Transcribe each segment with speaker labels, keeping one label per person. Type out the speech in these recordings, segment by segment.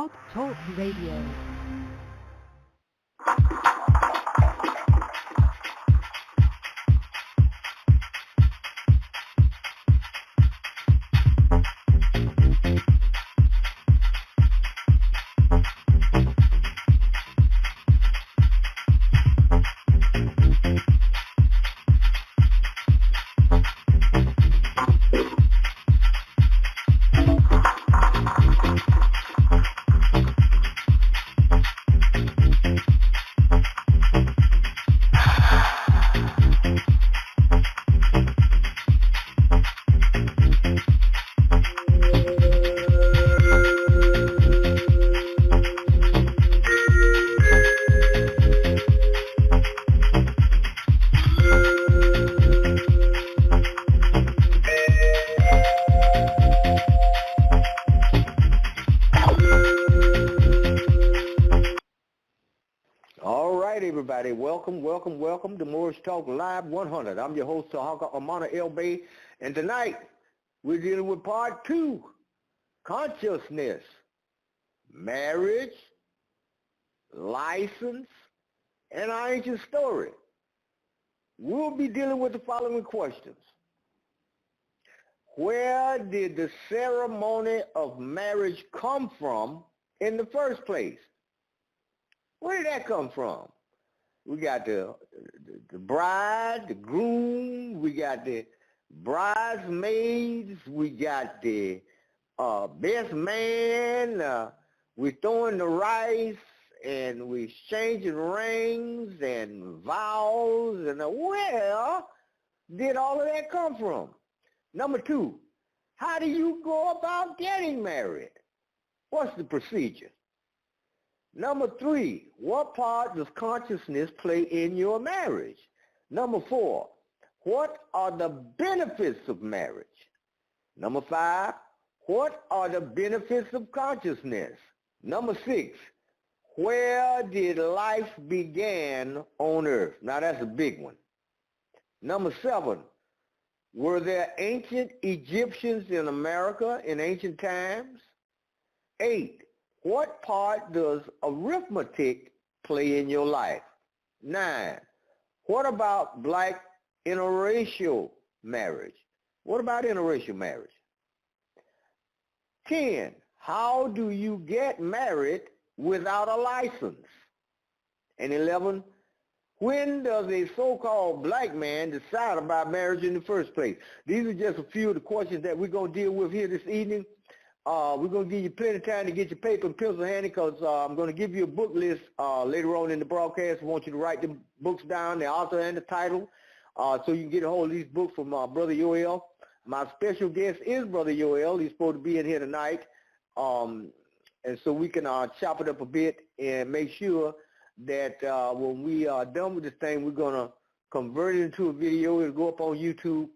Speaker 1: Blog Talk Radio.
Speaker 2: Everybody, welcome to Morris Talk Live 100. I'm your host, Tarhaka Amana El Bay, and tonight we're dealing with part 2, consciousness, marriage, license, and our ancient story. We'll be dealing with the following questions. Where did the ceremony of marriage come from in the first place? Where did that come from? We got the bride, the groom, we got the bridesmaids, we got the best man, we throwing the rice, and we exchanging rings and vows, and where did all of that come from? Number 2, how do you go about getting married? What's the procedure? Number 3, what part does consciousness play in your marriage? Number 4, what are the benefits of marriage? Number 5, what are the benefits of consciousness? Number 6, where did life begin on earth? Now that's a big one. Number 7, were there ancient Egyptians in America in ancient times? 8, what part does arithmetic play in your life? 9, what about black interracial marriage? What about interracial marriage? 10, how do you get married without a license? And 11, when does a so-called black man decide about marriage in the first place? These are just a few of the questions that we're going to deal with here this evening. We're going to give you plenty of time to get your paper and pencil handy because I'm going to give you a book list later on in the broadcast. I want you to write the books down, the author and the title, so you can get a hold of these books from Brother Yoel. My special guest is Brother Yoel. He's supposed to be in here tonight, and so we can chop it up a bit and make sure that when we are done with this thing, we're going to convert it into a video. It'll go up on YouTube.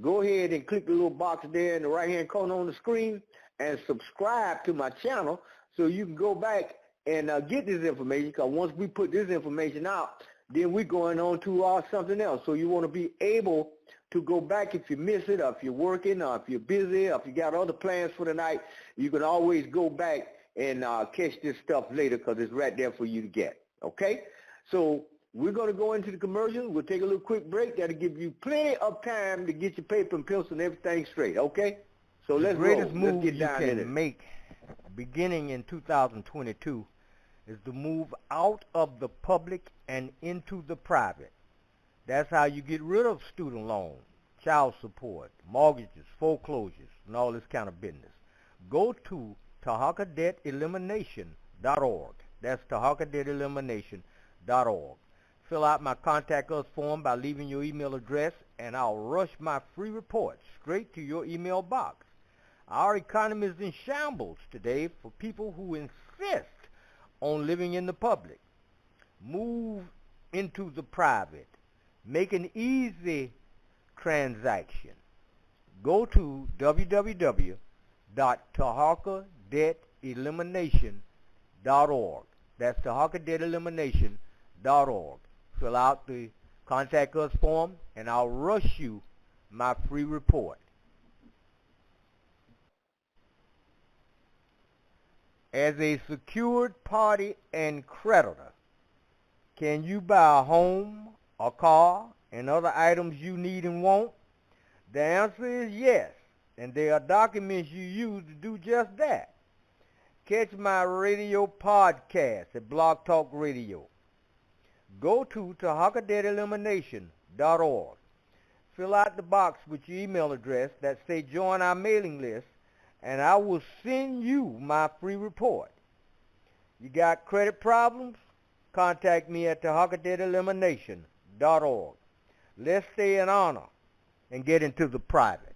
Speaker 2: Go ahead and click the little box there in the right-hand corner on the screen and subscribe to my channel so you can go back and get this information, because once we put this information out, then we're going on to something else. So you want to be able to go back if you miss it, or if you're working, or if you're busy, or if you got other plans for the night, you can always go back and catch this stuff later because it's right there for you to get, okay? So we're going to go into the commercial. We'll take a little quick break. That'll give you plenty of time to get your paper and pencil and everything straight, okay? So let's
Speaker 3: greatest
Speaker 2: roll.
Speaker 3: move
Speaker 2: Let's get
Speaker 3: you
Speaker 2: down in
Speaker 3: can
Speaker 2: it.
Speaker 3: make beginning in 2022 is to move out of the public and into the private. That's how you get rid of student loans, child support, mortgages, foreclosures, and all this kind of business. Go to TarhakaDebtElimination.org. That's TarhakaDebtElimination.org. Fill out my Contact Us form by leaving your email address, and I'll rush my free report straight to your email box. Our economy is in shambles today for people who insist on living in the public. Move into the private. Make an easy transaction. Go to www.TarhakaDebtElimination.org. That's TarhakaDebtElimination.org. Fill out the Contact Us form, and I'll rush you my free report. as a secured party and creditor, can you buy a home, a car, and other items you need and want? The answer is yes, and there are documents you use to do just that. Catch my radio podcast at Blog Talk Radio. Go to tarhakadebtelimination.org. Fill out the box with your email address that say join our mailing list, and I will send you my free report. You got credit problems? Contact me at tarhakadebtelimination.org. Let's stay in honor and get into the private.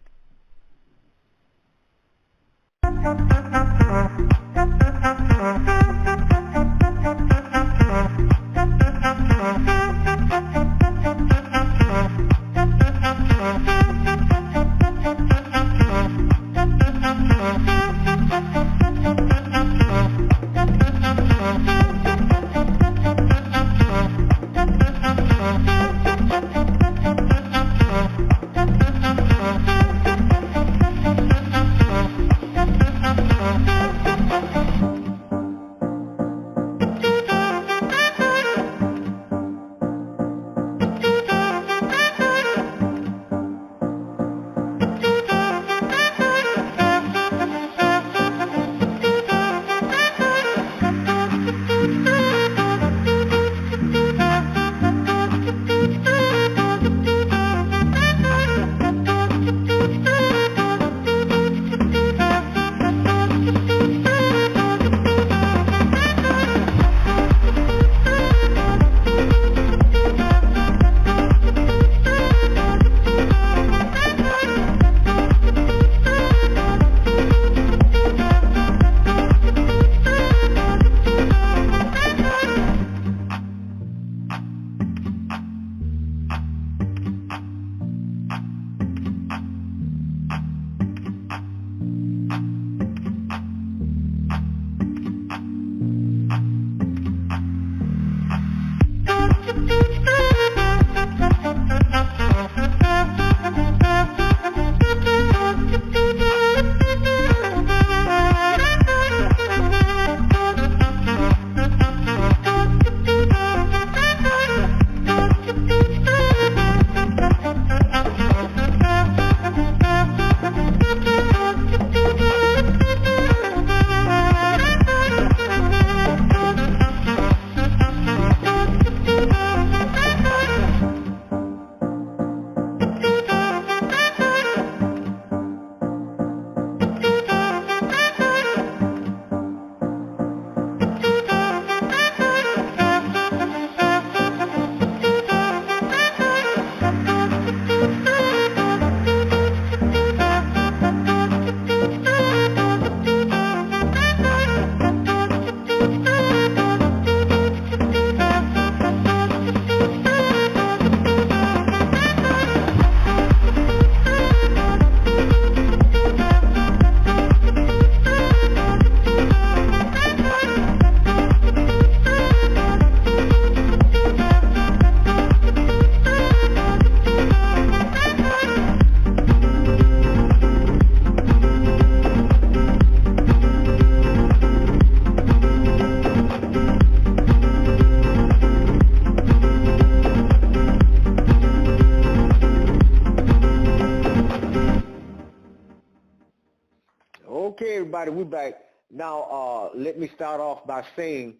Speaker 2: Okay, everybody, we're back. Now, let me start off by saying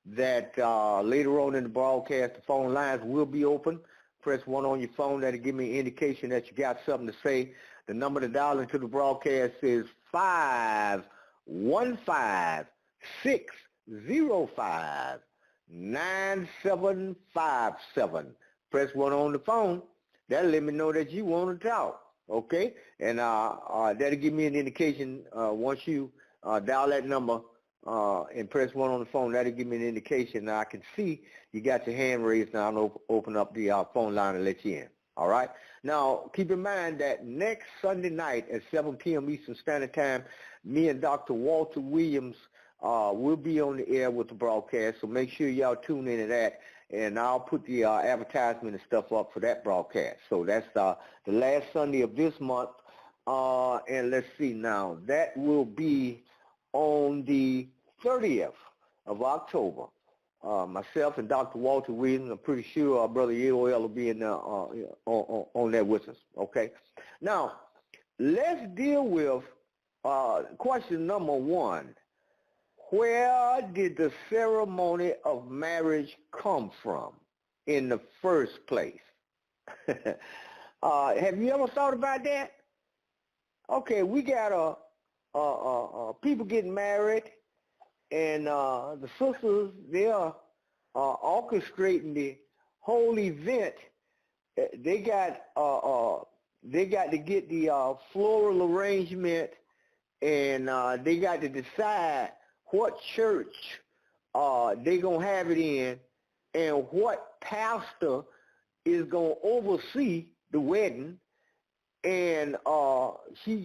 Speaker 2: that later on in the broadcast, the phone lines will be open. Press 1 on your phone. That'll give me an indication that you got something to say. The number to dial into the broadcast is 515-605-9757. Press 1 on the phone. That'll let me know that you want to talk. Okay, and that'll give me an indication once you dial that number and press 1 on the phone. That'll give me an indication that I can see you got your hand raised. Now I'll open up the phone line and let you in. All right. Now keep in mind that next Sunday night at 7 p.m. Eastern Standard Time, me and Dr. Walter Williams will be on the air with the broadcast. So make sure y'all tune in to that. And I'll put the advertisement and stuff up for that broadcast. So that's the last Sunday of this month. And let's see now. That will be on the 30th of October. Myself and Dr. Walter Williams, I'm pretty sure our brother EOL will be in on that with us, okay? Now, let's deal with question number one. Where did the ceremony of marriage come from in the first place? Have you ever thought about that? Okay, we got people getting married, and the sisters, they are orchestrating the whole event. They got to get the floral arrangement, and they got to decide what church they gonna have it in, and what pastor is gonna oversee the wedding. And she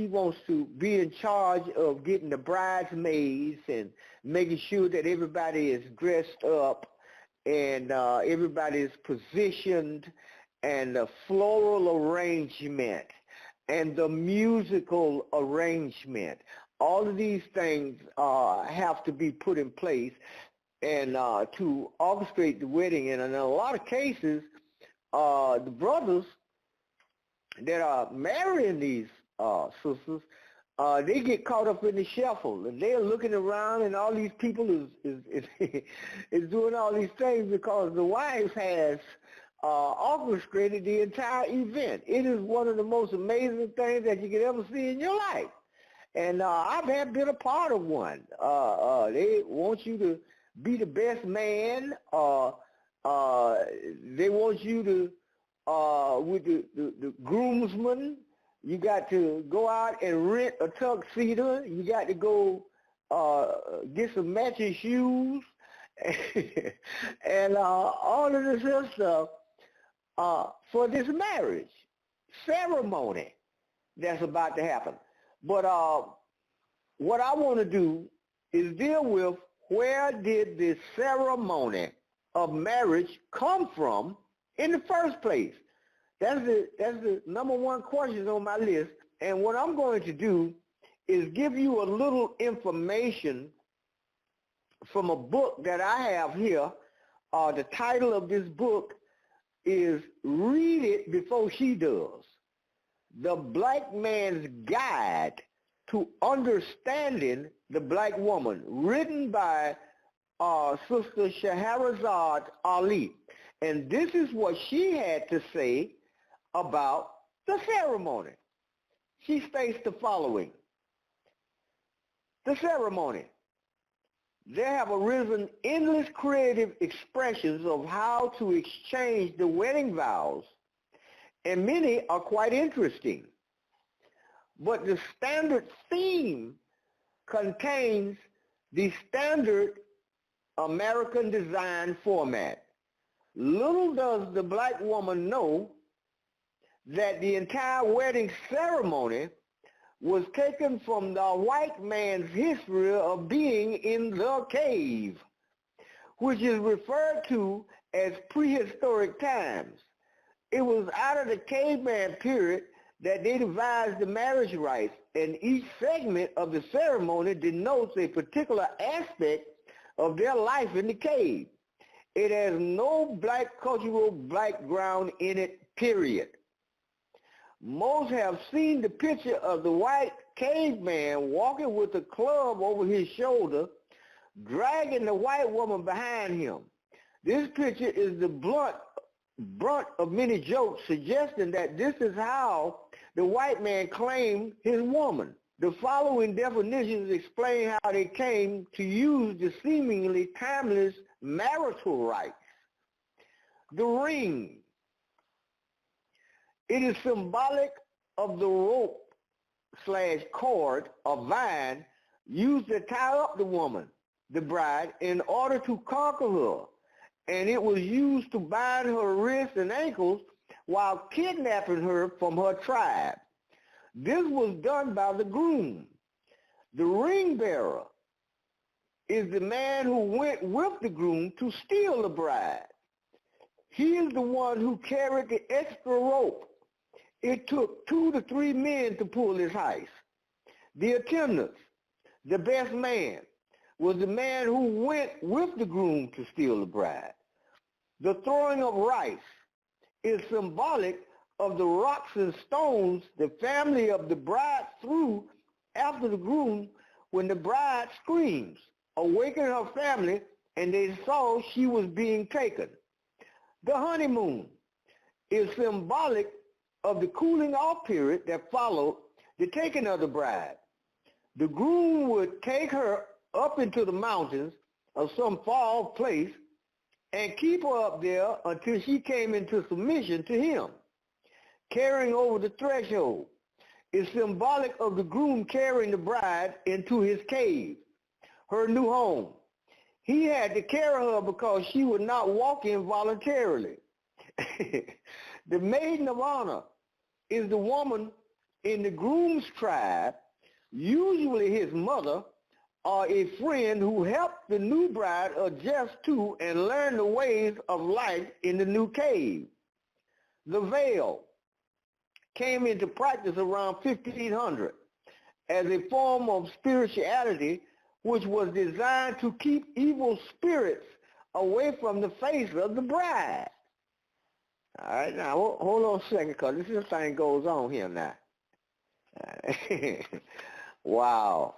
Speaker 2: wants to be in charge of getting the bridesmaids and making sure that everybody is dressed up and everybody is positioned, and the floral arrangement and the musical arrangement. All of these things have to be put in place and to orchestrate the wedding. And in a lot of cases, the brothers that are marrying these sisters, they get caught up in the shuffle, and they're looking around, and all these people is doing all these things because the wife has orchestrated the entire event. It is one of the most amazing things that you could ever see in your life. And I've been a part of one. They want you to be the best man. They want you to, with the groomsmen, you got to go out and rent a tuxedo. You got to go get some matching shoes and all of this other stuff for this marriage ceremony that's about to happen. But what I want to do is deal with, where did the ceremony of marriage come from in the first place? That's the number one question on my list. And what I'm going to do is give you a little information from a book that I have here. The title of this book is Read It Before She Does: The Black Man's Guide to Understanding the Black Woman, written by Sister Shahrazad Ali. And this is what she had to say about the ceremony. She states the following: the ceremony. There have arisen endless creative expressions of how to exchange the wedding vows, and many are quite interesting. But the standard theme contains the standard American design format. Little does the black woman know that the entire wedding ceremony was taken from the white man's history of being in the cave, which is referred to as prehistoric times. It was out of the caveman period that they devised the marriage rites, and each segment of the ceremony denotes a particular aspect of their life in the cave. It has no black cultural background in it, period. Most have seen the picture of the white caveman walking with a club over his shoulder, dragging the white woman behind him. This picture is the brunt of many jokes, suggesting that this is how the white man claimed his woman. The following definitions explain how they came to use the seemingly timeless marital rites. The ring. It is symbolic of the rope/cord or vine used to tie up the woman, the bride, in order to conquer her. And it was used to bind her wrists and ankles while kidnapping her from her tribe. This was done by the groom. The ring bearer is the man who went with the groom to steal the bride. He is the one who carried the extra rope. It took 2 to 3 men to pull this heist. The attendants. The best man was the man who went with the groom to steal the bride. The throwing of rice is symbolic of the rocks and stones the family of the bride threw after the groom when the bride screams, awakened her family, and they saw she was being taken. The honeymoon is symbolic of the cooling off period that followed the taking of the bride. The groom would take her up into the mountains of some far off place and keep her up there until she came into submission to him. Carrying over the threshold is symbolic of the groom carrying the bride into his cave, her new home. He had to carry her because she would not walk in voluntarily. The maiden of honor is the woman in the groom's tribe, usually his mother or a friend who helped the new bride adjust to and learn the ways of life in the new cave. The veil came into practice around 1500 as a form of spirituality which was designed to keep evil spirits away from the face of the bride. All right, now hold on a second, because this thing goes on here now. Wow.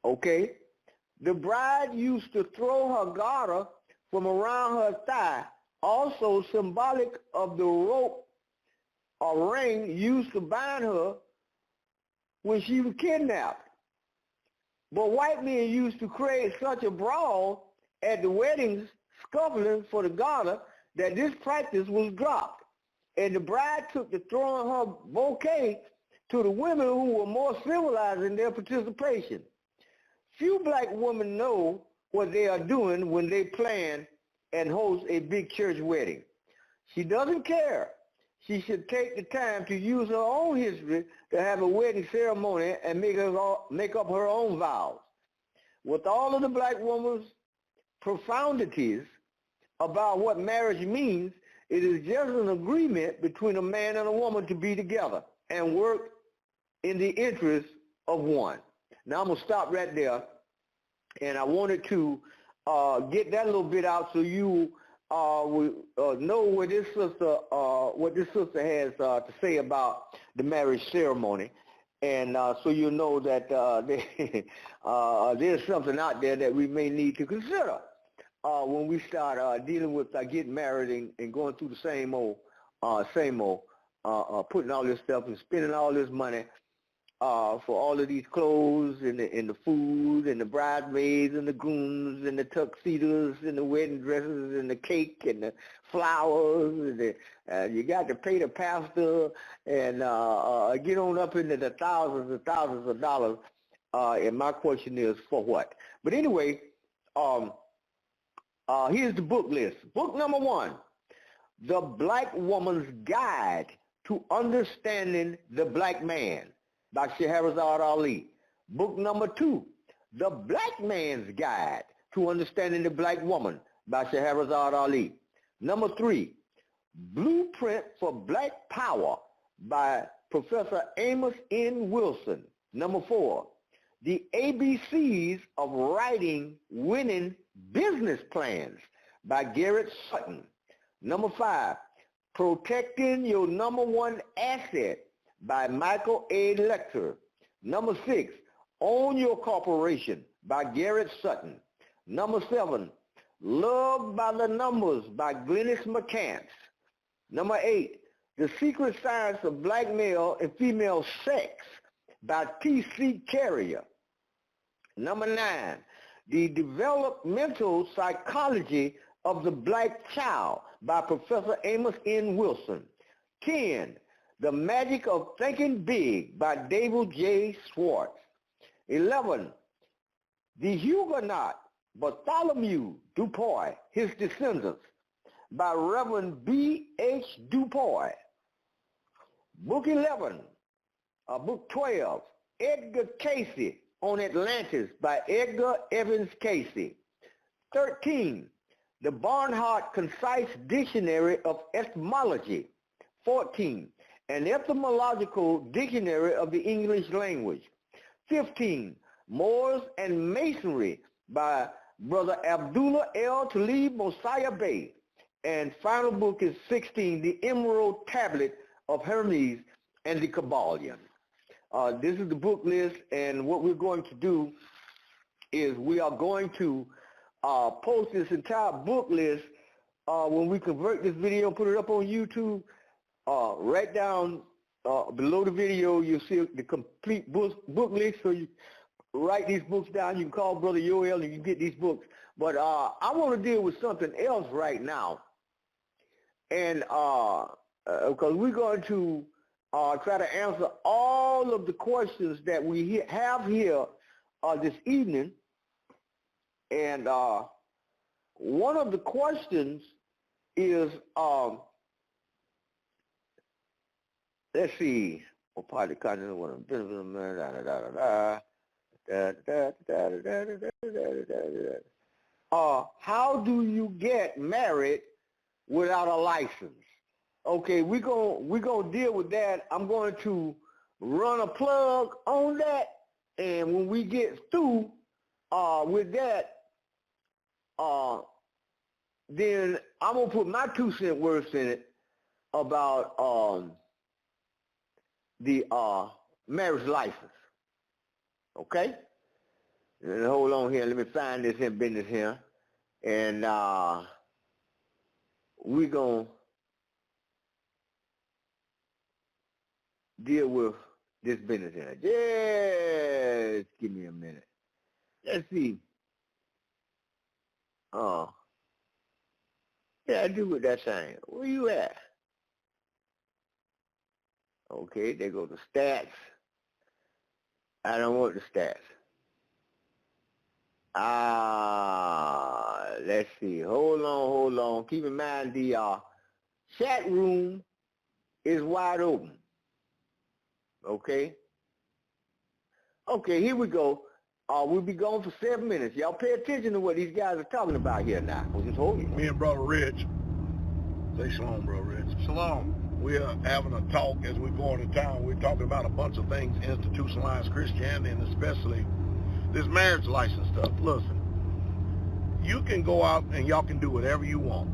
Speaker 2: Okay. The bride used to throw her garter from around her thigh, also symbolic of the rope or ring used to bind her when she was kidnapped. But white men used to create such a brawl at the weddings, scuffling for the garter, that this practice was dropped, and the bride took to throwing her bouquet to the women who were more civilized in their participation. Few black women know what they are doing when they plan and host a big church wedding. She doesn't care. She should take the time to use her own history to have a wedding ceremony and make up her own vows. With all of the black woman's profundities about what marriage means, it is just an agreement between a man and a woman to be together and work in the interest of one. Now I'm going to stop right there, and I wanted to get that little bit out so you will know what this sister has to say about the marriage ceremony, and so you know that there's something out there that we may need to consider when we start dealing with getting married and going through the same old, putting all this stuff and spending all this money for all of these clothes and the food and the bridesmaids and the grooms and the tuxedos and the wedding dresses and the cake and the flowers. And you got to pay the pastor and get on up into the thousands and thousands of dollars. And my question is, for what? But anyway, here's the book list. Book number 1, The Black Woman's Guide to Understanding the Black Man, by Scheherazade Ali. Book number 2, The Black Man's Guide to Understanding the Black Woman, by Scheherazade Ali. Number 3, Blueprint for Black Power, by Professor Amos N. Wilson. Number 4, The ABCs of Writing Winning Business Plans, by Garrett Sutton. Number 5, Protecting Your Number One Asset, by Michael A. Lecter. Number 6, Own Your Corporation, by Garrett Sutton. Number 7, Love by the Numbers, by Glennis McCants. Number 8, The Secret Science of Black Male and Female Sex, by T.C. Carrier. Number 9, The Developmental Psychology of the Black Child, by Professor Amos N. Wilson. 10, The Magic of Thinking Big, by David J. Schwartz. 11, The Huguenot, Bartholomew Dupuy, His Descendants, by Reverend B. H. Dupuy. Book 11, Book 12, Edgar Casey on Atlantis, by Edgar Evans Casey. 13, The Barnhart Concise Dictionary of Etymology. 14, An Etymological Dictionary of the English Language. 15, Moors and Masonry by Brother Abdullah L. Talib Mosiah Bey. And final book is 16, The Emerald Tablet of Hermes and the Kabbalion. This is the book list, and what we're going to do is we are going to post this entire book list when we convert this video, put it up on YouTube. Right down below the video, you'll see the complete book list, so you write these books down. You can call Brother Yoel and you can get these books. But I want to deal with something else right now. And because we're going to try to answer all of the questions that we have here this evening. And one of the questions is, let's see, what part of the continent, how do you get married without a license? Okay, we're gonna deal with that. I'm going to run a plug on that, and when we get through with that, then I'm gonna put my 2 cent worth in it about the marriage license. Okay? And hold on here. Let me find this in business here, and we're gonna deal with this business here. Just give me a minute. Let's see. Yeah, I do with that thing. Where you at? Okay, there go the stats. I don't want the stats. Let's see. Hold on. Keep in mind the chat room is wide open. Okay? Okay, here we go. We'll be gone for 7 minutes. Y'all pay attention to what these guys are talking about here now. We'll just hold you.
Speaker 1: Me and Brother Rich. Say shalom, Brother Rich.
Speaker 3: Shalom.
Speaker 1: We're having a talk as we go into town. We're talking about a bunch of things, institutionalized Christianity, and especially this marriage license stuff. Listen, you can go out and y'all can do whatever you want,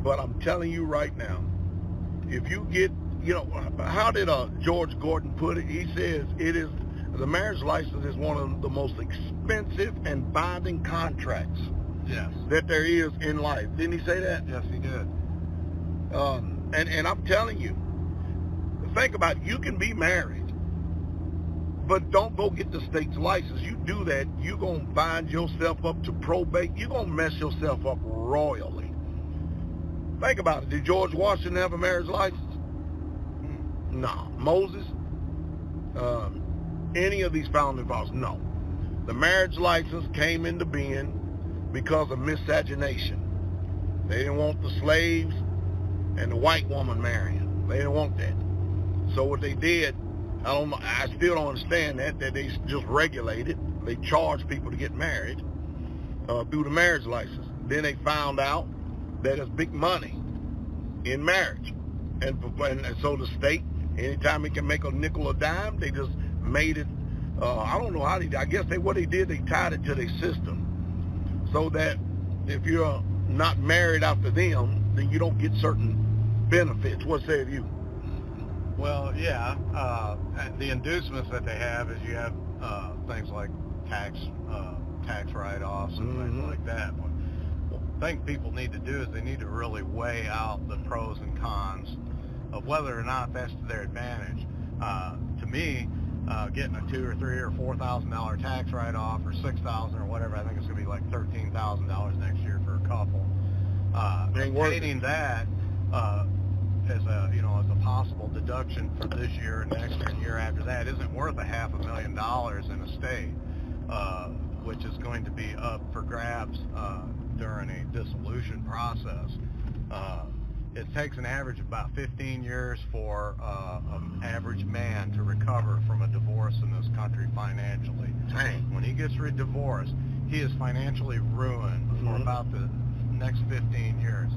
Speaker 1: but I'm telling you right now, if you get, how did George Gordon put it? He says the marriage license is one of the most expensive and binding contracts that there is in life. Didn't he say that?
Speaker 3: Yes, he did.
Speaker 1: And I'm telling you, think about it. You can be married, but don't go get the state's license. You do that, you're going to bind yourself up to probate. You're going to mess yourself up royally. Think about it. Did George Washington have a marriage license? No. Moses? Any of these founding fathers? No. The marriage license came into being because of miscegenation. They didn't want the slaves and the white woman marrying. They didn't want that. So what they did, I still don't understand that they just regulated. They charged people to get married through the marriage license. Then they found out that there's big money in marriage. And so the state, anytime it can make a nickel or dime, they just made it, I don't know how they did. I guess what they did, they tied it to their system. So that if you're not married after them, then you don't get certain benefits. What say of you?
Speaker 4: Well, yeah, the inducements that they have is you have things like tax write-offs and things like that. But the thing people need to do is they need to really weigh out the pros and cons of whether or not that's to their advantage. To me, getting a $2,000 or $3,000 or $4,000 tax write-off or $6,000 or whatever, I think it's going to be like $13,000 next year for a couple. Obtaining that as a possible deduction for this year and next year and year after that isn't worth $500,000 in a state, which is going to be up for grabs during a dissolution process. It takes an average of about 15 years for an average man to recover from a divorce in this country financially.
Speaker 1: Dang.
Speaker 4: When he gets divorced, he is financially ruined for about the next 15 years.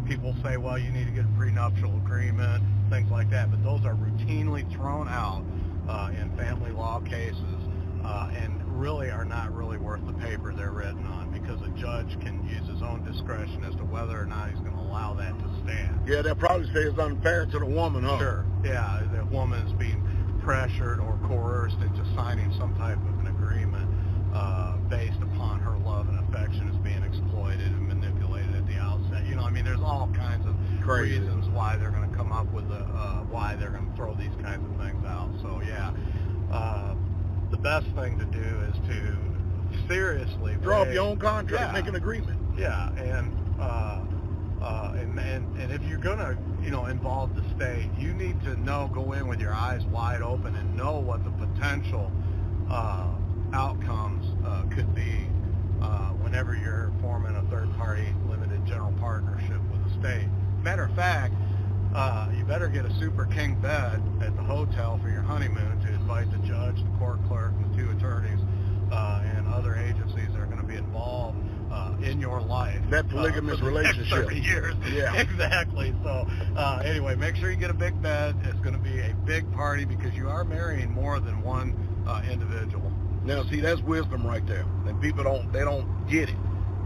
Speaker 4: People say, well, you need to get a prenuptial agreement, things like that, but those are routinely thrown out in family law cases and really are not really worth the paper they're written on, because a judge can use his own discretion as to whether or not he's going to allow that to stand.
Speaker 1: Yeah, they'll probably say it's unfair to the woman, huh?
Speaker 4: Sure. Yeah, the woman is being pressured or coerced into signing some type of an agreement based upon her love and affection is being exploited and manipulated at the outset. You know, I mean, there's all kinds of reasons why they're going to come up with why they're going to throw these kinds of things out. So yeah, the best thing to do is to seriously
Speaker 1: draw up your own contract, make an agreement.
Speaker 4: Yeah, and if you're gonna, involve the state, you need to go in with your eyes wide open and know what the potential outcomes could be whenever you're forming a third-party limited general partnership with the state. Matter of fact, you better get a Super King bed at the hotel for your honeymoon to invite the judge, the court clerk, and the 2 attorneys and other agencies that are going to be involved in your life.
Speaker 1: That polygamous relationship.
Speaker 4: 30 years. Yeah. Exactly. So anyway, make sure you get a big bed. It's going to be a big party because you are marrying more than one individual.
Speaker 1: Now, see, that's wisdom right there. And people don't get it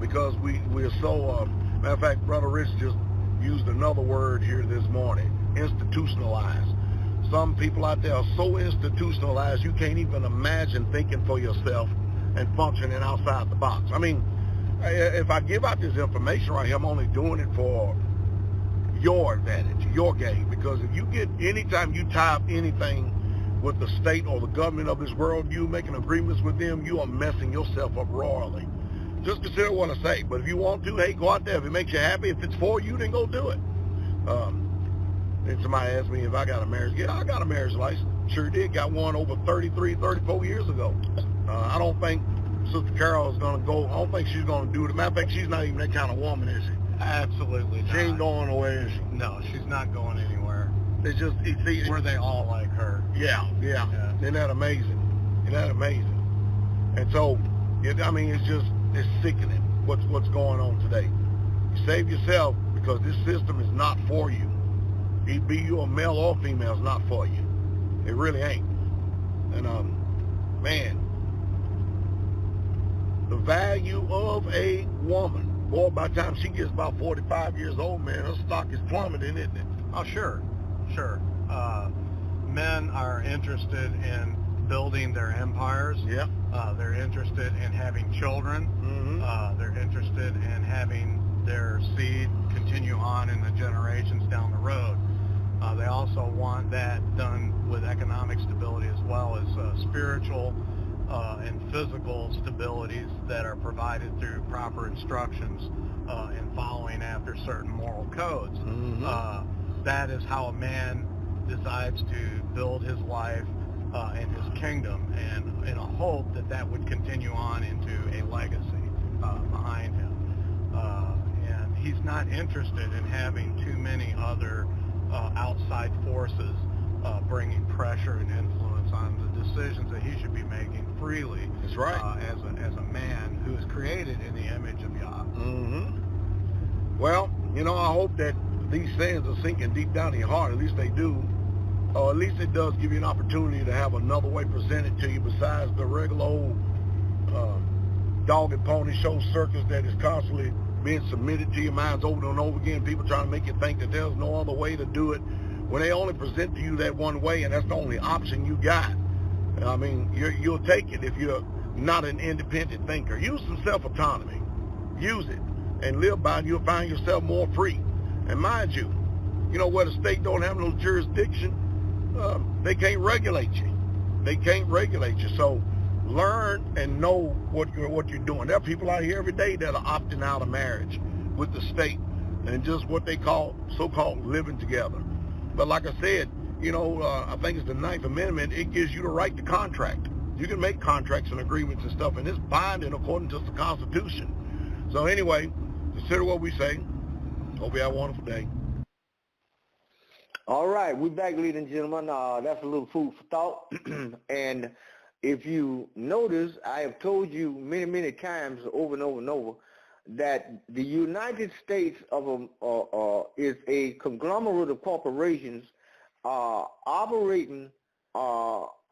Speaker 1: because we're so, matter of fact, Brother Rich just used another word here this morning, institutionalized. Some people out there are so institutionalized you can't even imagine thinking for yourself and functioning outside the box. I mean, if I give out this information right here, I'm only doing it for your advantage, your gain, because if you get, anytime you tie up anything with the state or the government of this world, you making agreements with them, you are messing yourself up royally. Just consider what I say. But if you want to, hey, go out there. If it makes you happy, if it's for you, then go do it. And somebody asked me if I got a marriage. Yeah, I got a marriage license. Sure did. Got one over 33, 34 years ago. I don't think Sister Carol is going to go. I don't think she's going to do it. Matter of fact, she's not even that kind of woman, is she?
Speaker 4: Absolutely not.
Speaker 1: She ain't going nowhere, is she?
Speaker 4: No, she's not going anywhere.
Speaker 1: It's just, see,
Speaker 4: were they all like her?
Speaker 1: Yeah. Isn't that amazing? Isn't that amazing? And so, I mean, it's sickening what's going on today. You save yourself because this system is not for you. Be you a male or female, is not for you. It really ain't. And man, the value of a woman, boy, by the time she gets about 45 years old, man, her stock is plummeting, isn't it?
Speaker 4: Oh, sure. Men are interested in building their empires.
Speaker 1: Yeah.
Speaker 4: They're interested in having children. Mm-hmm. They're interested in having their seed continue on in the generations down the road. They also want that done with economic stability as well as spiritual and physical stabilities that are provided through proper instructions and following after certain moral codes. Mm-hmm. That is how a man decides to build his life and his kingdom, and in a hope that would continue on into a legacy behind him. And he's not interested in having too many other outside forces bringing pressure and influence on the decisions that he should be making freely.
Speaker 1: That's right.
Speaker 4: As a man who is created in the image of Yah.
Speaker 1: Mm-hmm. Well, I hope that these sayings are sinking deep down in your heart. At least they do. Or at least it does give you an opportunity to have another way presented to you besides the regular old dog and pony show circus that is constantly being submitted to your minds over and over again. People trying to make you think that there's no other way to do it when they only present to you that one way, and that's the only option you got. I mean, you'll take it if you're not an independent thinker. Use some self-autonomy. Use it and live by it, and you'll find yourself more free. And mind you, where the state don't have no jurisdiction, they can't regulate you. They can't regulate you. So learn and know what you're doing. There are people out here every day that are opting out of marriage with the state and just what they call so-called living together. But like I said, I think it's the 9th Amendment. It gives you the right to contract. You can make contracts and agreements and stuff, and it's binding according to the Constitution. So anyway, consider what we say. Hope you have a wonderful day.
Speaker 2: All right, we're back, ladies and gentlemen. That's a little food for thought. And if you notice, I have told you many, many times over and over and over that the United States is a conglomerate of corporations operating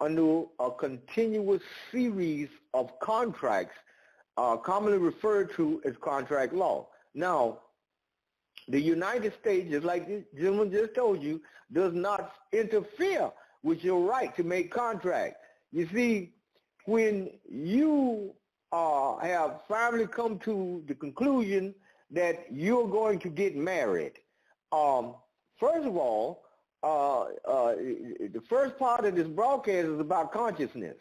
Speaker 2: under a continuous series of contracts, commonly referred to as contract law. Now, the United States, just like the gentleman just told you, does not interfere with your right to make contracts. You see, when you have finally come to the conclusion that you're going to get married, first of all, the first part of this broadcast is about consciousness.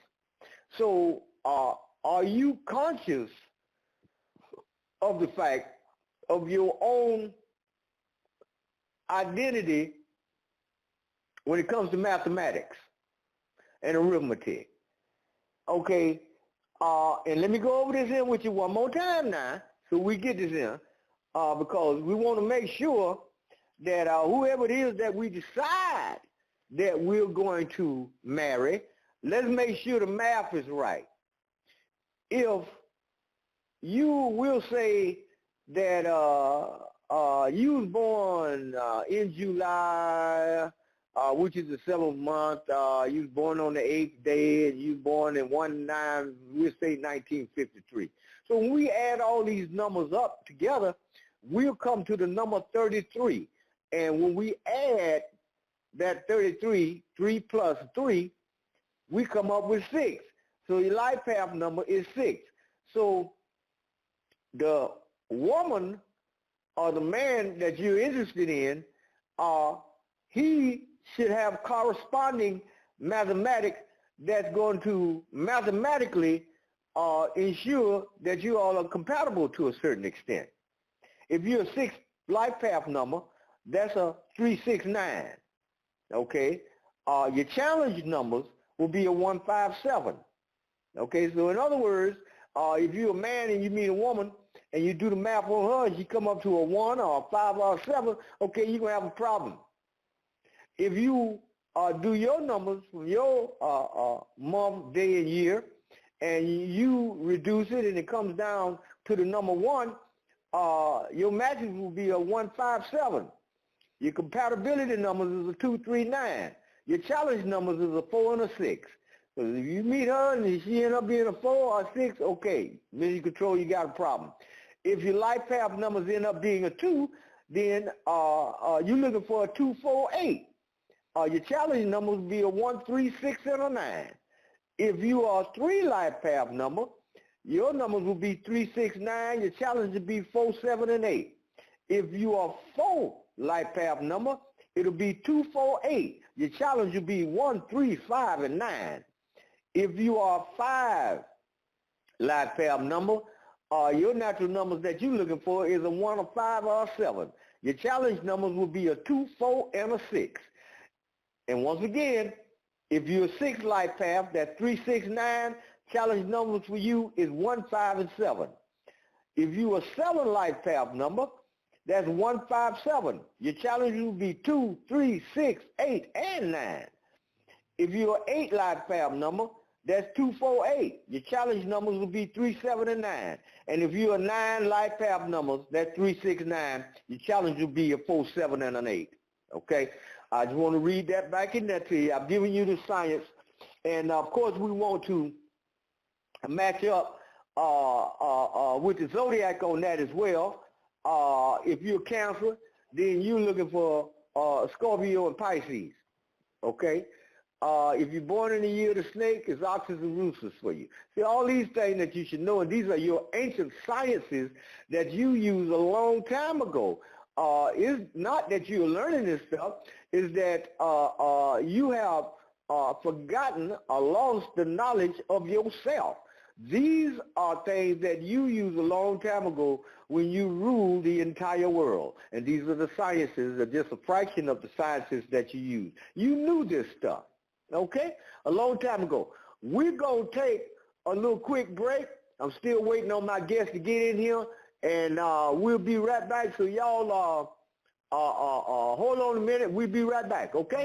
Speaker 2: So are you conscious of the fact of your own identity when it comes to mathematics and arithmetic? Okay, and let me go over this in with you one more time now so we get this in, because we want to make sure that whoever it is that we decide that we're going to marry, let's make sure the math is right. If you will say that you was born in July, which is the 7th month, you was born on the 8th day, and you was born in we'll say 1953. So when we add all these numbers up together, we'll come to the number 33. And when we add that 33, 3 plus 3, we come up with 6. So your life path number is 6. So the woman or the man that you're interested in, he should have corresponding mathematics that's going to mathematically ensure that you all are compatible to a certain extent. If you're a 6 life path number, that's a 369, okay? Your challenge numbers will be a 157, okay? So in other words, if you're a man and you meet a woman and you do the math on her and you come up to a 1 or a 5 or a 7, okay, you're going to have a problem. If you do your numbers from your month, day, and year, and you reduce it and it comes down to the number 1, your matches will be a 157. Your compatibility numbers is a 239. Your challenge numbers is a 4 and a 6. So if you meet her and she ends up being a 4 or 6, okay, mission control, you got a problem. If your life path numbers end up being a 2, then you're looking for a 248. Your challenge numbers will be a 1, 3, 6, and a 9. If you are a 3 life path number, your numbers will be 3, 6, 9. Your challenge will be 4, 7, and 8. If you are 4 life path number, it'll be 2, 4, 8. Your challenge will be 1, 3, 5, and 9. If you are 5 life path number, your natural numbers that you're looking for is a 1, a 5, or a 7. Your challenge numbers will be a 2, 4, and a 6. And once again, if you're a 6 life path, that's 3, 6, 9, challenge numbers for you is 1, 5, and 7. If you're a 7 life path number, that's 1, 5, 7. Your challenge will be 2, 3, 6, 8, and 9. If you're an 8 life path number, that's 2, 4, 8. Your challenge numbers will be 3, 7, and 9. And if you're a 9 life path numbers, that's 3, 6, 9. Your challenge will be a 4, 7, and an 8. Okay? I just want to read that back in there to you. I've given you the science. And, of course, we want to match up with the zodiac on that as well. If you're Cancer, then you're looking for Scorpio and Pisces, okay? If you're born in the year of the snake, it's Oxus and Rufus for you. See, all these things that you should know, and these are your ancient sciences that you used a long time ago. It's not that you're learning this stuff, is that you have forgotten or lost the knowledge of yourself. These are things that you used a long time ago when you ruled the entire world. And these are the sciences, are just a fraction of the sciences that you use. You knew this stuff, okay? A long time ago. We're going to take a little quick break. I'm still waiting on my guests to get in here, and we'll be right back. So y'all hold on a minute. We'll be right back, okay?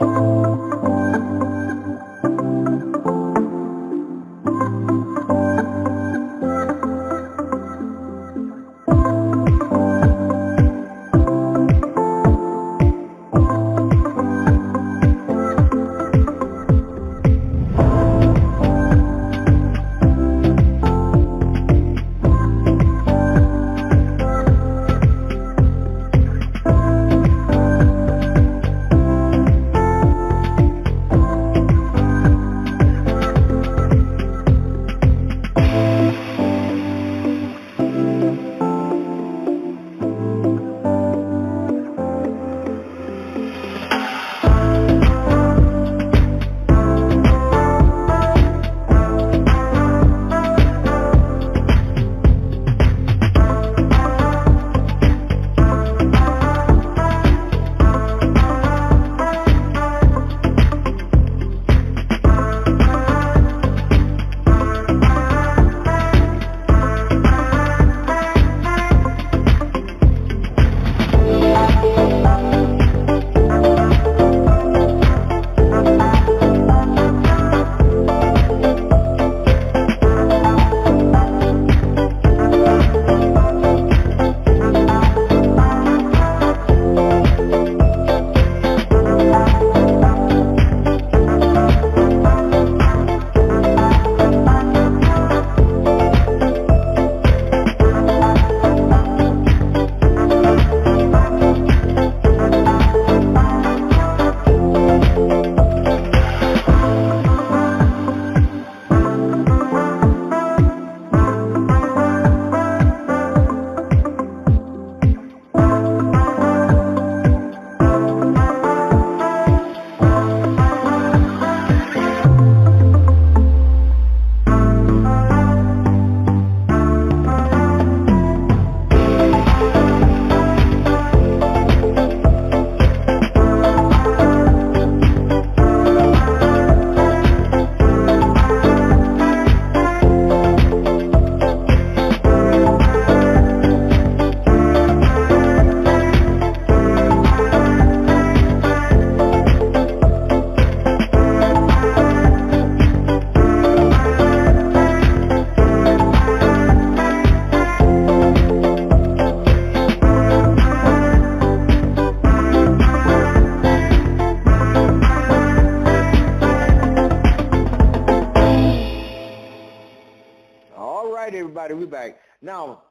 Speaker 2: everybody. We're back. Now,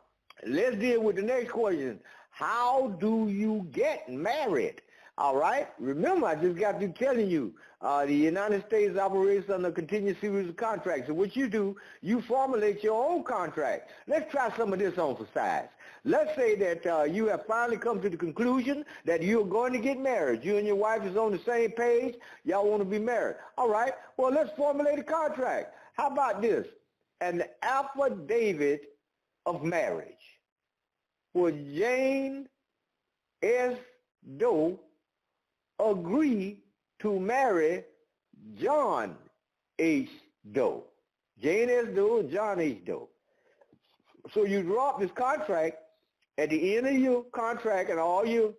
Speaker 2: let's deal with the next question. How do you get married? All right. Remember, I just got through telling you, the United States operates under a continuous series of contracts. So what you do, you formulate your own contract. Let's try some of this on for size. Let's say that you have finally come to the conclusion that you're going to get married. You and your wife is on the same page. Y'all want to be married. All right. Well, let's formulate a contract. How about this? An affidavit of marriage. Will Jane S. Doe agree to marry John H. Doe? Jane S. Doe, John H. Doe. So you draw up this contract. At the end of your contract and all your,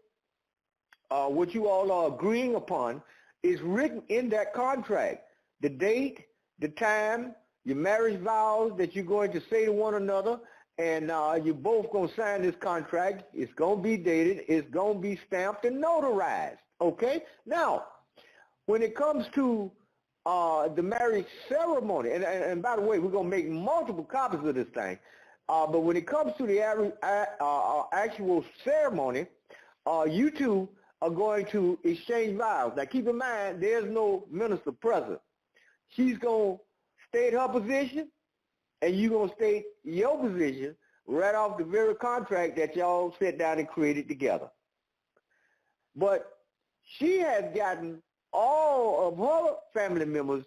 Speaker 2: what you all are agreeing upon is written in that contract. The date, the time, your marriage vows that you're going to say to one another, and you're both going to sign this contract. It's going to be dated. It's going to be stamped and notarized. Okay? Now, when it comes to the marriage ceremony, and by the way, we're going to make multiple copies of this thing, but when it comes to the actual ceremony, you two are going to exchange vows. Now, keep in mind, there's no minister present. She's going to state her position, and you're going to state your position right off the very contract that y'all sat down and created together. But she has gotten all of her family members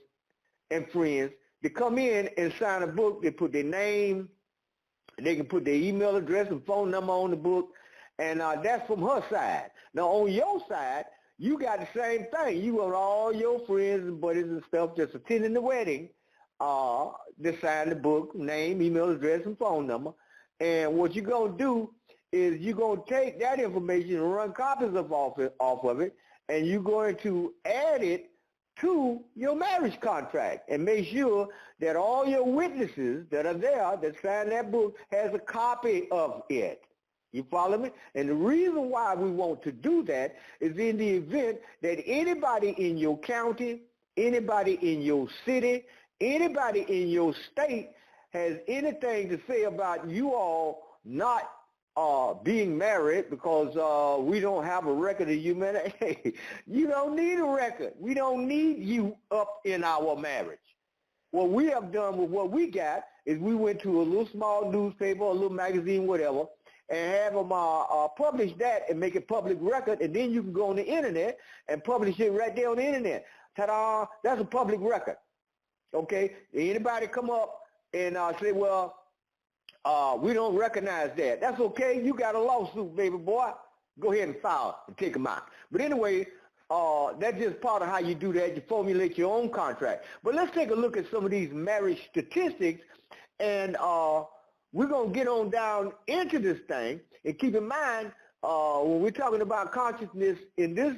Speaker 2: and friends to come in and sign a book. They put their name, they can put their email address and phone number on the book, and that's from her side. Now, on your side, you got the same thing. You want all your friends and buddies and stuff just attending the wedding, they sign the book, name, email address, and phone number. And what you're going to do is you're going to take that information and run copies off of it, and you're going to add it to your marriage contract and make sure that all your witnesses that are there that sign that book has a copy of it. You follow me? And the reason why we want to do that is in the event that anybody in your county, anybody in your city, anybody in your state has anything to say about you all not being married because we don't have a record of you, man. Hey, you don't need a record. We don't need you up in our marriage. What we have done with what we got is we went to a little small newspaper, a little magazine, whatever, and have them publish that and make it public record, and then you can go on the internet and publish it right there on the internet. Ta-da, that's a public record. Okay? Anybody come up and say, well, we don't recognize that. That's okay. You got a lawsuit, baby boy. Go ahead and file and take them out. But anyway, that's just part of how you do that. You formulate your own contract. But let's take a look at some of these marriage statistics, and we're going to get on down into this thing. And keep in mind, when we're talking about consciousness in this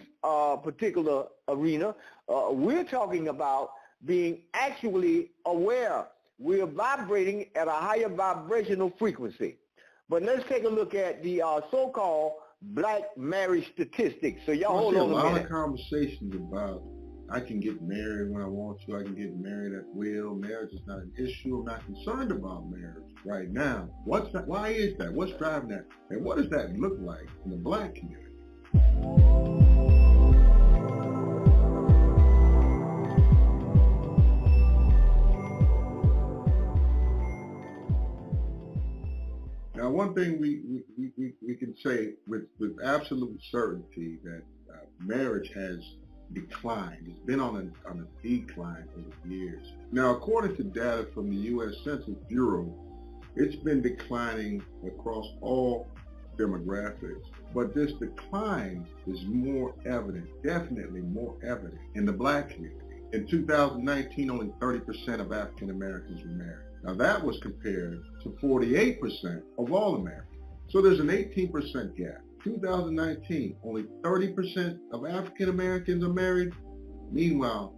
Speaker 2: particular arena, we're talking about being actually aware. We're vibrating at a higher vibrational frequency. But let's take a look at the so-called black marriage statistics. So y'all hold on a minute.
Speaker 5: There's a lot of conversations about I can get married when I want to. I can get married at will. Marriage is not an issue. I'm not concerned about marriage right now. What's that? Why is that? What's driving that? And what does that look like in the black community? Now, one thing we can say with absolute certainty that marriage has declined. It's been on a decline over the years. Now, according to data from the U.S. Census Bureau, it's been declining across all demographics. But this decline is more evident, definitely more evident, in the black community. In 2019, only 30% of African Americans were married. Now that was compared to 48% of all Americans. So there's an 18% gap. 2019, only 30% of African Americans are married. Meanwhile,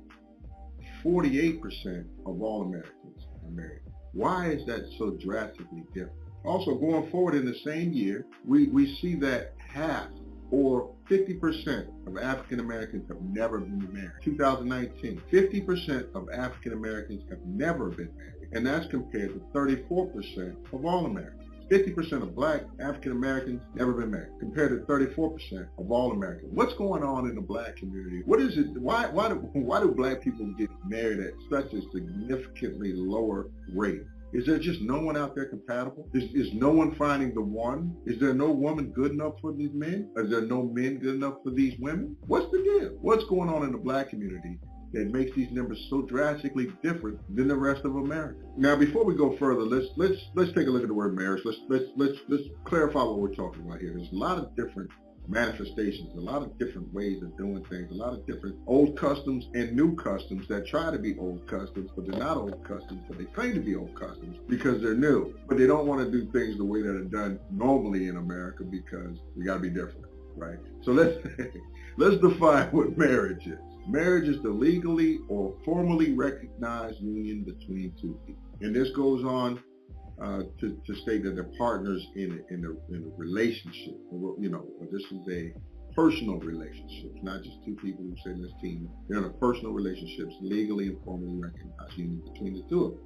Speaker 5: 48% of all Americans are married. Why is that so drastically different? Also, going forward in the same year, we see that half or 50% of African Americans have never been married. 2019, 50% of African Americans have never been married. and that's compared to 34% of all Americans. 50% of black African Americans never been married, compared to 34% of all Americans. What's going on in the black community? What is it? Why do black people get married at such a significantly lower rate? Is there just no one out there compatible? Is no one finding the one? Is there no woman good enough for these men? Is there no men good enough for these women? What's the deal? What's going on in the black community that makes these numbers so drastically different than the rest of America? Now, before we go further, let's take a look at the word marriage. Let's clarify what we're talking about here. There's a lot of different manifestations, a lot of different ways of doing things, a lot of different old customs and new customs that try to be old customs, but they're not old customs, but they claim to be old customs because they're new. But they don't want to do things the way that are done normally in America because we got to be different, right? So let's define what marriage is. Marriage is the legally or formally recognized union between two people. And this goes on to state that they're partners in a relationship. You know, this is a personal relationship, not just two people who say let's team. They're in a personal relationships, legally and formally recognized union between the two of them.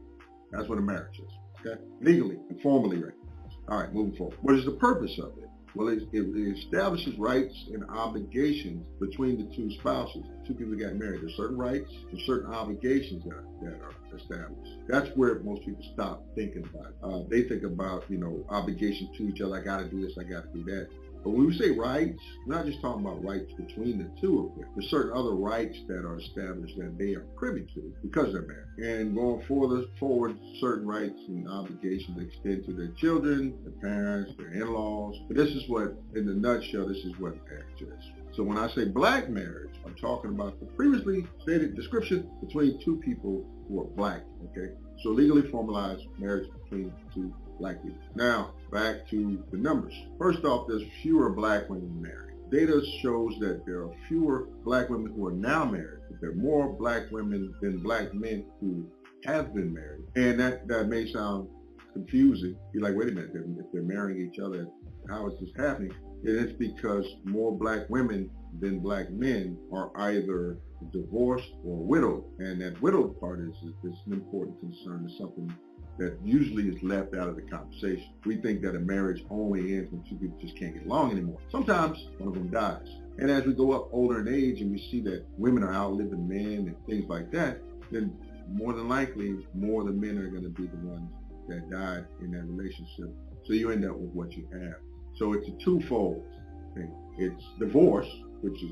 Speaker 5: That's what a marriage is, okay? Legally and formally recognized. All right, moving forward. What is the purpose of it? Well, it establishes rights and obligations between the two spouses. Two people got married. There's certain rights and certain obligations that are established. That's where most people stop thinking about it. They think about, you know, obligation to each other. I got to do this. I got to do that. But when we say rights, we're not just talking about rights between the two of them. There's certain other rights that are established that they are privy to because they're married. And going forward, certain rights and obligations extend to their children, their parents, their in-laws. But this is what, in a nutshell, this is what marriage is. So when I say black marriage, I'm talking about the previously stated description between two people who are black, okay? So legally formalized marriage between two black people. Now, back to the numbers. First off, there's fewer black women married. Data shows that there are fewer black women who are now married, but there are more black women than black men who have been married. And that may sound confusing. You're like, wait a minute, if they're marrying each other, how is this happening? It's because more black women than black men are either divorced or widowed. And that widowed part is an important concern. It's something that usually is left out of the conversation. We think that a marriage only ends when two people just can't get along anymore. Sometimes one of them dies. And as we go up older in age and we see that women are outliving men and things like that, then more than likely, more of the men are going to be the ones that died in that relationship. So you end up with what you have. So it's a twofold thing. It's divorce, which is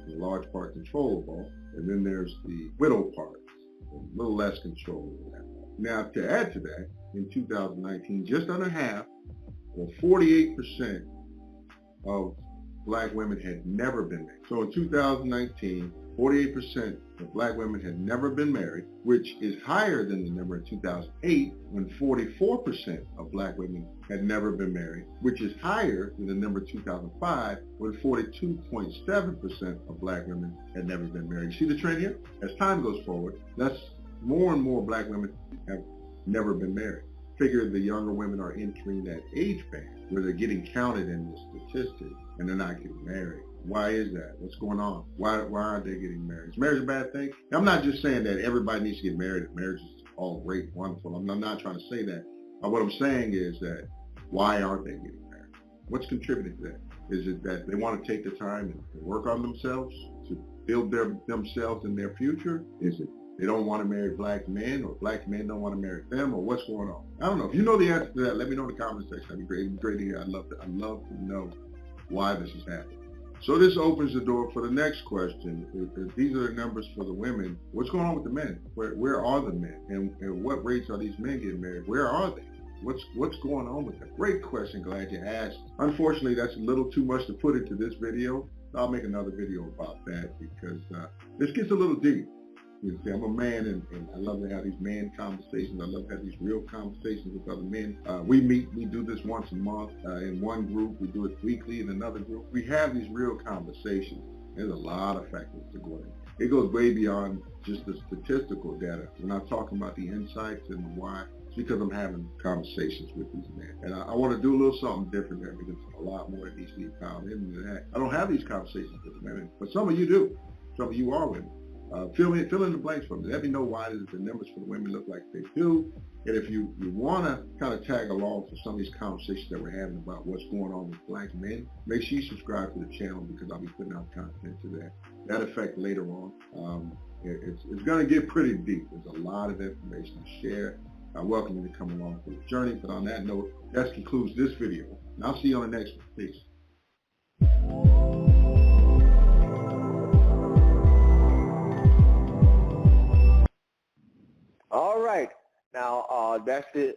Speaker 5: in large part controllable, and then there's the widow part, a little less controllable. Now, to add to that, in 2019, just under half, or 48% of black women had never been married. So in 2019, 48% of black women had never been married, which is higher than the number in 2008, when 44% of black women had never been married, which is higher than the number in 2005, when 42.7% of black women had never been married. You see the trend here? As time goes forward, more and more black women have never been married. Figure the younger women are entering that age band where they're getting counted in the statistics and they're not getting married. Why is that? What's going on? Why aren't they getting married? Is marriage a bad thing? I'm not just saying that everybody needs to get married and marriage is all great, wonderful. I'm not trying to say that. What I'm saying is that why aren't they getting married? What's contributing to that? Is it that they want to take the time and work on themselves to build themselves and their future? Is it they don't want to marry black men, or black men don't want to marry them, or what's going on? I don't know. If you know the answer to that, let me know in the comment section. That'd be great. It'd be great to hear. I'd love to know why this is happening. So this opens the door for the next question. If these are the numbers for the women, what's going on with the men? Where are the men? And what rates are these men getting married? Where are they? What's going on with them? Great question. Glad you asked. Unfortunately, that's a little too much to put into this video. I'll make another video about that because this gets a little deep. You see, I'm a man, and I love to have these man conversations. I love to have these real conversations with other men. We do this once a month in one group. We do it weekly in another group. We have these real conversations. There's a lot of factors to go in. It goes way beyond just the statistical data. We're not talking about the insights and the why. It's because I'm having conversations with these men. And I want to do a little something different there because a lot more that needs to be found into that. I don't have these conversations with women, but some of you do. Some of you are women. Fill in the blanks for me. Let me know why the numbers for the women look like they do. And if you want to kind of tag along for some of these conversations that we're having about what's going on with black men, make sure you subscribe to the channel because I'll be putting out content to that effect later on. It's going to get pretty deep. There's a lot of information to share. I welcome you to come along for the journey. But on that note, that concludes this video. And I'll see you on the next one. Peace.
Speaker 2: All right. Now, that's the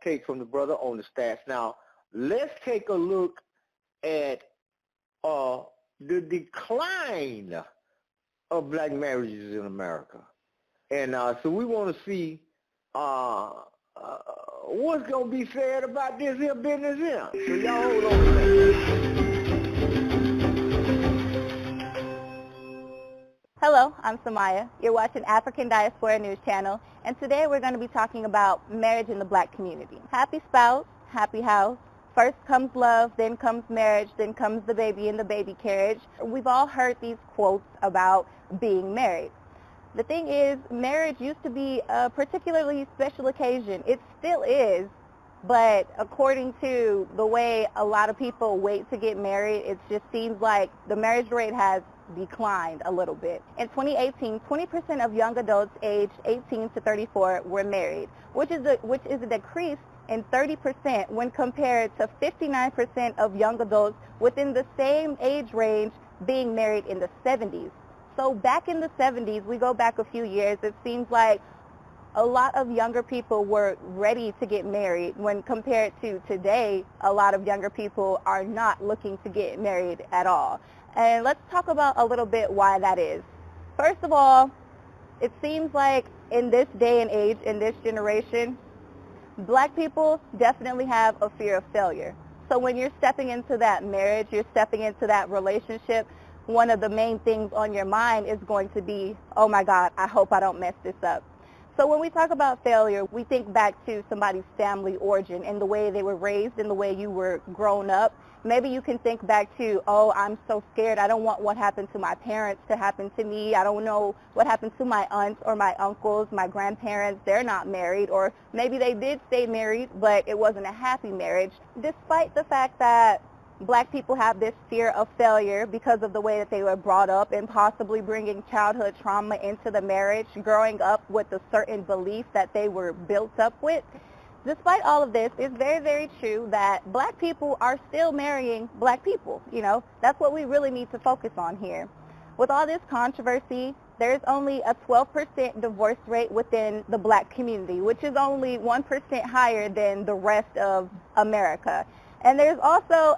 Speaker 2: take from the brother on the stats. Now, let's take a look at the decline of black marriages in America. And so we want to see what's going to be said about this here business here. So y'all hold on a second.
Speaker 6: Hello, I'm Samaya. You're watching African Diaspora News Channel, and today we're going to be talking about marriage in the black community. Happy spouse, happy house. First comes love, then comes marriage, then comes the baby in the baby carriage. We've all heard these quotes about being married. The thing is, marriage used to be a particularly special occasion. It still is, but according to the way a lot of people wait to get married, it just seems like the marriage rate has declined a little bit. In 2018, 20% of young adults aged 18 to 34 were married, which is a decrease in 30% when compared to 59% of young adults within the same age range being married in the 70s. So back in the 70s, we go back a few years, it seems like a lot of younger people were ready to get married when compared to today, a lot of younger people are not looking to get married at all. And let's talk about a little bit why that is. First of all, it seems like in this day and age, in this generation, black people definitely have a fear of failure. So when you're stepping into that marriage, you're stepping into that relationship, one of the main things on your mind is going to be, oh my God, I hope I don't mess this up. So when we talk about failure, we think back to somebody's family origin and the way they were raised and the way you were grown up. Maybe you can think back to, oh, I'm so scared. I don't want what happened to my parents to happen to me. I don't know what happened to my aunts or my uncles, my grandparents. They're not married. Or maybe they did stay married, but it wasn't a happy marriage. Despite the fact that black people have this fear of failure because of the way that they were brought up and possibly bringing childhood trauma into the marriage, growing up with a certain belief that they were built up with. Despite all of this, it's very, very true that black people are still marrying black people. You know, that's what we really need to focus on here. With all this controversy, there's only a 12% divorce rate within the black community, which is only 1% higher than the rest of America. And there's also,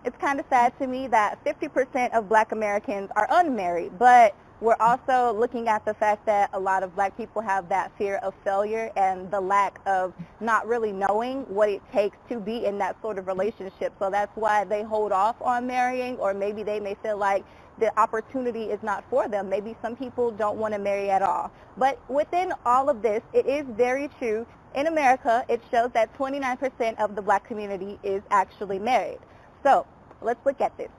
Speaker 6: it's kind of sad to me that 50% of black Americans are unmarried, but we're also looking at the fact that a lot of black people have that fear of failure and the lack of not really knowing what it takes to be in that sort of relationship. So that's why they hold off on marrying, or maybe they may feel like the opportunity is not for them. Maybe some people don't want to marry at all. But within all of this, it is very true. In America, it shows that 29% of the black community is actually married. So let's look at this.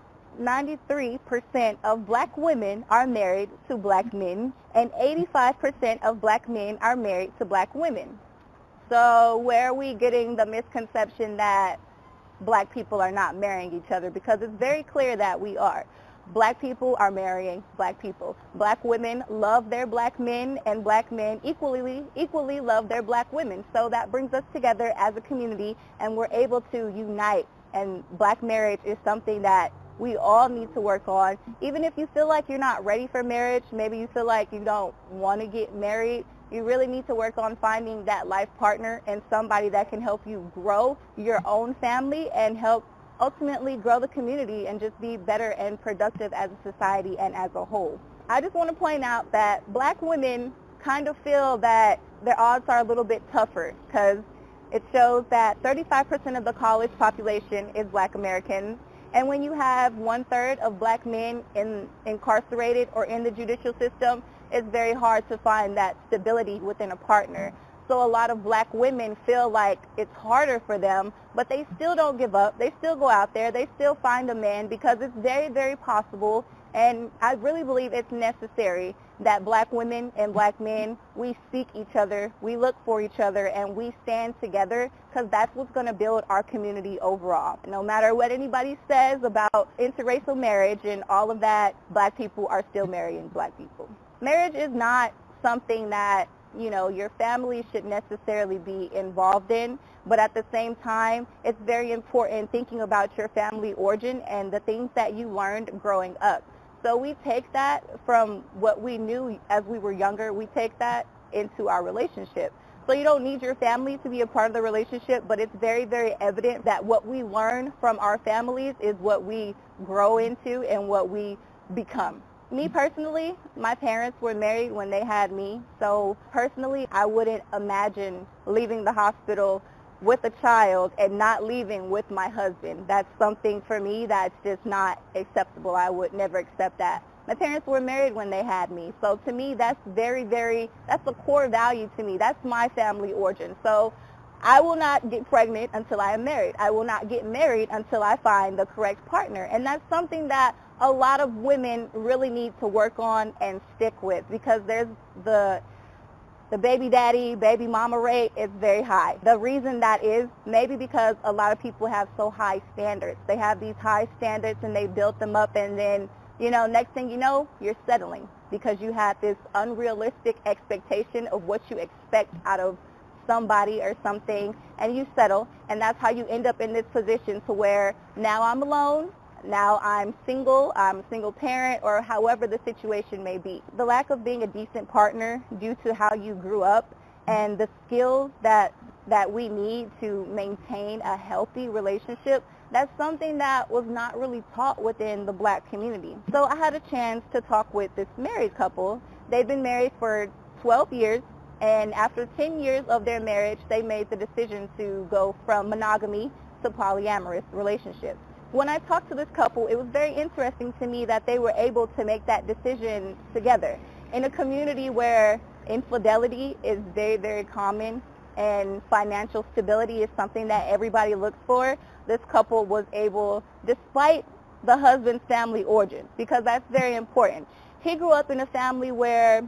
Speaker 6: 93% of black women are married to black men, and 85% of black men are married to black women. So where are we getting the misconception that black people are not marrying each other? Because it's very clear that we are. Black people are marrying black people. Black women love their black men, and black men equally love their black women. So that brings us together as a community, and we're able to unite. And black marriage is something that we all need to work on. Even if you feel like you're not ready for marriage, maybe you feel like you don't want to get married, you really need to work on finding that life partner and somebody that can help you grow your own family and help ultimately grow the community and just be better and productive as a society and as a whole. I just want to point out that black women kind of feel that their odds are a little bit tougher because it shows that 35% of the college population is black Americans. And when you have 1/3 of black men incarcerated or in the judicial system, it's very hard to find that stability within a partner. So a lot of black women feel like it's harder for them, but they still don't give up. They still go out there. They still find a man because it's very, very possible And I really believe it's necessary that black women and black men, we seek each other, we look for each other, and we stand together, because that's what's going to build our community overall. No matter what anybody says about interracial marriage and all of that, black people are still marrying black people. Marriage is not something that, you know, your family should necessarily be involved in, but at the same time, it's very important thinking about your family origin and the things that you learned growing up. So we take that from what we knew as we were younger, we take that into our relationship. So you don't need your family to be a part of the relationship, but it's very, very evident that what we learn from our families is what we grow into and what we become. Me personally, my parents were married when they had me, so personally I wouldn't imagine leaving the hospital with a child and not leaving with my husband. That's something for me that's just not acceptable. I would never accept that. My parents were married when they had me, so to me that's very, very, that's a core value to me. That's my family origin. So I will not get pregnant until I am married. I will not get married until I find the correct partner. And that's something that a lot of women really need to work on and stick with, because there's the baby daddy, baby mama rate is very high. The reason that is maybe because a lot of people have so high standards. They have these high standards and they built them up, and then, you know, next thing you know, you're settling because you have this unrealistic expectation of what you expect out of somebody or something, and you settle, and that's how you end up in this position to where now I'm alone, now I'm a single parent, or however the situation may be. The lack of being a decent partner due to how you grew up and the skills that we need to maintain a healthy relationship, that's something that was not really taught within the black community. So I had a chance to talk with this married couple. They've been married for 12 years, and after 10 years of their marriage, they made the decision to go from monogamy to polyamorous relationships. When I talked to this couple, it was very interesting to me that they were able to make that decision together. In a community where infidelity is very, very common and financial stability is something that everybody looks for, this couple was able, despite the husband's family origin, because that's very important. He grew up in a family where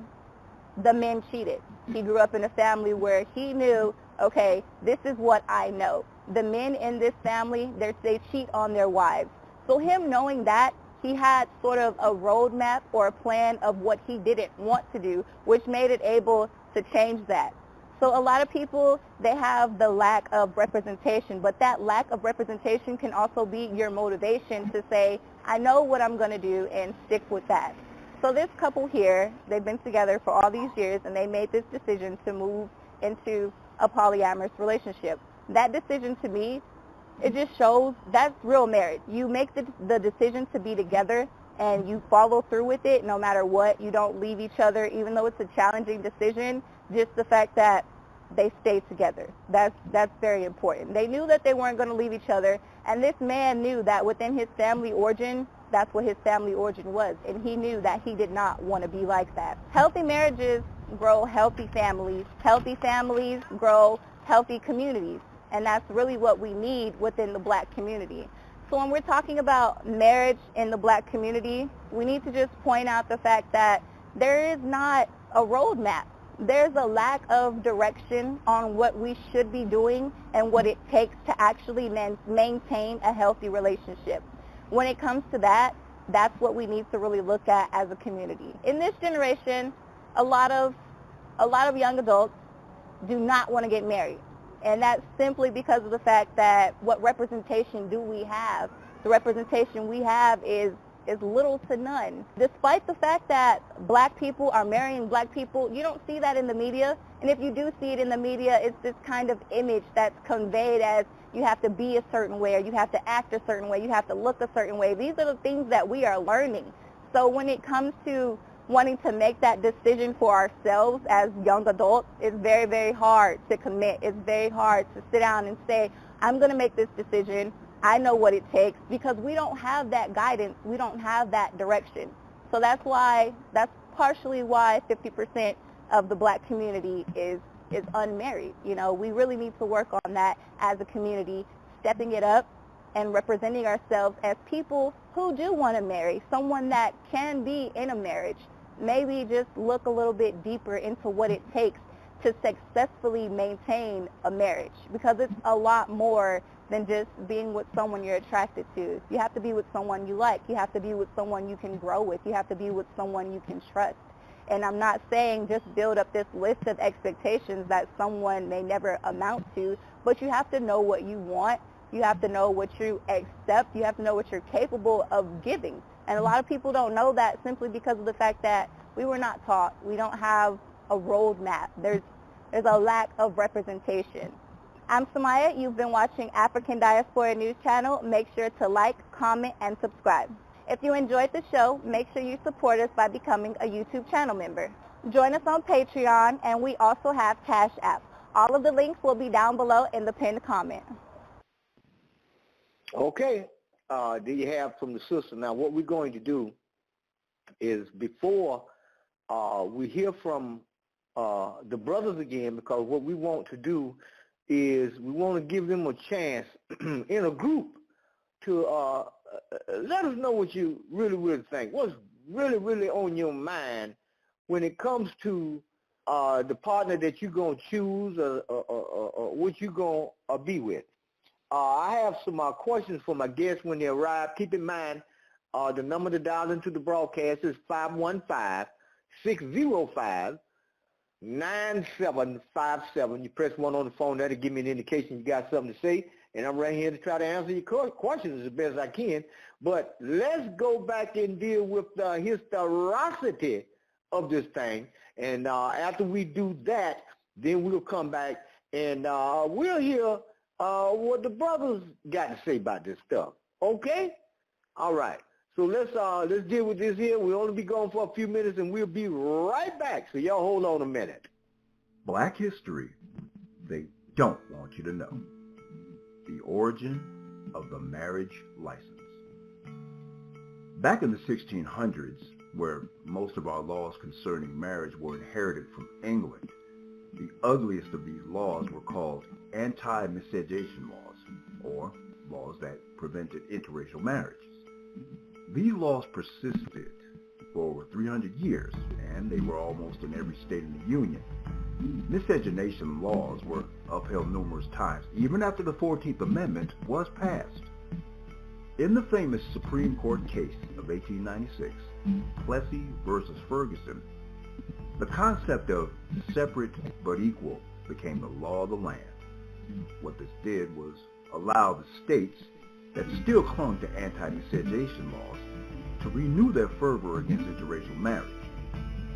Speaker 6: the men cheated. He grew up in a family where he knew, okay, this is what I know. The men in this family, they cheat on their wives. So him knowing that, he had sort of a roadmap or a plan of what he didn't want to do, which made it able to change that. So a lot of people, they have the lack of representation, but that lack of representation can also be your motivation to say, I know what I'm going to do, and stick with that. So this couple here, they've been together for all these years, and they made this decision to move into a polyamorous relationship. That decision to me, it just shows that's real marriage. You make the decision to be together and you follow through with it no matter what. You don't leave each other, even though it's a challenging decision, just the fact that they stay together. That's very important. They knew that they weren't going to leave each other, and this man knew that within his family origin, that's what his family origin was, and he knew that he did not want to be like that. Healthy marriages grow healthy families. Healthy families grow healthy communities. And that's really what we need within the black community. So when we're talking about marriage in the black community, we need to just point out the fact that there is not a roadmap. There's a lack of direction on what we should be doing and what it takes to actually maintain a healthy relationship. When it comes to that, that's what we need to really look at as a community. In this generation, a lot of young adults do not want to get married. And that's simply because of the fact that what representation do we have? The representation we have is little to none. Despite the fact that black people are marrying black people, you don't see that in the media. And if you do see it in the media, it's this kind of image that's conveyed as you have to be a certain way, or you have to act a certain way, you have to look a certain way. These are the things that we are learning. So when it comes to wanting to make that decision for ourselves as young adults, it's very, very hard to commit. It's very hard to sit down and say, I'm going to make this decision. I know what it takes, because we don't have that guidance. We don't have that direction. So that's partially why 50% of the black community is unmarried. You know, we really need to work on that as a community, stepping it up and representing ourselves as people who do want to marry, someone that can be in a marriage. Maybe just look a little bit deeper into what it takes to successfully maintain a marriage, because it's a lot more than just being with someone you're attracted to. You have to be with someone you like. You have to be with someone you can grow with. You have to be with someone you can trust. And I'm not saying just build up this list of expectations that someone may never amount to, but you have to know what you want. You have to know what you accept. You have to know what you're capable of giving. And a lot of people don't know that simply because of the fact that we were not taught. We don't have a roadmap. There's a lack of representation. I'm Samaya. You've been watching African Diaspora News Channel. Make sure to like, comment, and subscribe. If you enjoyed the show, make sure you support us by becoming a YouTube channel member. Join us on Patreon, and we also have Cash App. All of the links will be down below in the pinned comment.
Speaker 2: Okay, there you have from the sister. Now, what we're going to do is, before we hear from the brothers again, because what we want to do is we want to give them a chance in a group to let us know what you really think. What's really on your mind when it comes to the partner that you're going to choose or what you're going to be with. I have some questions for my guests when they arrive. Keep in mind, the number to dial into the broadcast is 515-605-9757. You press 1 on the phone. That'll give me an indication you got something to say. And I'm right here to try to answer your questions as best as I can. But let's go back and deal with the historicity of this thing. And after we do that, then we'll come back and we'll hear what the brothers got to say about this stuff. Okay? All right. So let's deal with this here. We'll only be gone for a few minutes, and we'll be right back. So y'all hold on a minute.
Speaker 7: Black history they don't want you to know. The origin of the marriage license. Back in the 1600s, where most of our laws concerning marriage were inherited from England, the ugliest of these laws were called anti-miscegenation laws, or laws that prevented interracial marriages. These laws persisted for over 300 years, and they were almost in every state in the Union. Miscegenation laws were upheld numerous times, even after the 14th Amendment was passed. In the famous Supreme Court case of 1896, Plessy versus Ferguson, the concept of separate but equal became the law of the land. What this did was allow the states that still clung to anti-miscegenation laws to renew their fervor against interracial marriage.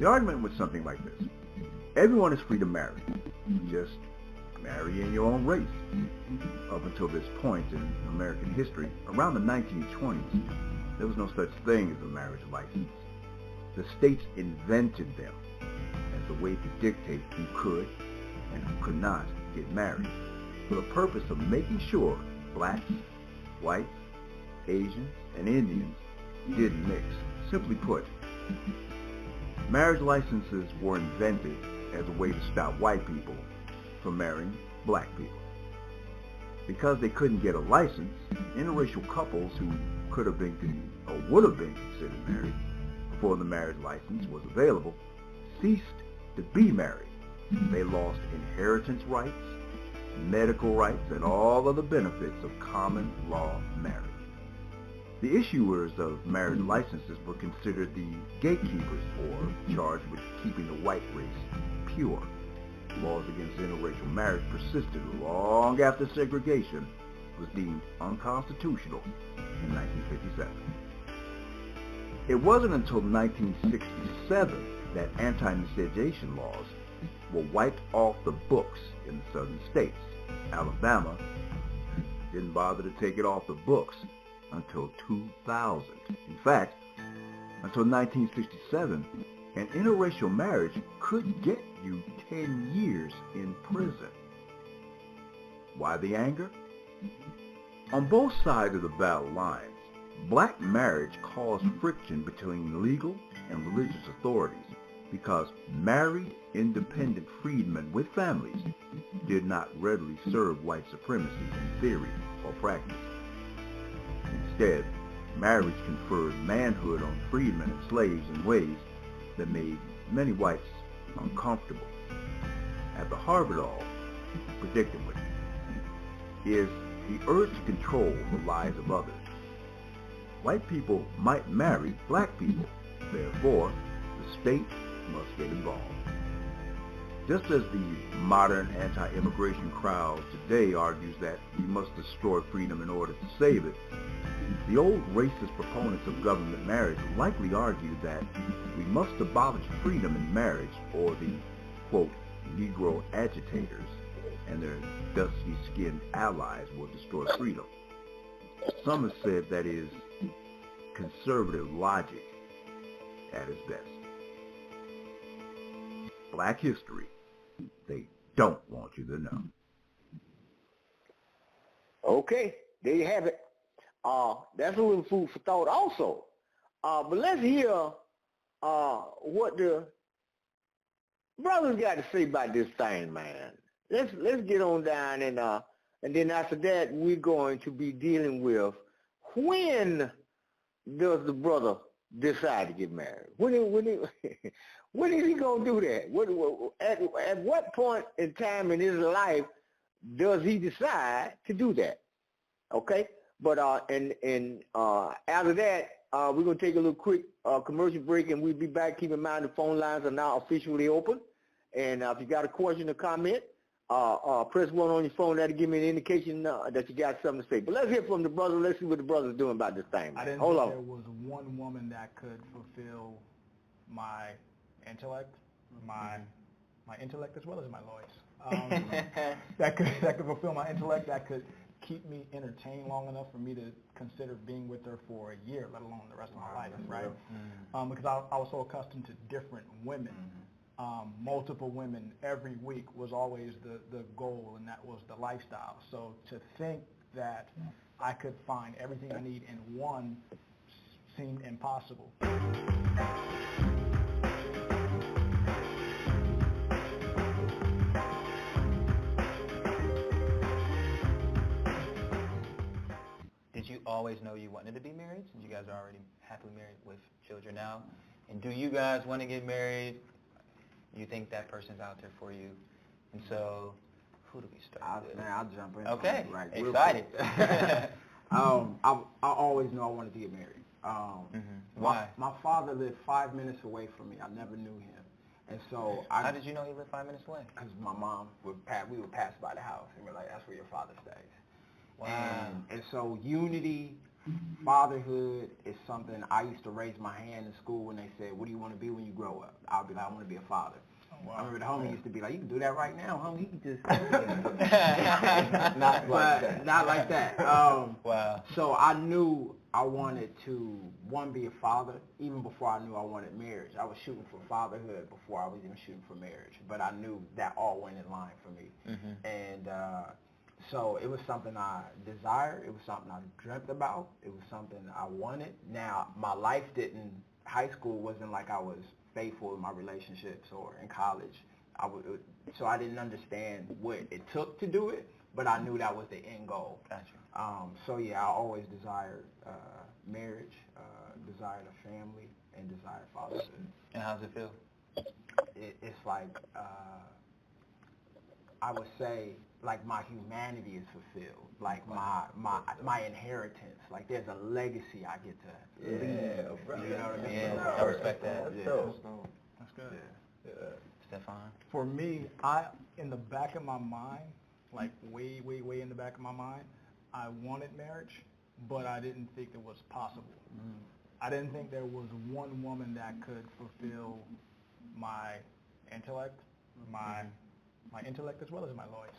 Speaker 7: The argument was something like this. Everyone is free to marry. Just marry in your own race. Up until this point in American history, around the 1920s, there was no such thing as a marriage license. The states invented them as a way to dictate who could and who could not get married, for the purpose of making sure blacks, whites, Asians, and Indians didn't mix. Simply put, marriage licenses were invented as a way to stop white people from marrying black people. Because they couldn't get a license, interracial couples who could have been or would have been considered married before the marriage license was available ceased to be married. They lost inheritance rights, medical rights, and all other benefits of common law marriage. The issuers of marriage licenses were considered the gatekeepers, or charged with keeping the white race pure. Laws against interracial marriage persisted long after segregation was deemed unconstitutional in 1957. It wasn't until 1967 that anti-miscegenation laws were wiped off the books in the southern states. Alabama didn't bother to take it off the books until 2000. In fact, until 1967, an interracial marriage could get you 10 years in prison. Why the anger? On both sides of the battle lines, black marriage caused friction between legal and religious authorities because married, independent freedmen with families did not readily serve white supremacy in theory or practice. Instead, marriage conferred manhood on freedmen and slaves in ways that made many whites uncomfortable. At the heart of it all, predictably, is the urge to control the lives of others. White people might marry black people, therefore, the state must get involved. Just as the modern anti-immigration crowd today argues that we must destroy freedom in order to save it, the old racist proponents of government marriage likely argued that we must abolish freedom in marriage, or the, quote, Negro agitators and their dusky-skinned allies will destroy freedom. Some have said that is conservative logic at its best. Black history, they don't want you to know.
Speaker 2: Okay, there you have it. That's a little food for thought also. But let's hear what the brothers got to say about this thing, man. Let's get on down, and then after that we're going to be dealing with when does the brother decide to get married? When is he gonna do that? At what point in time in his life does he decide to do that? Okay, but after that we're gonna take a little quick commercial break, and we'll be back. Keep in mind the phone lines are now officially open, and if you got a question or comment, press 1 on your phone. That'll give me an indication that you got something to say. But let's hear from the brother. Let's see what the brother's doing about this thing, man.
Speaker 8: I didn't think there was one woman that could fulfill my intellect, my intellect as well as my voice. That could fulfill my intellect. That could keep me entertained long enough for me to consider being with her for a year, let alone the rest of my life, right? Because I was so accustomed to different women. Multiple women every week was always the goal, and that was the lifestyle. So to think that I could find everything I need in one seemed impossible.
Speaker 9: Did you always know you wanted to be married, since you guys are already happily married with children now? And do you guys want to get married? You think that person's out there for you? And so, who do we start with?
Speaker 10: I'll jump in.
Speaker 9: Okay,
Speaker 10: right,
Speaker 9: excited.
Speaker 10: I always knew I wanted to get married.
Speaker 9: Why?
Speaker 10: My father lived 5 minutes away from me. I never knew him. And so
Speaker 9: How did you know he lived 5 minutes away?
Speaker 10: Because my mom we would pass by the house, and we're like, that's where your father stays.
Speaker 9: Wow.
Speaker 10: And so unity, fatherhood is something. I used to raise my hand in school when they said, what do you want to be when you grow up? I'll be like, I want to be a father. Wow. I remember the homie used to be like, you can do that right now, homie. You can just not like that.
Speaker 9: Wow.
Speaker 10: So I knew I wanted to, one, be a father, even before I knew I wanted marriage. I was shooting for fatherhood before I was even shooting for marriage. But I knew that all went in line for me. And so it was something I desired. It was something I dreamt about. It was something I wanted. Now, my life high school wasn't like I was faithful in my relationships or in college. So I didn't understand what it took to do it, but I knew that was the end goal.
Speaker 9: Gotcha.
Speaker 10: So yeah, I always desired marriage, desired a family, and desired fatherhood.
Speaker 9: And how does it feel?
Speaker 10: It's like, I would say, like my humanity is fulfilled, like my inheritance, like there's a legacy I get to leave. You know what I mean?
Speaker 9: Yeah, I respect that.
Speaker 8: That's good.
Speaker 9: Yeah. Stefan?
Speaker 8: For me, in the back of my mind, like way in the back of my mind, I wanted marriage, but I didn't think it was possible. I didn't think there was one woman that could fulfill my intellect, my intellect as well as my voice.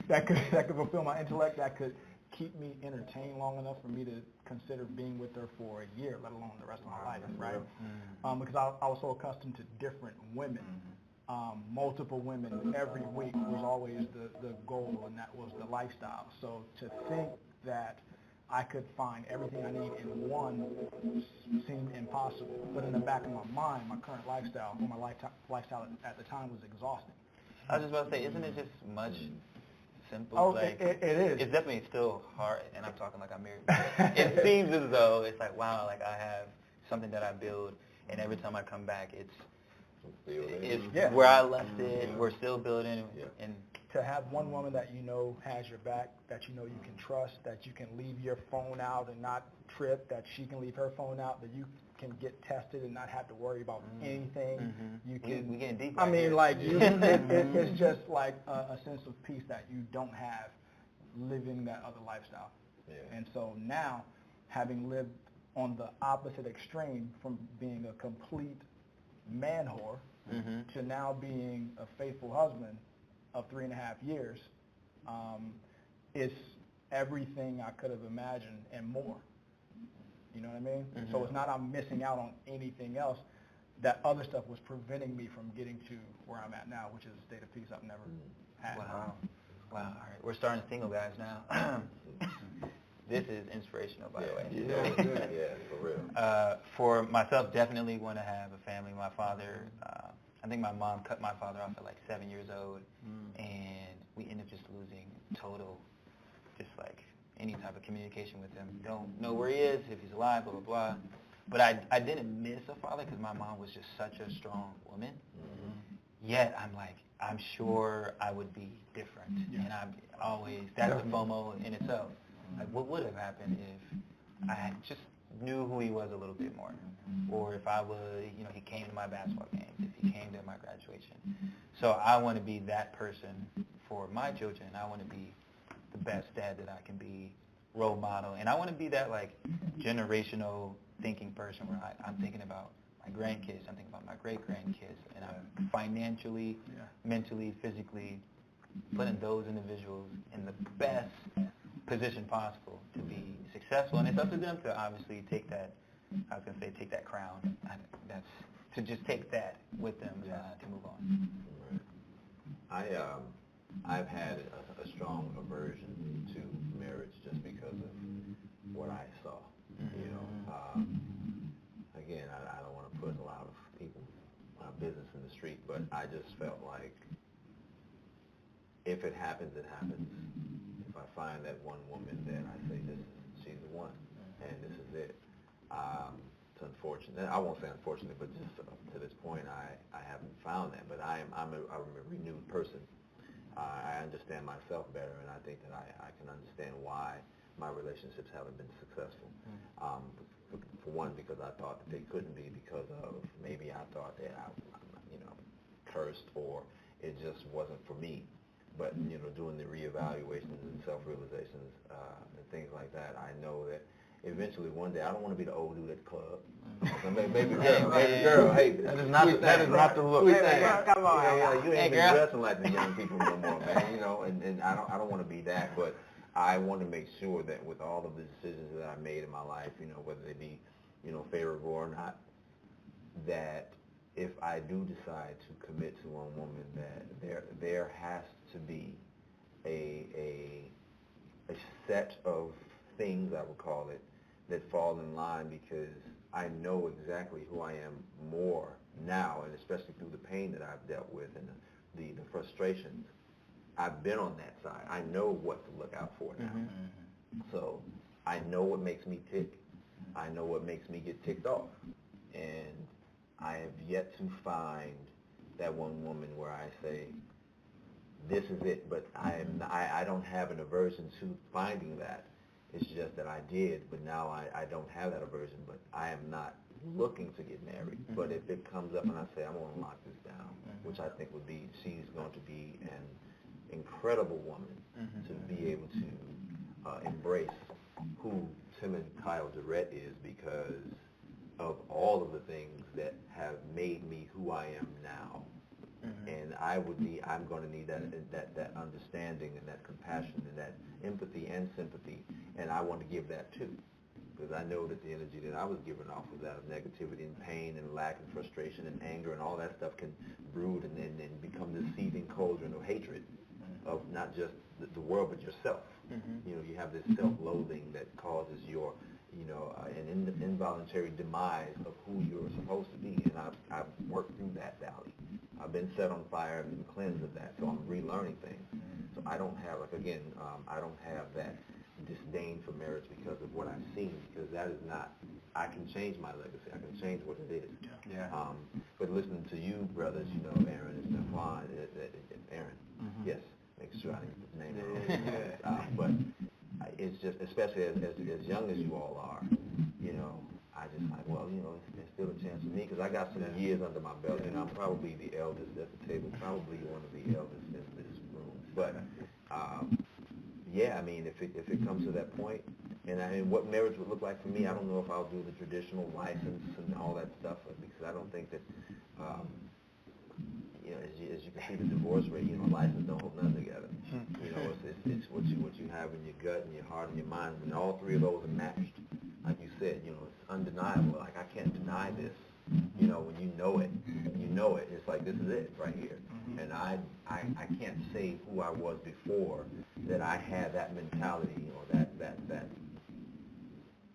Speaker 8: That could fulfill my intellect, that could keep me entertained long enough for me to consider being with her for a year, let alone the rest of my life, right? Because I was so accustomed to different women. Multiple women every week was always the goal, and that was the lifestyle. So to think that I could find everything I need in one seemed impossible. But in the back of my mind, my current lifestyle, lifestyle at the time was exhausting.
Speaker 9: I was just about to say, isn't it just much simple.
Speaker 8: Oh,
Speaker 9: like
Speaker 8: it is.
Speaker 9: It's definitely still hard, and I'm talking like I'm married. It seems as though it's like, wow, like I have something that I build, and every time I come back, it's where I left it. We're still building, and
Speaker 8: to have one woman that you know has your back, that you know you can trust, that you can leave your phone out and not trip, that she can leave her phone out, that you can get tested and not have to worry about anything. You can.
Speaker 9: We getting deep.
Speaker 8: I mean,
Speaker 9: here.
Speaker 8: like it's just like a sense of peace that you don't have living that other lifestyle. Yeah. And so now, having lived on the opposite extreme from being a complete man whore to now being a faithful husband of 3.5 years, it's everything I could have imagined and more. You know what I mean? So it's not I'm missing out on anything else. That other stuff was preventing me from getting to where I'm at now, which is a state of peace I've never had.
Speaker 9: Wow. All right, we're starting single guys now. This is inspirational, by the way.
Speaker 7: Yeah, for real.
Speaker 9: For myself, definitely want to have a family. My father, I think my mom cut my father off at like 7 years old, and we ended up just losing total, just like any type of communication with him. Don't know where he is, if he's alive, blah, blah, blah. But I didn't miss a father because my mom was just such a strong woman. Yet I'm like, I'm sure I would be different. And I'm always, that's a FOMO in itself. Like, what would have happened if I had just knew who he was a little bit more? Or if I would, you know, he came to my basketball games, if he came to my graduation. So I want to be that person for my children. I want to be the best dad that I can be, role model. And I want to be that, like, generational thinking person where I'm thinking about my grandkids, I'm thinking about my great-grandkids, and I'm financially, mentally, physically putting those individuals in the best position possible to be successful. And it's up to them to obviously take that, I was going to say take that crown, that's to just take that with them to move on.
Speaker 11: I've had a strong aversion to marriage just because of what I saw. You know, again, I don't want to put a lot of people, business in the street, but I just felt like if it happens, it happens. If I find that one woman, then I say she's the one, and this is it. It's unfortunate. I won't say unfortunate, but just to this point, I haven't found that. But I'm a renewed person. I understand myself better, and I think that I can understand why my relationships haven't been successful. For one, because I thought that they couldn't be because of maybe I thought that I'm cursed, or it just wasn't for me. But doing the reevaluations and self-realizations and things like that, I know that eventually one day I don't want to be the old dude at the club. Baby girl, hey, that is not the look.
Speaker 10: Come on,
Speaker 11: you ain't been dressing like the young people no more, man. And I don't want to be that, but I want to make sure that with all of the decisions that I made in my life, whether they be, favorable or not, that if I do decide to commit to one woman, that there has to be a set of things, I would call it, that fall in line, because I know exactly who I am more now, and especially through the pain that I've dealt with and the frustrations. I've been on that side. I know what to look out for now. So I know what makes me tick. I know what makes me get ticked off. And I have yet to find that one woman where I say, this is it, but I don't have an aversion to finding that. It's just that I did, but now I don't have that aversion, but I am not looking to get married. But if it comes up and I say, I'm going to lock this down, which I think would be, she's going to be an incredible woman to be able to embrace who Timon Kyle Durrett is, because of all of the things that have made me who I am now. And I'm going to need that understanding and that compassion and that empathy and sympathy, and I want to give that too, because I know that the energy that I was giving off was that of negativity and pain and lack and frustration and anger, and all that stuff can brood and become this seething cauldron of hatred of not just the world but yourself. You have this self-loathing that causes your an involuntary demise of who you're supposed to be, and I've worked through that valley. I've been set on fire and been cleansed of that. So I'm relearning things. So I don't have, like, again, I don't have that disdain for marriage because of what I've seen, because that is not, I can change my legacy. I can change what it is.
Speaker 9: Yeah.
Speaker 11: But listening to you, brothers, you know, Aaron and Stefan, Aaron, yes, make sure I didn't get his name wrong. But it's just, especially as young as you all are, you know, I just like, well, you know, there's still a chance for me because I got some years under my belt, and I'm probably the eldest at the table, probably one of the eldest in this room. But yeah, I mean, if it comes to that point, and what marriage would look like for me, I don't know if I'll do the traditional license and all that stuff, because I don't think that, you know, as you can see the divorce rate, you know, license don't hold nothing together. You know, it's what you have in your gut and your heart and your mind. When all three of those are matched, like you said, you know, it's undeniable. Like, I can't deny this. You know, when you know it, it's like, this is it right here. And I can't say who I was before that I had that mentality or that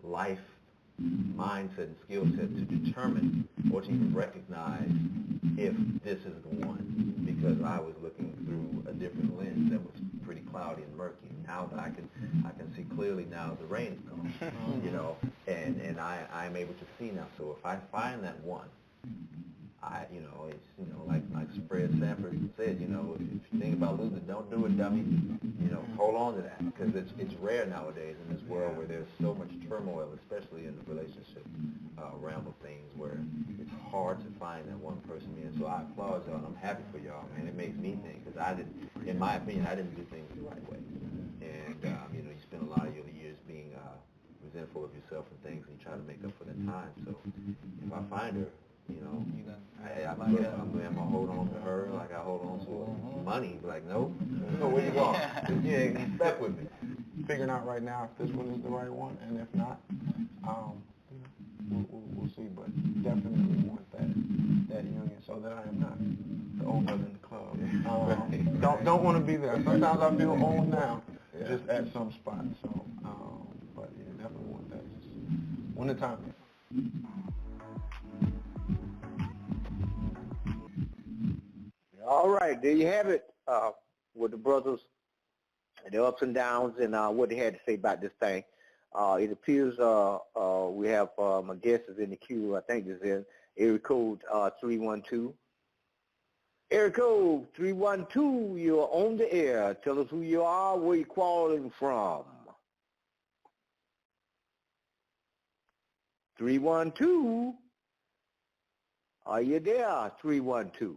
Speaker 11: life mindset and skill set to determine or to even recognize if this is the one, because I was looking through a different lens that was pretty cloudy and murky. Now that I can see clearly now the rain is gone, you know, and I'm able to see now. So if I find that one, you know, it's, you know, like Fred Sanford said, you know, if you think about losing, don't do it, dummy. You know, hold on to that, because it's rare nowadays in this world where there's so much turmoil, especially in the relationship realm of things, where it's hard to find that one person. And so I applaud y'all, and I'm happy for y'all, man. It makes me think, because in my opinion, I didn't do things the right way. And, you know, you spend a lot of your years being resentful of yourself and things, and you try to make up for that time. So if I find her, you know, I'm going to hold on to her like I hold on to money. Like, no, where you going? You ain't stuck with me.
Speaker 12: Figuring out right now if this one is the right one, and if not, you know, we'll see. But definitely want that union so that I am not the old brother in the club. Don't want to be there. Sometimes I feel old now, just at some spot. So, but yeah, definitely want that. Just when the time is.
Speaker 2: All right, there you have it, with the brothers, the ups and downs, and what they had to say about this thing. It appears we have my guest is in the queue. I think this is area code 312. Area code 312, you're on the air. Tell us who you are, where you're calling from. 312, are you there, 312?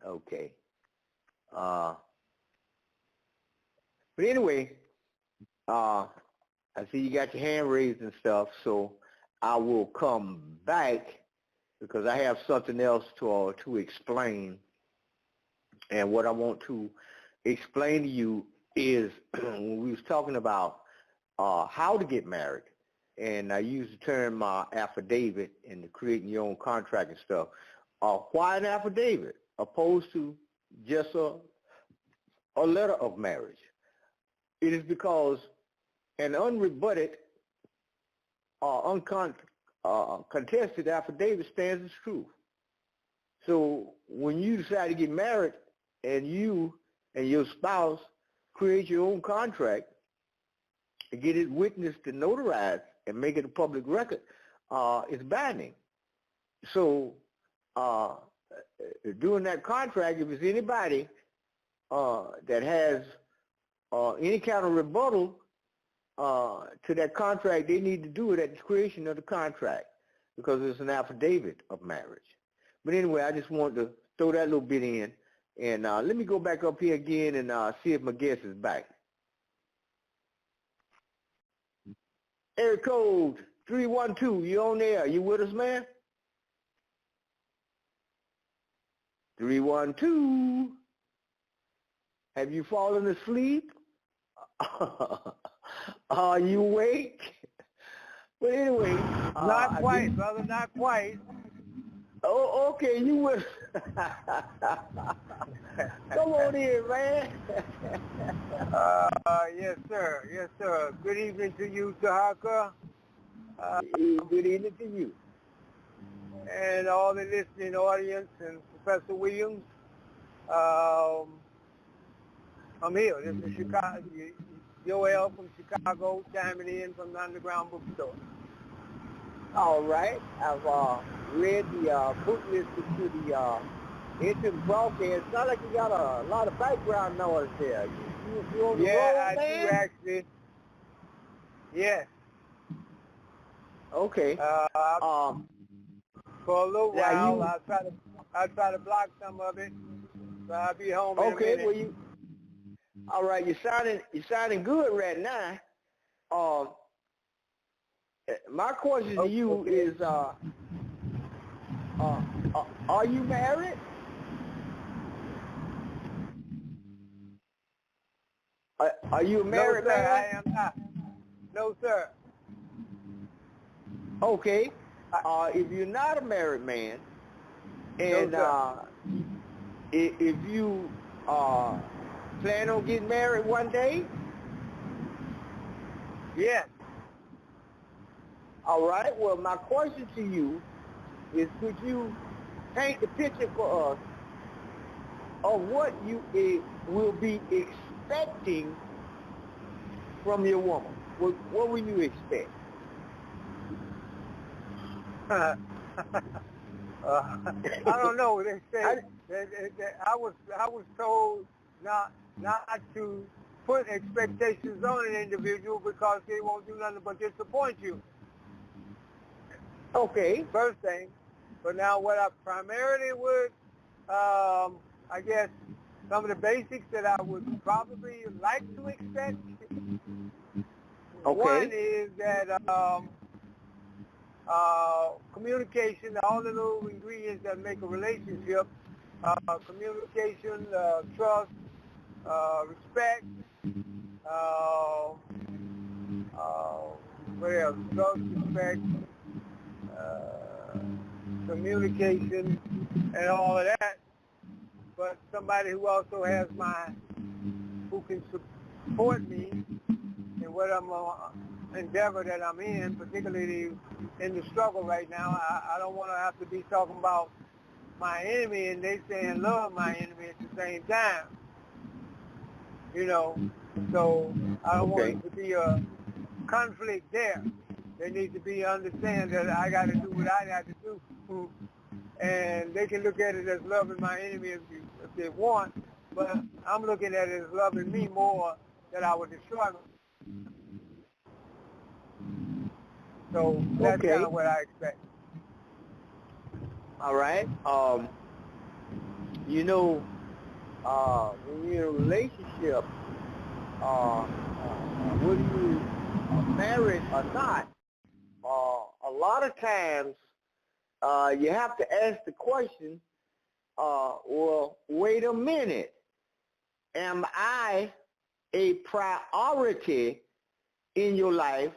Speaker 2: Okay. But anyway, I see you got your hand raised and stuff, so I will come back because I have something else to explain. And what I want to explain to you is when we was talking about how to get married, and I used the term affidavit and creating your own contract and stuff. Why an affidavit opposed to just a letter of marriage? It is because an unrebutted or contested affidavit stands as truth. So when you decide to get married and you and your spouse create your own contract and get it witnessed and notarized and make it a public record, it's binding. So during that contract, if it's anybody that has any kind of rebuttal to that contract, they need to do it at the creation of the contract because it's an affidavit of marriage. But anyway, I just wanted to throw that little bit in. And let me go back up here again and see if my guest is back. Area code 312, you on there? You with us, man? 312. Have you fallen asleep? Are you awake? But anyway.
Speaker 3: Not quite, brother, not quite.
Speaker 2: Oh, okay, you with Come on in, man.
Speaker 3: Yes, sir. Yes, sir. Good evening to you, Tarhaka.
Speaker 2: Good evening to you.
Speaker 13: and all the listening audience and Professor Williams. I'm here. This is Chicago. Joel from Chicago, chiming in from the Underground Bookstore.
Speaker 2: All right. I've read the book listed to the into the broadcast. Sounds like you got a lot of background noise there. You on the road,
Speaker 13: I
Speaker 2: man?
Speaker 13: do actually. Yes.
Speaker 2: Okay.
Speaker 13: For a little while,
Speaker 2: you,
Speaker 13: I'll try to block some of it. So I'll be home in a
Speaker 2: okay.
Speaker 13: minute.
Speaker 2: Well, all right. You're sounding good right now. My question to you is, are you married? Are you a married
Speaker 13: man?
Speaker 2: man?
Speaker 13: I am not. No, sir.
Speaker 2: Okay. If you're not a married man, and if you plan on getting married one day?
Speaker 13: Yes.
Speaker 2: All right. Well, my question to you is, could you paint the picture for us of what you will be expecting from your woman? What will you expect?
Speaker 13: I don't know. They say I was told not to put expectations on an individual because they won't do nothing but disappoint you.
Speaker 2: Okay.
Speaker 13: First thing. But now what I primarily would, I guess, some of the basics that I would probably like to expect.
Speaker 2: Okay.
Speaker 13: One is that communication, all the little ingredients that make a relationship, communication, trust, respect, what else? Trust, respect, communication, and all of that. But somebody who also has who can support me in what I'm endeavor that I'm in, particularly in the struggle right now. I don't want to have to be talking about my enemy and they saying love my enemy at the same time. You know, so I don't want it to be a conflict there. They need to be understand that I got to do what I got to do, and they can look at it as loving my enemy if they want, but I'm looking at it as loving me more that I would destroy me. So that's kind of what I expect.
Speaker 2: All right. You know, when you're in a relationship, whether you are married or not, a lot of times you have to ask the question, well, wait a minute. Am I a priority in your life?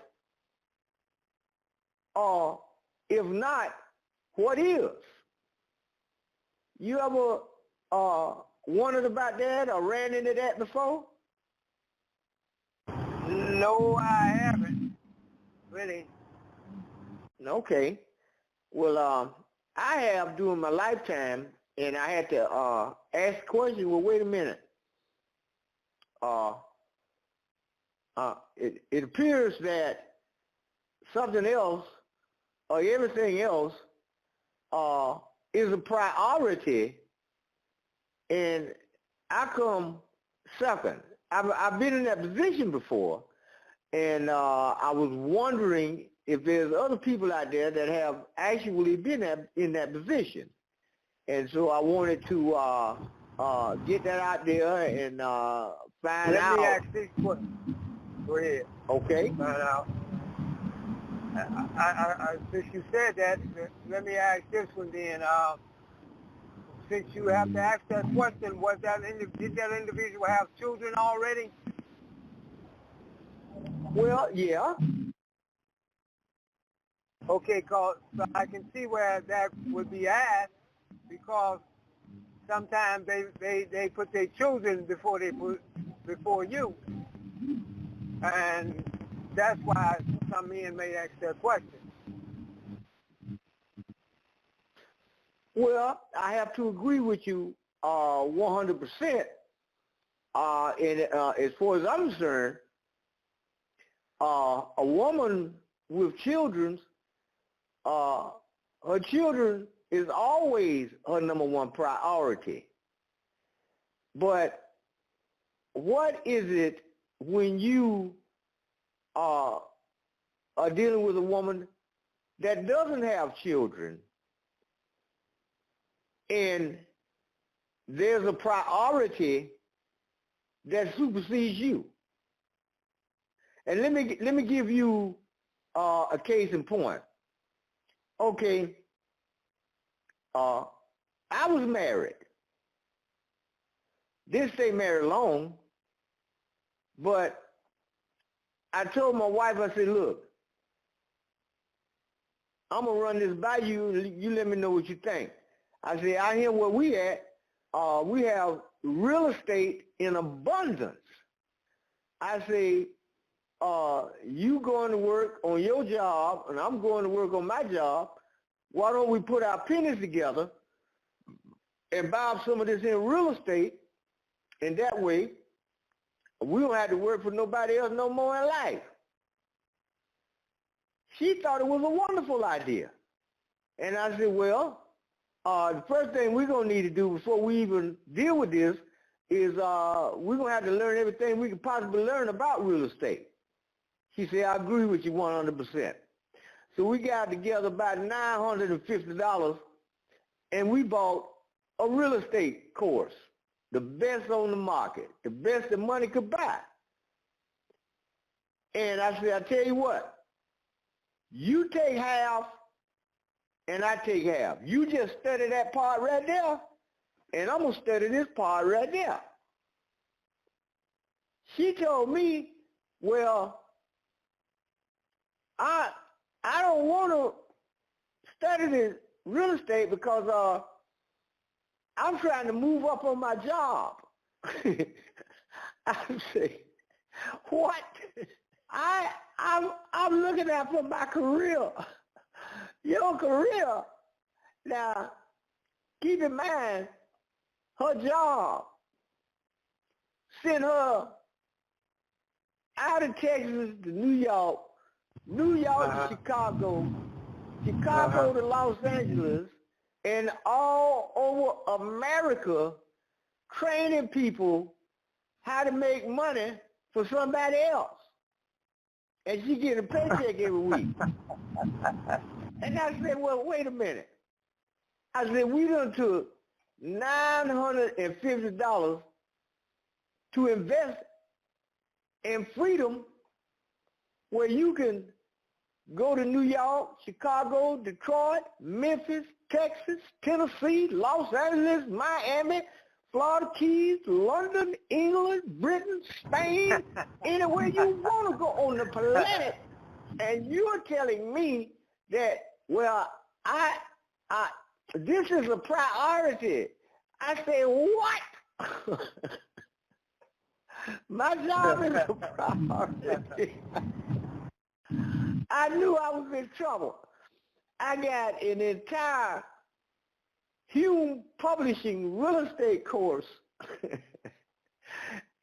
Speaker 2: Or if not, what is? You ever wondered about that or ran into that before?
Speaker 13: No, I haven't. Really?
Speaker 2: Okay. Well, I have during my lifetime, and I had to ask the question, well, wait a minute. It appears that something else or everything else is a priority, and I come second. I've been in that position before, and I was wondering if there's other people out there that have actually been in that position. And so I wanted to get that out there and find out.
Speaker 13: Let me ask this question. Go ahead.
Speaker 2: Okay.
Speaker 13: Find out. Since you said that, let me ask this one then. Since you have to ask that question, did that individual have children already?
Speaker 2: Well, yeah.
Speaker 13: Okay, so I can see where that would be asked, because sometimes they put their children before you, and that's why some men may ask that question.
Speaker 2: Well, I have to agree with you 100%. As far as I'm concerned, a woman with children, her children is always her number one priority. But what is it when you are dealing with a woman that doesn't have children and there's a priority that supersedes you? And let me give you a case in point. Okay, I was married. Didn't stay married long, but I told my wife, I said, look, I'm going to run this by you, and you let me know what you think. I said, out here where we at, we have real estate in abundance. I say, you going to work on your job, and I'm going to work on my job. Why don't we put our pennies together and buy up some of this in real estate, and that way we don't have to work for nobody else no more in life. She thought it was a wonderful idea. And I said, well, the first thing we're going to need to do before we even deal with this is we're going to have to learn everything we can possibly learn about real estate. She said, I agree with you 100%. So we got together about $950, and we bought a real estate course, the best on the market, the best that money could buy. And I said, I tell you what, you take half and I take half. You just study that part right there, and I'm going to study this part right there. She told me, well, I don't want to study this real estate because I'm trying to move up on my job. I say, what? I'm looking out for my career. Your career. Now, keep in mind, her job sent her out of Texas to New York, New York to Chicago, Chicago to Los Angeles, and all over America, training people how to make money for somebody else. And she get a paycheck every week. And I said, well, wait a minute. I said, we done took $950 to invest in freedom where you can go to New York, Chicago, Detroit, Memphis, Texas, Tennessee, Los Angeles, Miami, Florida Keys, London, England, Britain, Spain, anywhere you want to go on the planet. And you're telling me that, well, this is a priority. I say, what? My job is a priority. I knew I was in trouble. I got an entire Hume Publishing real estate course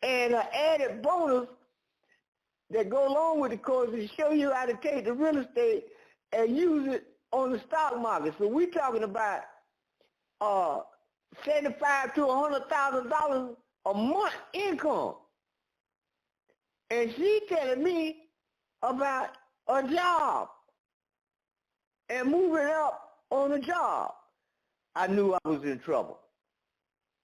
Speaker 2: and an added bonus that go along with the course to show you how to take the real estate and use it on the stock market. So we're talking about $75,000 to $100,000 a month income. And she telling me about a job and moving up on a job. I knew I was in trouble.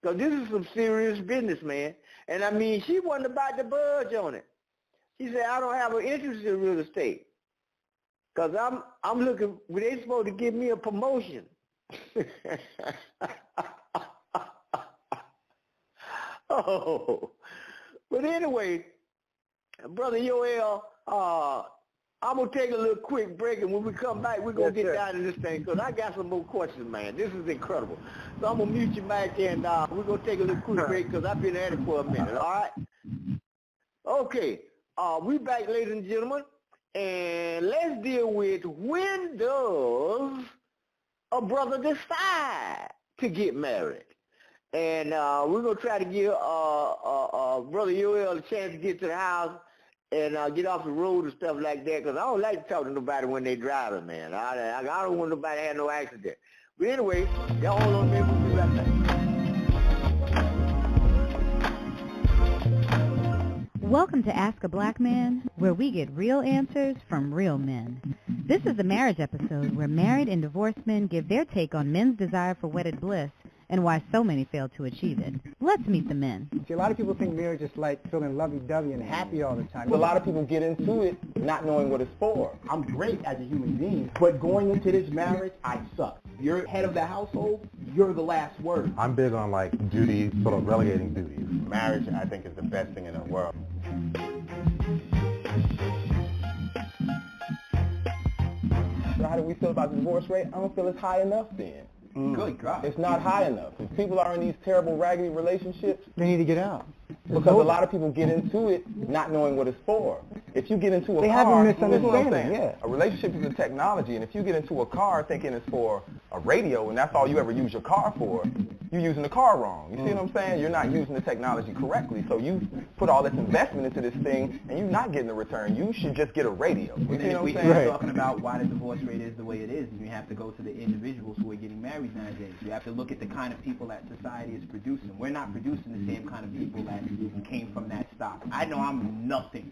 Speaker 2: Because this is some serious business, man. And I mean, she wasn't about to budge on it. She said, I don't have an interest in real estate. Because I'm looking, they supposed to give me a promotion. Oh. But anyway, Brother Yoel, I'm going to take a little quick break, and when we come back, we're going to get down to this thing, because I got some more questions, man. This is incredible. So I'm going to mute you back, and we're going to take a little quick break, because I've been at it for a minute, all right? Okay, we back, ladies and gentlemen, and let's deal with when does a brother decide to get married. And we're going to try to give Brother Yoel a chance to get to the house and get off the road and stuff like that, because I don't like to talk to nobody when they driving, man. I don't want nobody to have no accident. But anyway, y'all hold on a minute. We'll be right back.
Speaker 14: Welcome to Ask a Black Man, where we get real answers from real men. This is the marriage episode where married and divorced men give their take on men's desire for wedded bliss and why so many fail to achieve it. Let's meet the men.
Speaker 15: See, a lot of people think marriage is like feeling lovey-dovey and happy all the time.
Speaker 12: A lot of people get into it not knowing what it's for.
Speaker 16: I'm great as a human being, but going into this marriage, I suck. You're head of the household, you're the last word.
Speaker 17: I'm big on like duties, sort of relegating duties. Marriage, I think, is the best thing in the world.
Speaker 12: So how do we feel about the divorce rate? I don't feel it's high enough then.
Speaker 16: Good God.
Speaker 12: It's not high enough. If people are in these terrible, raggedy relationships,
Speaker 15: they need to get out.
Speaker 12: Because a lot of people get into it not knowing what it's for. If you get into a
Speaker 15: car,
Speaker 12: have
Speaker 15: a misunderstanding.
Speaker 12: Yeah. A relationship is a technology, and if you get into a car thinking it's for a radio and that's all you ever use your car for, you're using the car wrong. You see what I'm saying? You're not using the technology correctly. So you put all this investment into this thing, and you're not getting a return. You should just get a radio. You see what I'm saying?
Speaker 18: We're talking about why the divorce rate is the way it is. You have to go to the individuals who are getting married nowadays. You have to look at the kind of people that society is producing. We're not producing the same kind of people that came from that stock. I know I'm nothing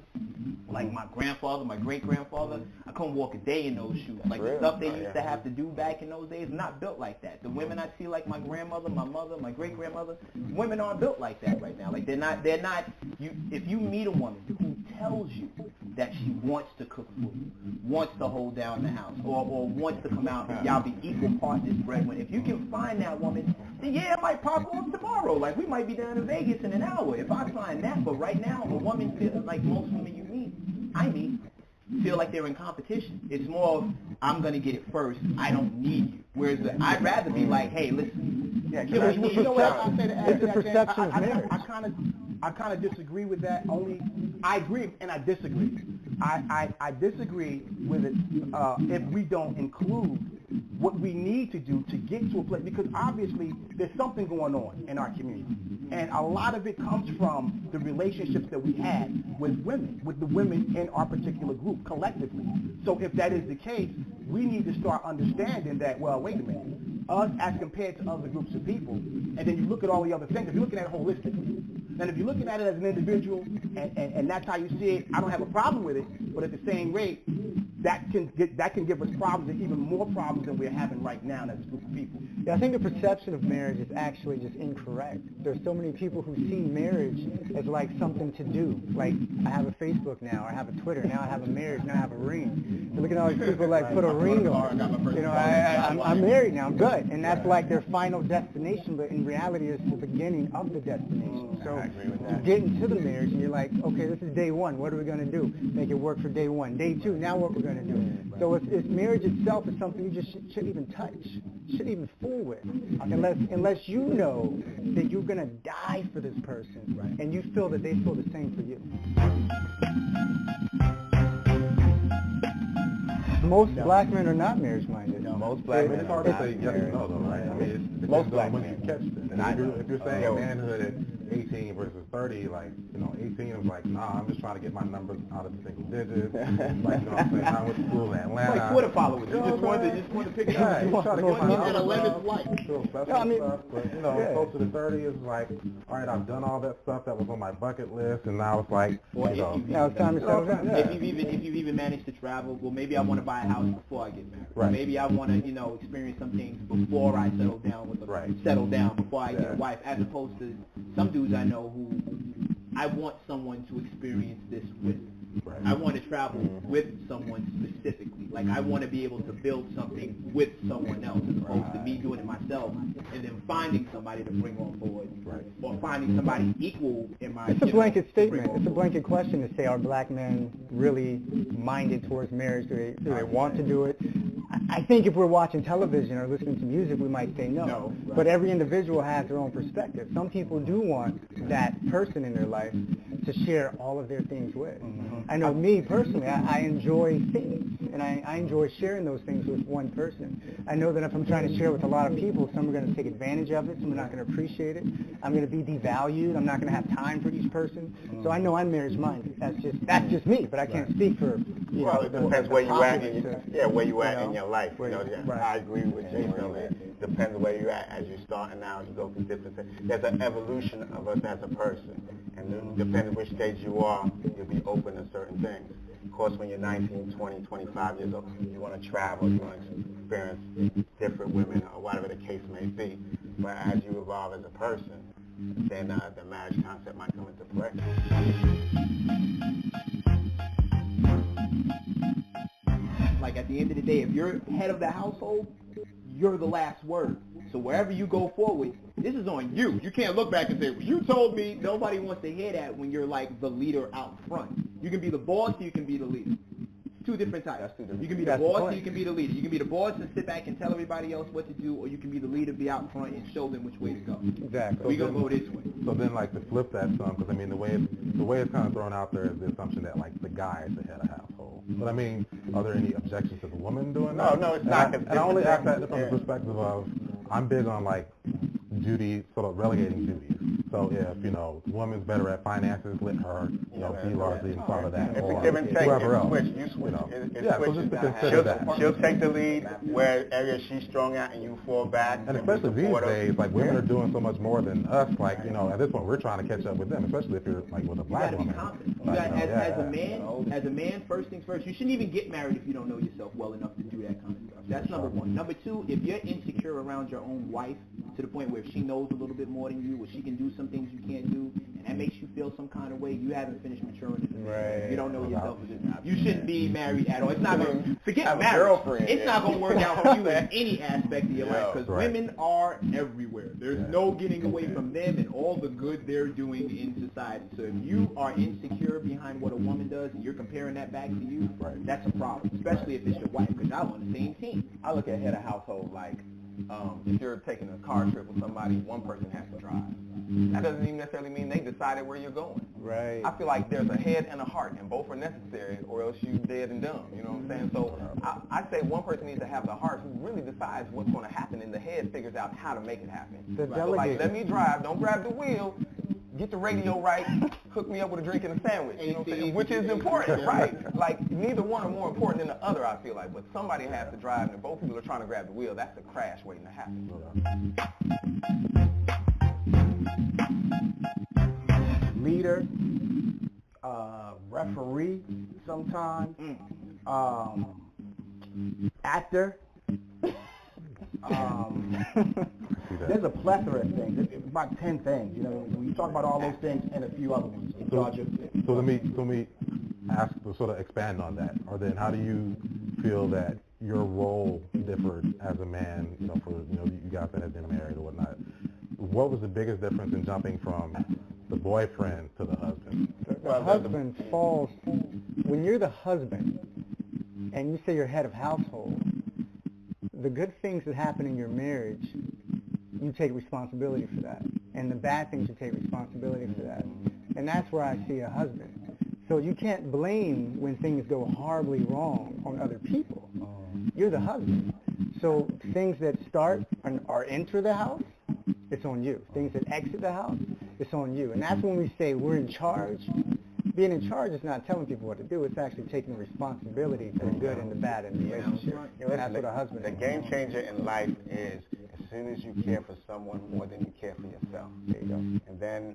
Speaker 18: like my grandfather, my great-grandfather. I couldn't walk a day in those shoes. Like the stuff they used to have to do back in those days, not built like that. The women I see, like my grandmother, my mother, my great-grandmother, women aren't built like that right now. Like they're not, if you meet a woman who tells you that she wants to cook for you, wants to hold down the house, or wants to come out and y'all be equal partners breadwinner, if you can find that woman, then yeah, it might pop off tomorrow. Like we might be down in Vegas in an hour if I find that. But right now, a woman feels like most women you meet, feel like they're in competition. It's more of, I'm going to get it first. I don't need you. Whereas I'd rather be like, hey, listen.
Speaker 16: Yeah, you know what? I'll say that. It's the perception of marriage. I kind of disagree with that. I agree and I disagree. I disagree with it if we don't include what we need to do to get to a place, because obviously there's something going on in our community, and a lot of it comes from the relationships that we had with women, with the women in our particular group collectively. So if that is the case, we need to start understanding that, well, wait a minute, us as compared to other groups of people, and then you look at all the other things, if you're looking at it holistically, then if you're looking at it as an individual and that's how you see it, I don't have a problem with it, but at the same rate, that can give us problems, and even more problems than we're having right now as a group of people.
Speaker 15: Yeah, I think the perception of marriage is actually just incorrect. There's so many people who see marriage as like something to do. Like, I have a Facebook now, I have a Twitter, now I have a marriage, now I have a ring. You look at all these people like put a ring on. You know, I'm married now, I'm good. And that's like their final destination, but in reality it's the beginning of the destination. So you get into the marriage and you're like, okay, this is day one, what are we going to do? Make it work for day one. Day two, now what we're going to do. So it's marriage itself is something you just shouldn't even touch, shouldn't even fool with, unless you know that you're going to die for this person, and you feel that they feel the same for you. Most black men are not marriage-minded.
Speaker 12: Most black men
Speaker 17: it's hard to say yes or no, though, right? I mean, it's most black men. You catch this. And if you're saying manhood at 18 versus 30, like, 18 is like, nah, I'm just trying to get my numbers out of the single digits. Like, you know what I'm saying? I went to school in Atlanta.
Speaker 16: Like Twitter followers. You just wanted to pick it up.
Speaker 17: You trying to get my numbers
Speaker 16: up.
Speaker 17: But, closer to 30 is like, all right, I've done all that stuff that was on my bucket list, and now it's like,
Speaker 15: now it's time to settle down.
Speaker 18: If you've even managed to travel, well, maybe I want to buy a house before I get married.
Speaker 17: Right.
Speaker 18: Maybe I want to, experience some things before I settle down before I get a wife, as opposed to some dudes I know who I want someone to experience this with. Right. I want to travel with someone specifically. Like, I want to be able to build something with someone else, as opposed to me doing it myself and then finding somebody to bring on board, or finding somebody equal in my.
Speaker 15: It's a blanket statement. It's a blanket question to say, are black men really minded towards marriage? Do they want to do it? I think if we're watching television or listening to music, we might say no. But every individual has their own perspective. Some people do want that person in their life. to share all of their things with. I know me personally, I enjoy things, and I enjoy sharing those things with one person. I know that if I'm trying to share with a lot of people, some are going to take advantage of it, some are not going to appreciate it. I'm going to be devalued. I'm not going to have time for each person. So I know I'm marriage-minded. That's just me, but I can't speak for,
Speaker 11: well, it depends where you at in your life. I agree with Jay. It depends where you're at. As you're starting out, you go through different things. There's an evolution of us as a person. And depending which stage you are, you'll be open to certain things. Of course, when you're 19, 20, 25 years old, you want to travel, you want to experience different women or whatever the case may be. But as you evolve as a person, then the marriage concept might come into play.
Speaker 18: Like at the end of the day, if you're head of the household, you're the last word. So wherever you go forward, this is on you. You can't look back and say, well, you told me. Nobody wants to hear that when you're like the leader out front. You can be the boss or you can be the leader. Two different types. You can be the boss or you can be the leader. You can be the boss and sit back and tell everybody else what to do, or you can be the leader, be out front and show them which way to go.
Speaker 15: Exactly.
Speaker 18: We're going to go this way.
Speaker 17: So then, like, to flip that some, because, I mean, the way it's kind of thrown out there is the assumption that, like, the guy is the head of household. But, I mean, are there any objections to the woman doing that?
Speaker 11: No, it's not.
Speaker 17: And I only ask that from the perspective of, I'm big on, like, duty, sort of relegating duties. So if, you know, the woman's better at finances, let her, you know, be largely in front of that.
Speaker 11: It's a give and take.
Speaker 17: Whoever else.
Speaker 11: You switch.
Speaker 17: She'll
Speaker 11: take the lead where area she's strong at and you fall back.
Speaker 17: And especially these days, like, women are doing so much more than us. Like, you know, at this point, we're trying to catch up with them, especially if you're, like, with a black woman.
Speaker 18: As a man, first things first, you shouldn't even get married if you don't know yourself well enough to do that kind of stuff. That's number one. Number two, if you're insecure around your own wife to the point where if she knows a little bit more than you, or she can do some things you can't do, and that makes you feel some kind of way, you haven't finished maturing as a man. You don't know yourself as a man. You shouldn't be married at all. It's not going to forget marriage. It's not going to work out for you in any aspect of your life, because women are everywhere. There's no getting away from them and all the good they're doing in society. So if you are insecure behind what a woman does and you're comparing that back to you, that's a problem, especially if it's your wife, because y'all on the same team.
Speaker 11: I look at head of household like if you're taking a car trip with somebody, one person has to drive. That doesn't even necessarily mean they decided where you're going.
Speaker 15: Right.
Speaker 11: I feel like there's a head and a heart, and both are necessary, or else you dead and dumb. You know what I'm saying? So I say one person needs to have the heart who really decides what's going to happen, and the head figures out how to make it happen. So like, let me drive. Don't grab the wheel. Get the radio right, hook me up with a drink and a sandwich, you know what I'm saying? Which is important, right? Like, neither one are more important than the other, I feel like. But somebody has to drive, and if both people are trying to grab the wheel, that's a crash waiting to happen.
Speaker 16: Leader, referee sometimes, actor. There's a plethora of things. It's about 10 things. You know, when you talk about all those things and a few other ones.
Speaker 17: So let me ask to sort of expand on that. Or then, how do you feel that your role differed as a man? You know, for you guys that have been married or whatnot. What was the biggest difference in jumping from the boyfriend to the husband?
Speaker 15: The husband falls when you're the husband, and you say you're head of household. The good things that happen in your marriage, you take responsibility for that. And the bad things, you take responsibility for that. And that's where I see a husband. So you can't blame when things go horribly wrong on other people. You're the husband. So things that start or enter the house, it's on you. Things that exit the house, it's on you. And that's when we say we're in charge. Being in charge is not telling people what to do. It's actually taking responsibility for the good and the bad in the relationship. And that's what a husband is.
Speaker 11: The game changer in life is as soon as you care for someone more than you care for yourself. There you go. And then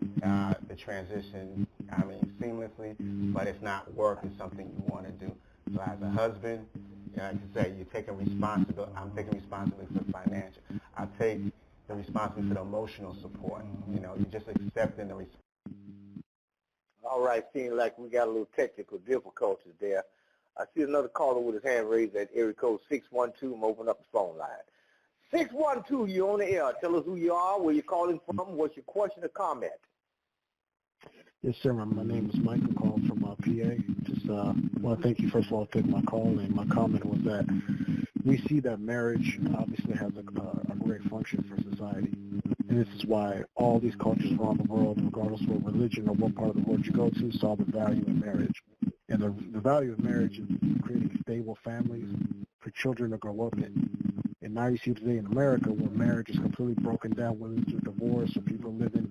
Speaker 11: the transition, I mean, seamlessly, but it's not work. It's something you want to do. So as a husband, like you say, you're taking responsibility. I'm taking responsibility for financial. I take the responsibility for the emotional support. You know, you're just accepting the responsibility.
Speaker 2: All right, seems like we got a little technical difficulties there. I see another caller with his hand raised at area code 612. I'm opening up the phone line. 612, you're on the air. Tell us who you are, where you're calling from, what's your question or comment?
Speaker 19: Yes, sir. My name is Mike. I'm calling from PA. Just want to thank you, first of all, for taking my call. And my comment was that we see that marriage obviously has a great function for society. And this is why all these cultures around the world, regardless of what religion or what part of the world you go to, saw the value in marriage. And the value of marriage is creating stable families for children to grow up in. And now you see today in America where marriage is completely broken down, women through divorce, or people living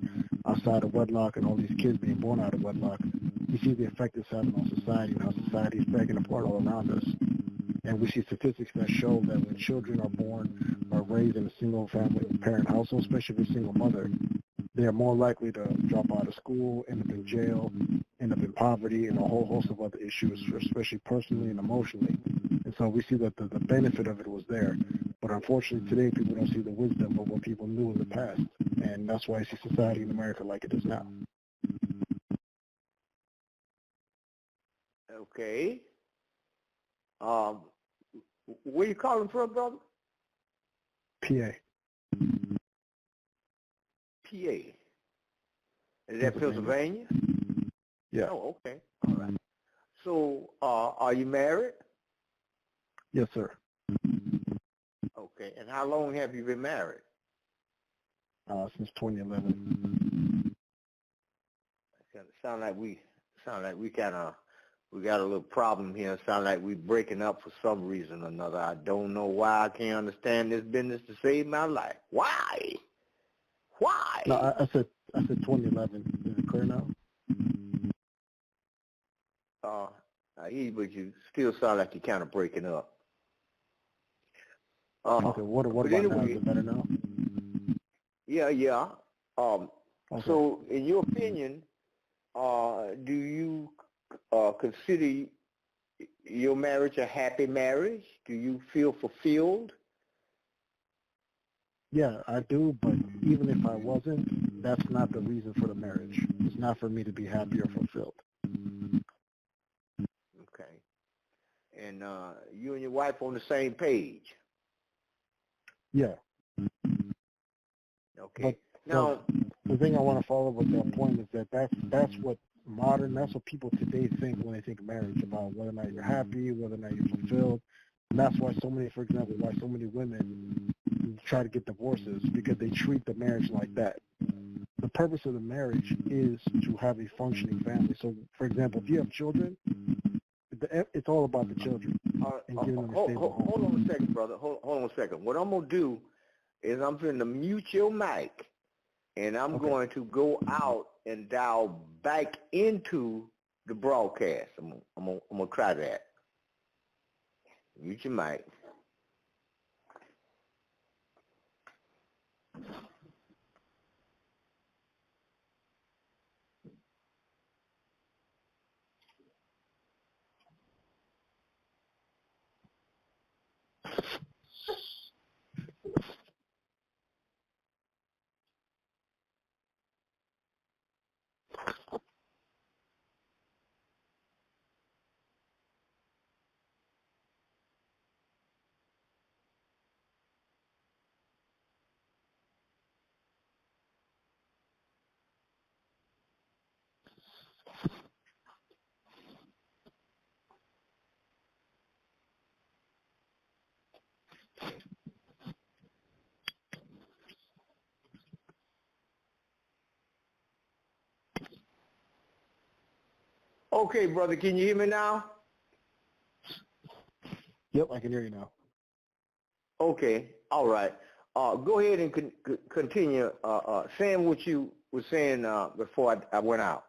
Speaker 19: outside of wedlock, and all these kids being born out of wedlock. You see the effect it's having on society and how society is breaking apart all around us. And we see statistics that show that when children are born or raised in a single family parent household, especially if you're a single mother, they are more likely to drop out of school, end up in jail, end up in poverty, and a whole host of other issues, especially personally and emotionally. And so we see that the benefit of it was there. But unfortunately today people don't see the wisdom of what people knew in the past. And that's why I see society in America like it is now.
Speaker 2: Okay. Where you calling from, brother?
Speaker 19: PA.
Speaker 2: PA. Is that Pennsylvania?
Speaker 19: Yeah.
Speaker 2: Oh, okay. All right. So, are you married?
Speaker 19: Yes, sir.
Speaker 2: Okay. And how long have you been married?
Speaker 19: Since 2011.
Speaker 2: Sound like we got a little problem here. Sound like we breaking up for some reason or another. I don't know why. I can't understand this business to save my life. Why? Why?
Speaker 19: No, I said 2011. Is it clear now?
Speaker 2: I hear you, but you still sound like you're kind of breaking up.
Speaker 19: Okay, what about
Speaker 2: anyway,
Speaker 19: now? Is it better now?
Speaker 2: Yeah.
Speaker 19: Okay.
Speaker 2: So, in your opinion, do you consider your marriage a happy marriage? Do you feel fulfilled?
Speaker 19: Yeah, I do, but even if I wasn't, that's not the reason for the marriage. It's not for me to be happy or fulfilled.
Speaker 2: Okay. And you and your wife on the same page?
Speaker 19: Yeah.
Speaker 2: Okay.
Speaker 19: Now, the thing I want to follow with that point is that that's what people today think when they think of marriage, about whether or not you're happy, whether or not you're fulfilled. And that's why so many women try to get divorces, because they treat the marriage like that. The purpose of the marriage is to have a functioning family. So, for example, if you have children, it's all about the children and giving them a stable home.
Speaker 2: Hold on a second, brother. Hold on a second. What I'm going to do is I'm going to mute your mic, and I'm going to go out and dial back into the broadcast. I'm going to try that. Mute your mic. Okay, brother, can you hear me now?
Speaker 19: Yep, I can hear you now.
Speaker 2: Okay, all right. Go ahead and continue saying what you were saying before I went out.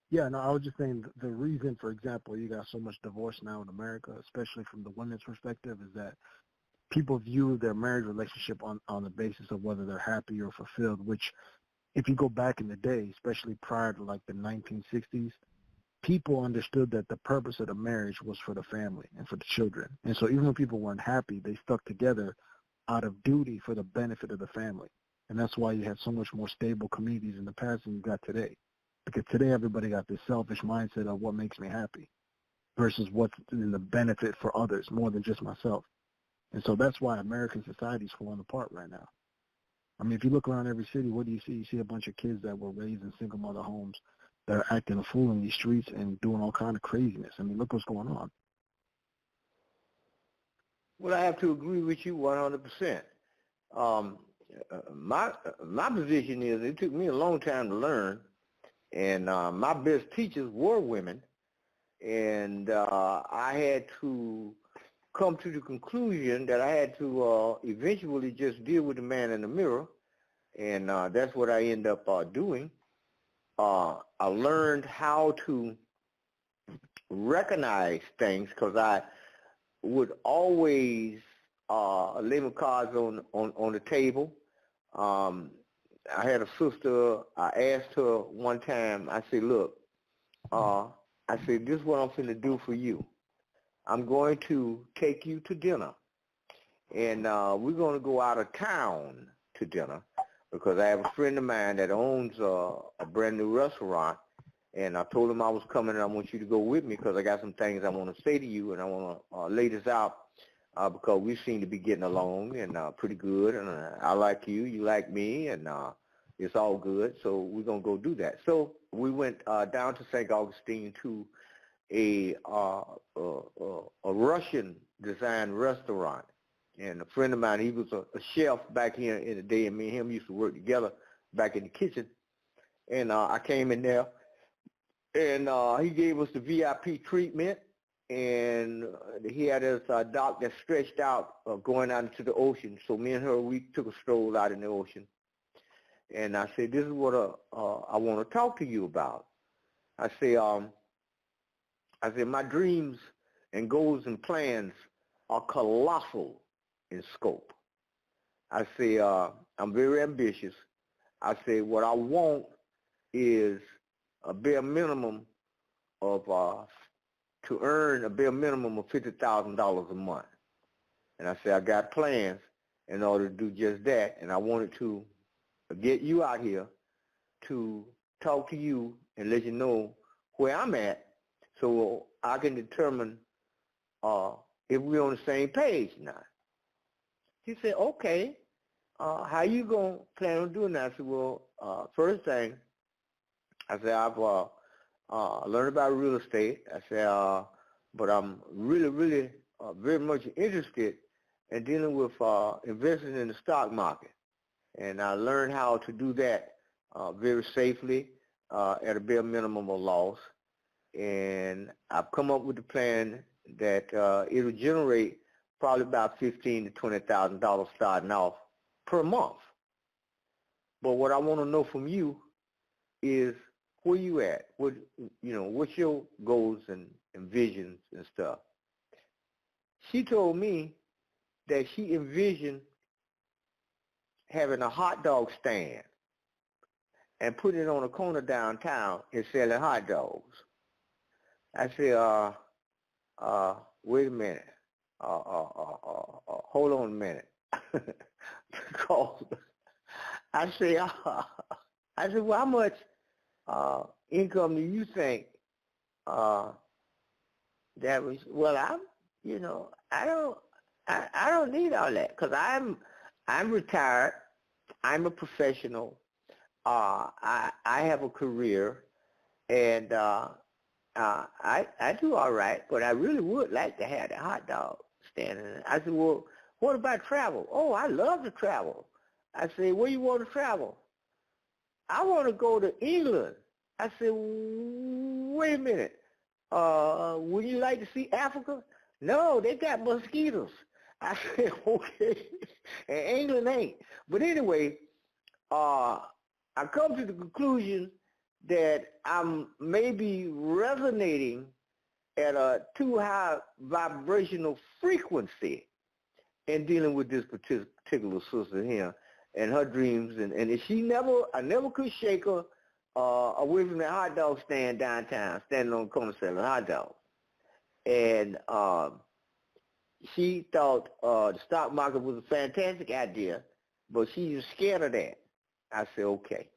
Speaker 19: Yeah, no, I was just saying the reason, for example, you got so much divorce now in America, especially from the women's perspective, is that people view their marriage relationship on the basis of whether they're happy or fulfilled, which if you go back in the day, especially prior to like the 1960s, people understood that the purpose of the marriage was for the family and for the children. And so even when people weren't happy, they stuck together out of duty for the benefit of the family. And that's why you had so much more stable communities in the past than you got today. Because today everybody got this selfish mindset of what makes me happy versus what's in the benefit for others more than just myself. And so that's why American society is falling apart right now. I mean, if you look around every city, what do you see? You see a bunch of kids that were raised in single mother homes that are acting a fool in these streets and doing all kind of craziness. I mean, look what's going on.
Speaker 2: Well, I have to agree with you 100%. my position is it took me a long time to learn, and my best teachers were women, and I had to come to the conclusion that I had to eventually just deal with the man in the mirror, and that's what I end up doing. I learned how to recognize things because I would always lay my cards on the table. I had a sister. I asked her one time. I said, "Look, I said this is what I'm finna do for you. I'm going to take you to dinner, and we're going to go out of town to dinner because I have a friend of mine that owns a brand new restaurant, and I told him I was coming and I want you to go with me because I got some things I want to say to you, and I want to lay this out because we seem to be getting along and pretty good, and I like you, you like me, and it's all good, so we're going to go do that." So we went down to St. Augustine to a Russian designed restaurant, and a friend of mine, he was a chef back here in the day, and me and him used to work together back in the kitchen, and I came in there, and he gave us the VIP treatment, and he had his dock that stretched out going out into the ocean, so me and her, we took a stroll out in the ocean, and I said, "This is what I want to talk to you about." I said, "My dreams and goals and plans are colossal in scope." I say, "I'm very ambitious." I say, "What I want is a bare minimum of, to earn a bare minimum of $50,000 a month." And I say, "I got plans in order to do just that, and I wanted to get you out here to talk to you and let you know where I'm at, so I can determine if we're on the same page now." He said, "Okay, how you going to plan on doing that?" I said, "Well, first thing," I said, "I've learned about real estate." I said, "But I'm really, very much interested in dealing with investing in the stock market. And I learned how to do that very safely at a bare minimum of loss. And I've come up with a plan that it'll generate probably about $15,000 to $20,000 starting off per month. But what I want to know from you is where you at? What, what's your goals and visions and stuff?" She told me that she envisioned having a hot dog stand and putting it on a corner downtown and selling hot dogs. I said, wait a minute. Hold on a minute. Because I said, well, how much income do you think that was? Well, I don't need all that because I'm retired. I'm a professional. I have a career, and I do all right, but I really would like to have the hot dog stand. And I said, well, what about travel? Oh, I love to travel. I said, where you want to travel? I want to go to England. I said, wait a minute. Would you like to see Africa? No, they got mosquitoes. I said, okay. And England ain't. But anyway, I come to the conclusion that I'm maybe resonating at a too high vibrational frequency in dealing with this particular sister here and her dreams. And I never could shake her away from that hot dog stand downtown, standing on the corner selling hot dogs. And she thought the stock market was a fantastic idea, but she was scared of that. I said, okay.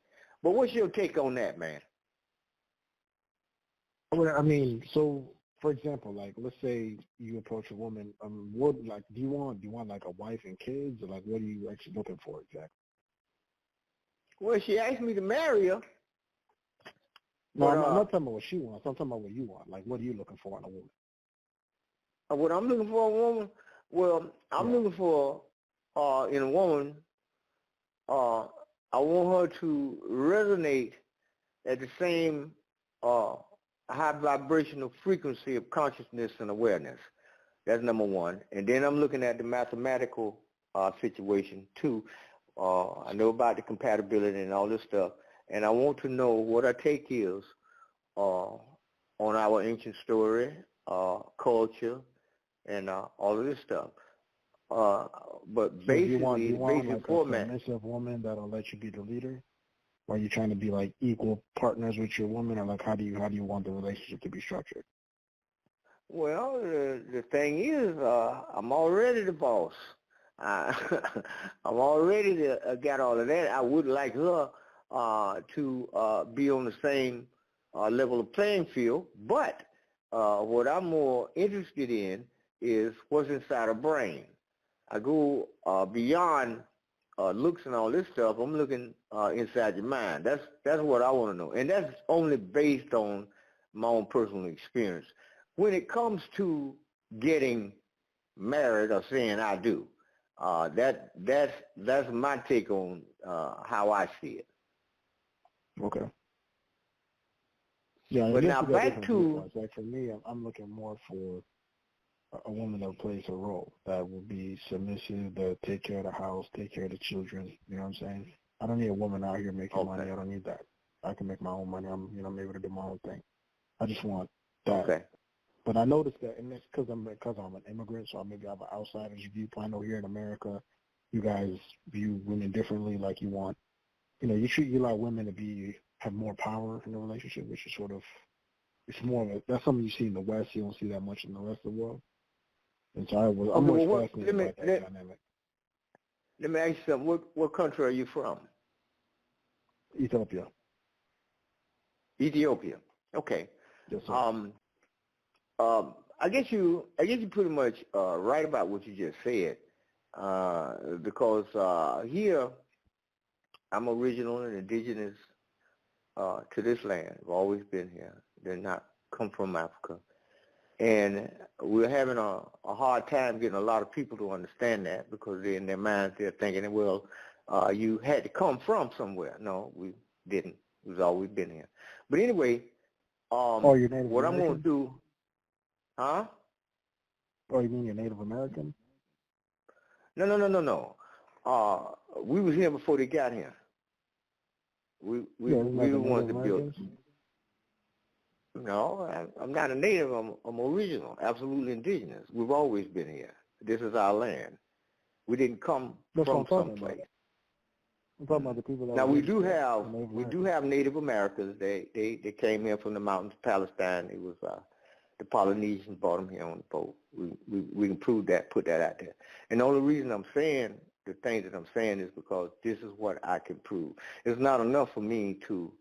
Speaker 2: But what's your take on that, man?
Speaker 19: I mean, so for example, like let's say you approach a woman, what do you want like a wife and kids, or like what are you actually looking for exactly?
Speaker 2: Well, she asked me to marry her.
Speaker 19: No, I'm not talking about what she wants. I'm talking about what you want. Like, what are you looking for in a woman?
Speaker 2: What I'm looking for in a woman? Well, I'm looking for in a woman I want her to resonate at the same high vibrational frequency of consciousness and awareness. That's number one. And then I'm looking at the mathematical situation too. I know about the compatibility and all this stuff, and I want to know what our take is on our ancient story, culture, and all of this stuff. But basically,
Speaker 19: you want
Speaker 2: basic
Speaker 19: like
Speaker 2: format.
Speaker 19: a submissive woman that'll let you be the leader? Or are you trying to be like equal partners with your woman, or like how do you want the relationship to be structured?
Speaker 2: Well, the thing is, I'm already the boss. I'm already got all of that. I would like her to be on the same level of playing field, but what I'm more interested in is what's inside her brain. I go beyond looks and all this stuff. I'm looking inside your mind. That's what I want to know, and that's only based on my own personal experience. When it comes to getting married or saying I do, that's my take on how I see it.
Speaker 19: Okay. Yeah,
Speaker 2: but now back to
Speaker 19: like for me, I'm looking more for a woman that plays a role, that will be submissive, that take care of the house, take care of the children. You know what I'm saying? I don't need a woman out here making money. I don't need that. I can make my own money. I'm able to do my own thing. I just want that.
Speaker 2: Okay.
Speaker 19: But I noticed that, and it's because I'm an immigrant, so I maybe have an outsider's viewpoint. I know here in America, you guys view women differently. Like you want, you treat you like women to have more power in the relationship, which is sort of, it's more of that's something you see in the West. You don't see that much in the rest of the world. And so I'm more fascinated by that dynamic.
Speaker 2: Let me ask you something. What country are you from?
Speaker 19: Ethiopia.
Speaker 2: Ethiopia. Okay.
Speaker 19: Yes, sir.
Speaker 2: I guess you pretty much right about what you just said, because here I'm original and indigenous to this land. I've always been here. Did not come from Africa, and we're having a hard time getting a lot of people to understand that, because in their minds they're thinking, well, you had to come from somewhere. No, we didn't. We've always been here. But anyway,
Speaker 19: you're Native
Speaker 2: what
Speaker 19: American?
Speaker 2: I'm going to do. Huh?
Speaker 19: Oh, you mean you're Native American?
Speaker 2: No. We was here before they got here. We were the ones that built. No, I'm not a native. I'm original, absolutely indigenous. We've always been here. This is our land. We didn't come from someplace.
Speaker 19: I'm talking about the people that
Speaker 2: now we do have Native Americans. They came here from the mountains of Palestine. It was the Polynesians brought them here on the boat. We can prove that, put that out there. And the only reason I'm saying the things that I'm saying is because this is what I can prove. It's not enough for me to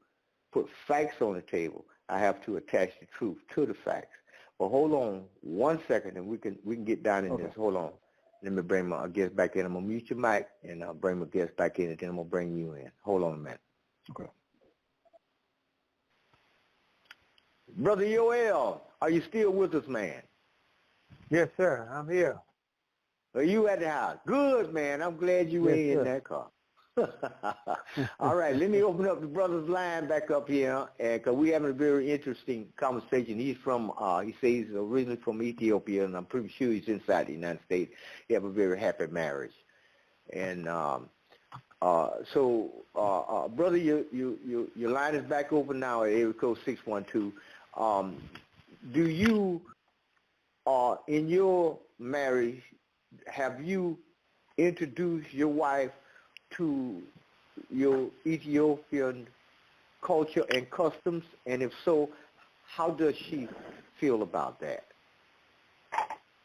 Speaker 2: put facts on the table. I have to attach the truth to the facts. But hold on 1 second, and we can get down in this. Hold on. Let me bring my guest back in. I'm going to mute your mic, and I'll bring my guest back in, and then I'm going to bring you in. Hold on a minute.
Speaker 19: Okay.
Speaker 2: Brother Yoel, are you still with us, man?
Speaker 13: Yes, sir. I'm here.
Speaker 2: Are you at the house? Good, man. I'm glad you ain't in that car. All right, let me open up the brother's line back up here, because we're having a very interesting conversation. He's from, he says he's originally from Ethiopia, and I'm pretty sure he's inside the United States. He have a very happy marriage. And so, brother, your line is back open now at area code 612. Do you, in your marriage, have you introduced your wife to your Ethiopian culture and customs? And if so, how does she feel about that?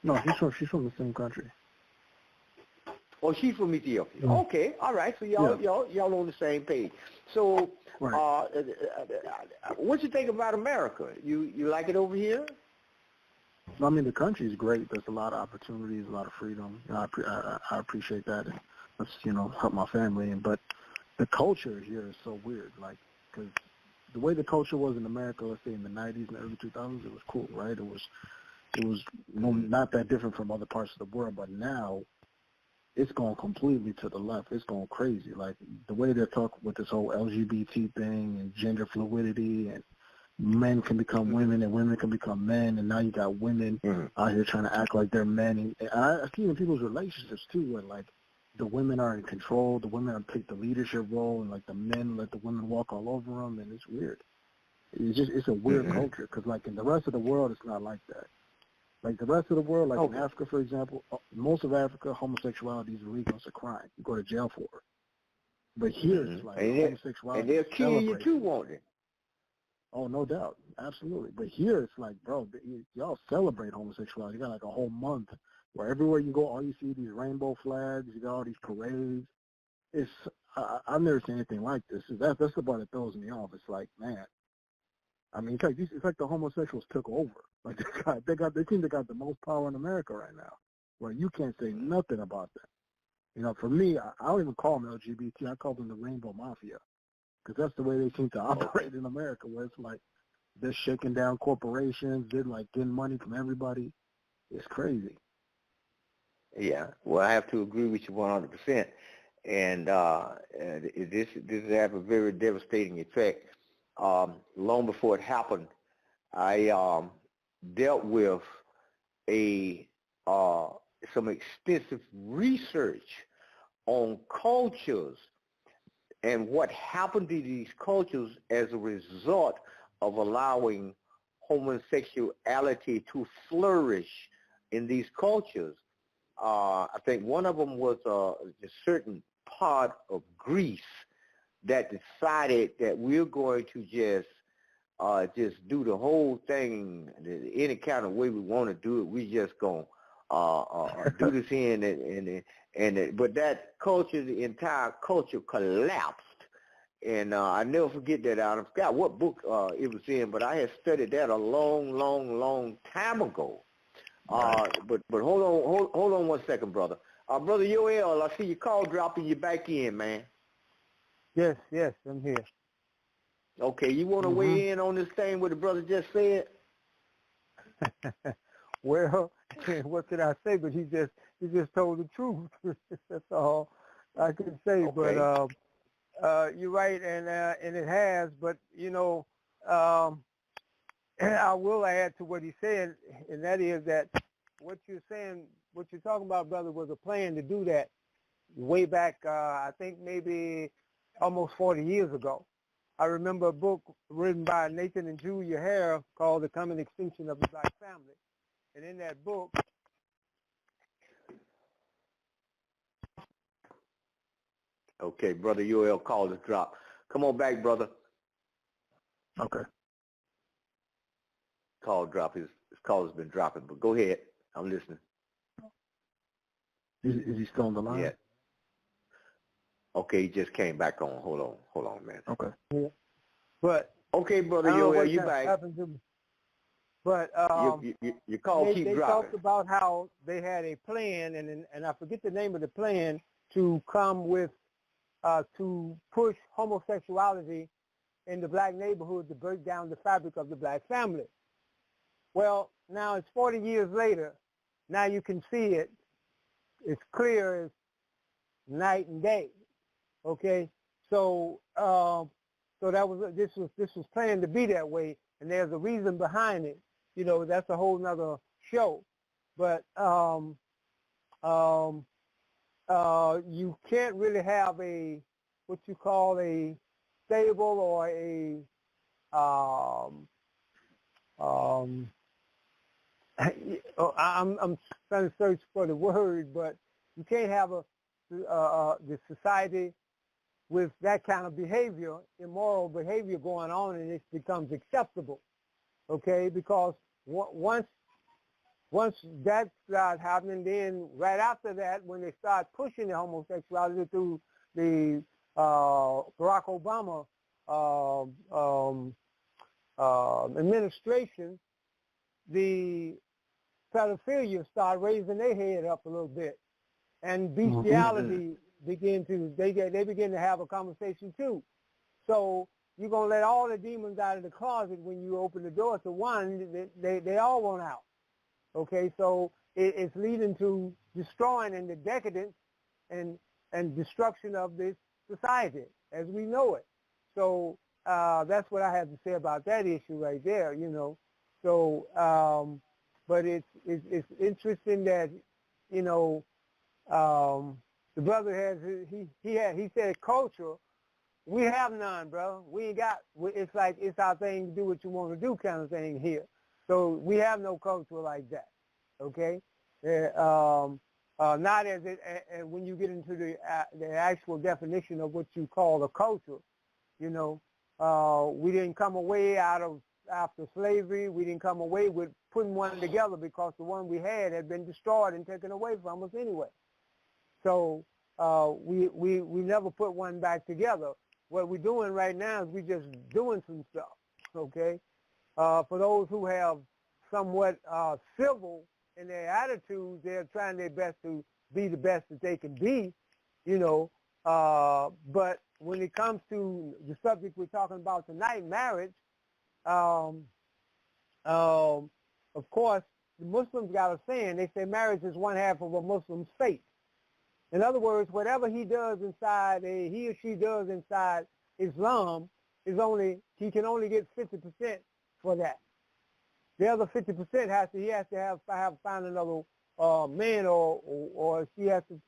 Speaker 19: No, she's from the same country.
Speaker 2: Oh, she's from Ethiopia.
Speaker 19: Yeah.
Speaker 2: Okay, all right. So y'all on the same page. So,
Speaker 19: right.
Speaker 2: What you think about America? You like it over here?
Speaker 19: I mean, the country is great. There's a lot of opportunities, a lot of freedom. I appreciate that. And let's help my family. But the culture here is so weird. Like, because the way the culture was in America, let's say in the 90s and early 2000s, it was cool, right? It was not that different from other parts of the world. But now, it's going completely to the left. It's going crazy. Like the way they're talking with this whole LGBT thing and gender fluidity, and men can become women and women can become men, and now you got women out here trying to act like they're men. And I see in people's relationships too, when like the women are in control, the women take the leadership role, and like the men let the women walk all over them, and it's weird. It's a weird culture, because like in the rest of the world, it's not like that. Like the rest of the world, like in Africa, for example, most of Africa, homosexuality is illegal. It's a crime. You go to jail for it. But here, it's like homosexuality.
Speaker 2: And they'll kill you too, won't they?
Speaker 19: Oh, no doubt. Absolutely. But here, it's like, bro, y'all celebrate homosexuality. You got like a whole month where everywhere you go, all you see these rainbow flags. You got all these parades. I've never seen anything like this. That's the part that throws me off. It's like, man, I mean, it's like the homosexuals took over. Like they seem to got the most power in America right now, where you can't say nothing about that. You know, for me, I don't even call them LGBT. I call them the Rainbow Mafia, because that's the way they seem to operate in America, where it's like they're shaking down corporations, they're like getting money from everybody. It's crazy.
Speaker 2: Yeah, well, I have to agree with you 100%. And this has a very devastating effect. Long before it happened, I dealt with some extensive research on cultures and what happened to these cultures as a result of allowing homosexuality to flourish in these cultures. I think one of them was a certain part of Greece that decided that we're going to just do the whole thing any kind of way we want to do it. We just gonna do this in but that culture, the entire culture collapsed. And I never forget that. I forgot what book it was in, but I had studied that a long time ago. But hold on 1 second, brother. Brother Yoel, I see your call dropping. You back in, man.
Speaker 13: Yes, I'm here.
Speaker 2: Okay, you want to weigh in on this thing what the brother just said?
Speaker 13: Well, what can I say? But he just told the truth. That's all I can say. Okay. But you're right, and it has. But you know, I will add to what he said, and that is that what you're saying, what you're talking about, brother, was a plan to do that way back. I think maybe almost 40 years ago. I remember a book written by Nathan and Julia Hare called The Coming Extinction of the Black Family. And in that book,
Speaker 2: okay, brother Yoel, call is dropped. Come on back, brother.
Speaker 19: Okay.
Speaker 2: Call drop. His call has been dropping, but go ahead. I'm listening.
Speaker 19: Is he still on the line?
Speaker 2: Yeah. Okay, he just came back on. Hold on, man.
Speaker 19: Okay.
Speaker 13: Yeah. But
Speaker 2: okay, brother Yoel, you back.
Speaker 13: But
Speaker 2: your call keep dropping.
Speaker 13: They talked about how they had a plan, and I forget the name of the plan, to come with to push homosexuality in the black neighborhood to break down the fabric of the black family. Well, now it's 40 years later. Now you can see it. It's clear as night and day. Okay, so this was planned to be that way, and there's a reason behind it. You know, that's a whole nother show. But you can't really have what you call a stable or a I'm trying to search for the word, but you can't have the society with that kind of behavior, immoral behavior going on, and it becomes acceptable, okay? Because once that starts happening, then right after that, when they start pushing the homosexuality through the Barack Obama administration, the pedophilia start raising their head up a little bit, and bestiality begin to have a conversation too. So you're gonna let all the demons out of the closet when you open the door to one. They all want out. Okay, so it's leading to destroying and the decadence and destruction of this society as we know it. So that's what I have to say about that issue right there, you know. So, but it's interesting that, you know, the brother has he said culture. We have none, bro. We ain't got. It's like it's our thing to do what you want to do kind of thing here. So we have no culture like that. Okay. Not as it. And when you get into the actual definition of what you call a culture, you know, we didn't come away after slavery. We didn't come away with putting one together because the one we had been destroyed and taken away from us anyway. So we never put one back together. What we're doing right now is we're just doing some stuff, okay? For those who have somewhat civil in their attitudes, they're trying their best to be the best that they can be, you know. But when it comes to the subject we're talking about tonight, marriage, of course, the Muslims got a saying. They say marriage is one half of a Muslim's faith. In other words, whatever he does inside, he or she does inside Islam, he can only get 50% for that. The other 50% he has to find another man, or she has to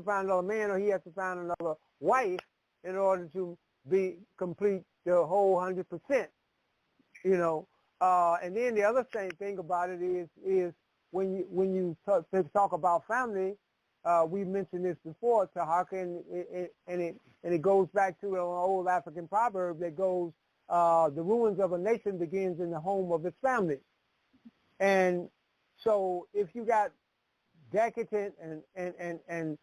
Speaker 13: find another man, or he has to find another wife in order to complete the whole 100%. You know, and then the other thing about it is when you talk about family. We mentioned this before, Tarhaka, and it goes back to an old African proverb that goes, the ruins of a nation begins in the home of its family. And so if you got decadent and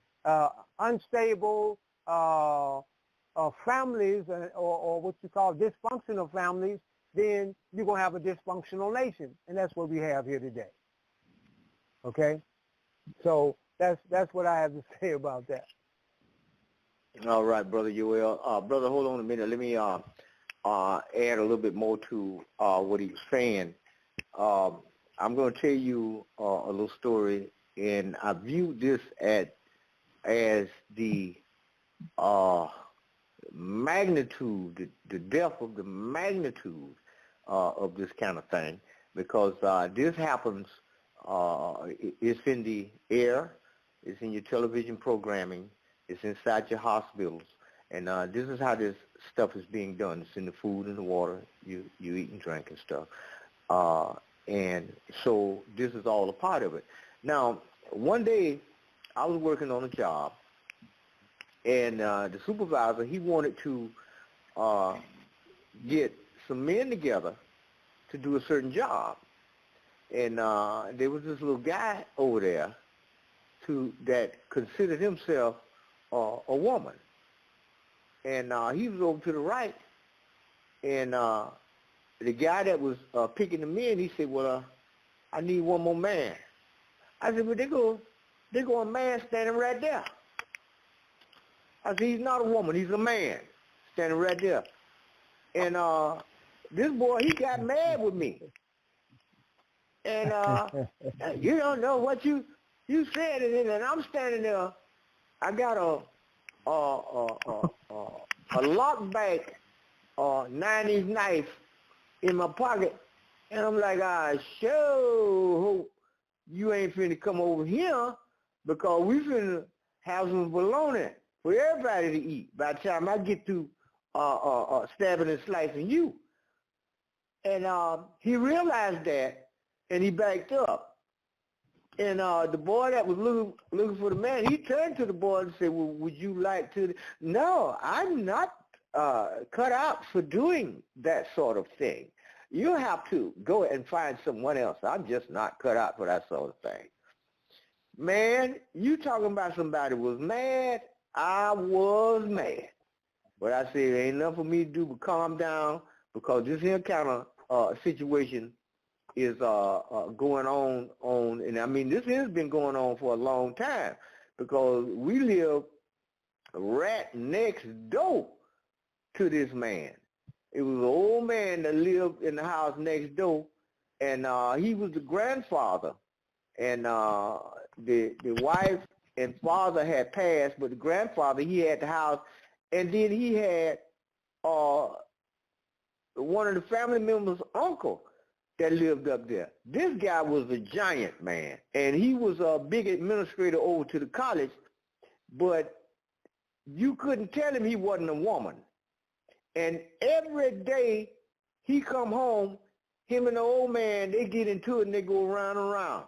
Speaker 13: unstable families or what you call dysfunctional families, then you're going to have a dysfunctional nation. And that's what we have here today. Okay? So that's what I have to say about that.
Speaker 2: All right, Brother Joel. Brother, hold on a minute. Let me add a little bit more to what he was saying. I'm going to tell you a little story, and I view this as the magnitude, the depth of the magnitude of this kind of thing, because this happens, it's in the air, it's in your television programming, it's inside your hospitals, and this is how this stuff is being done. It's in the food and the water you eat and drink and stuff. And so this is all a part of it. Now, one day I was working on a job, and the supervisor, he wanted to get some men together to do a certain job. And there was this little guy over there that considered himself a woman. And he was over to the right. And the guy that was picking the men, he said, well, I need one more man. I said, well, there go a man standing right there. I said, he's not a woman, he's a man standing right there. And this boy, he got mad with me. And you don't know what you said, and I'm standing there. I got a lockback 90s knife in my pocket, and I'm like, I sure hope you ain't finna come over here, because we finna have some bologna for everybody to eat by the time I get through stabbing and slicing you. And he realized that, and he backed up. And the boy that was looking for the man, he turned to the boy and said, well, would you like to? No, I'm not cut out for doing that sort of thing. You have to go and find someone else. I'm just not cut out for that sort of thing. Man, you talking about somebody was mad? I was mad. But I said, ain't nothing for me to do but calm down, because this here kind of situation is going on, and I mean, this has been going on for a long time, because we live right next door to this man. It was an old man that lived in the house next door, and he was the grandfather, and the wife and father had passed, but the grandfather, he had the house, and then he had one of the family members' uncle that lived up there. This guy was a giant, man, and he was a big administrator over to the college, but you couldn't tell him he wasn't a woman. And every day he come home, him and the old man, they get into it and they go round and round.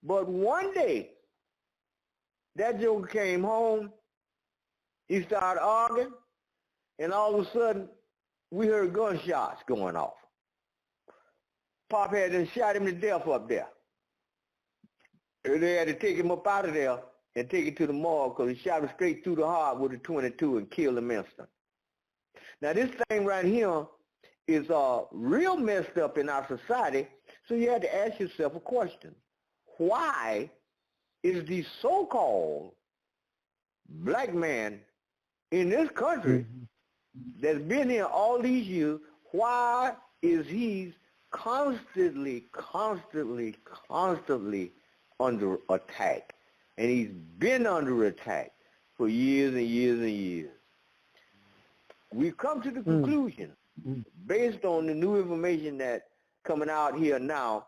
Speaker 2: But one day, that joker came home, he started arguing, and all of a sudden, we heard gunshots going off. Pop had done shot him to death up there. They had to take him up out of there and take him to the morgue because he shot him straight through the heart with a .22 and killed him instantly. Now this thing right here is real messed up in our society, so you have to ask yourself a question. Why is the so-called black man in this country that's been here all these years, why is he constantly under attack? And he's been under attack for years and years and years. We've come to the conclusion, based on the new information that's coming out here now,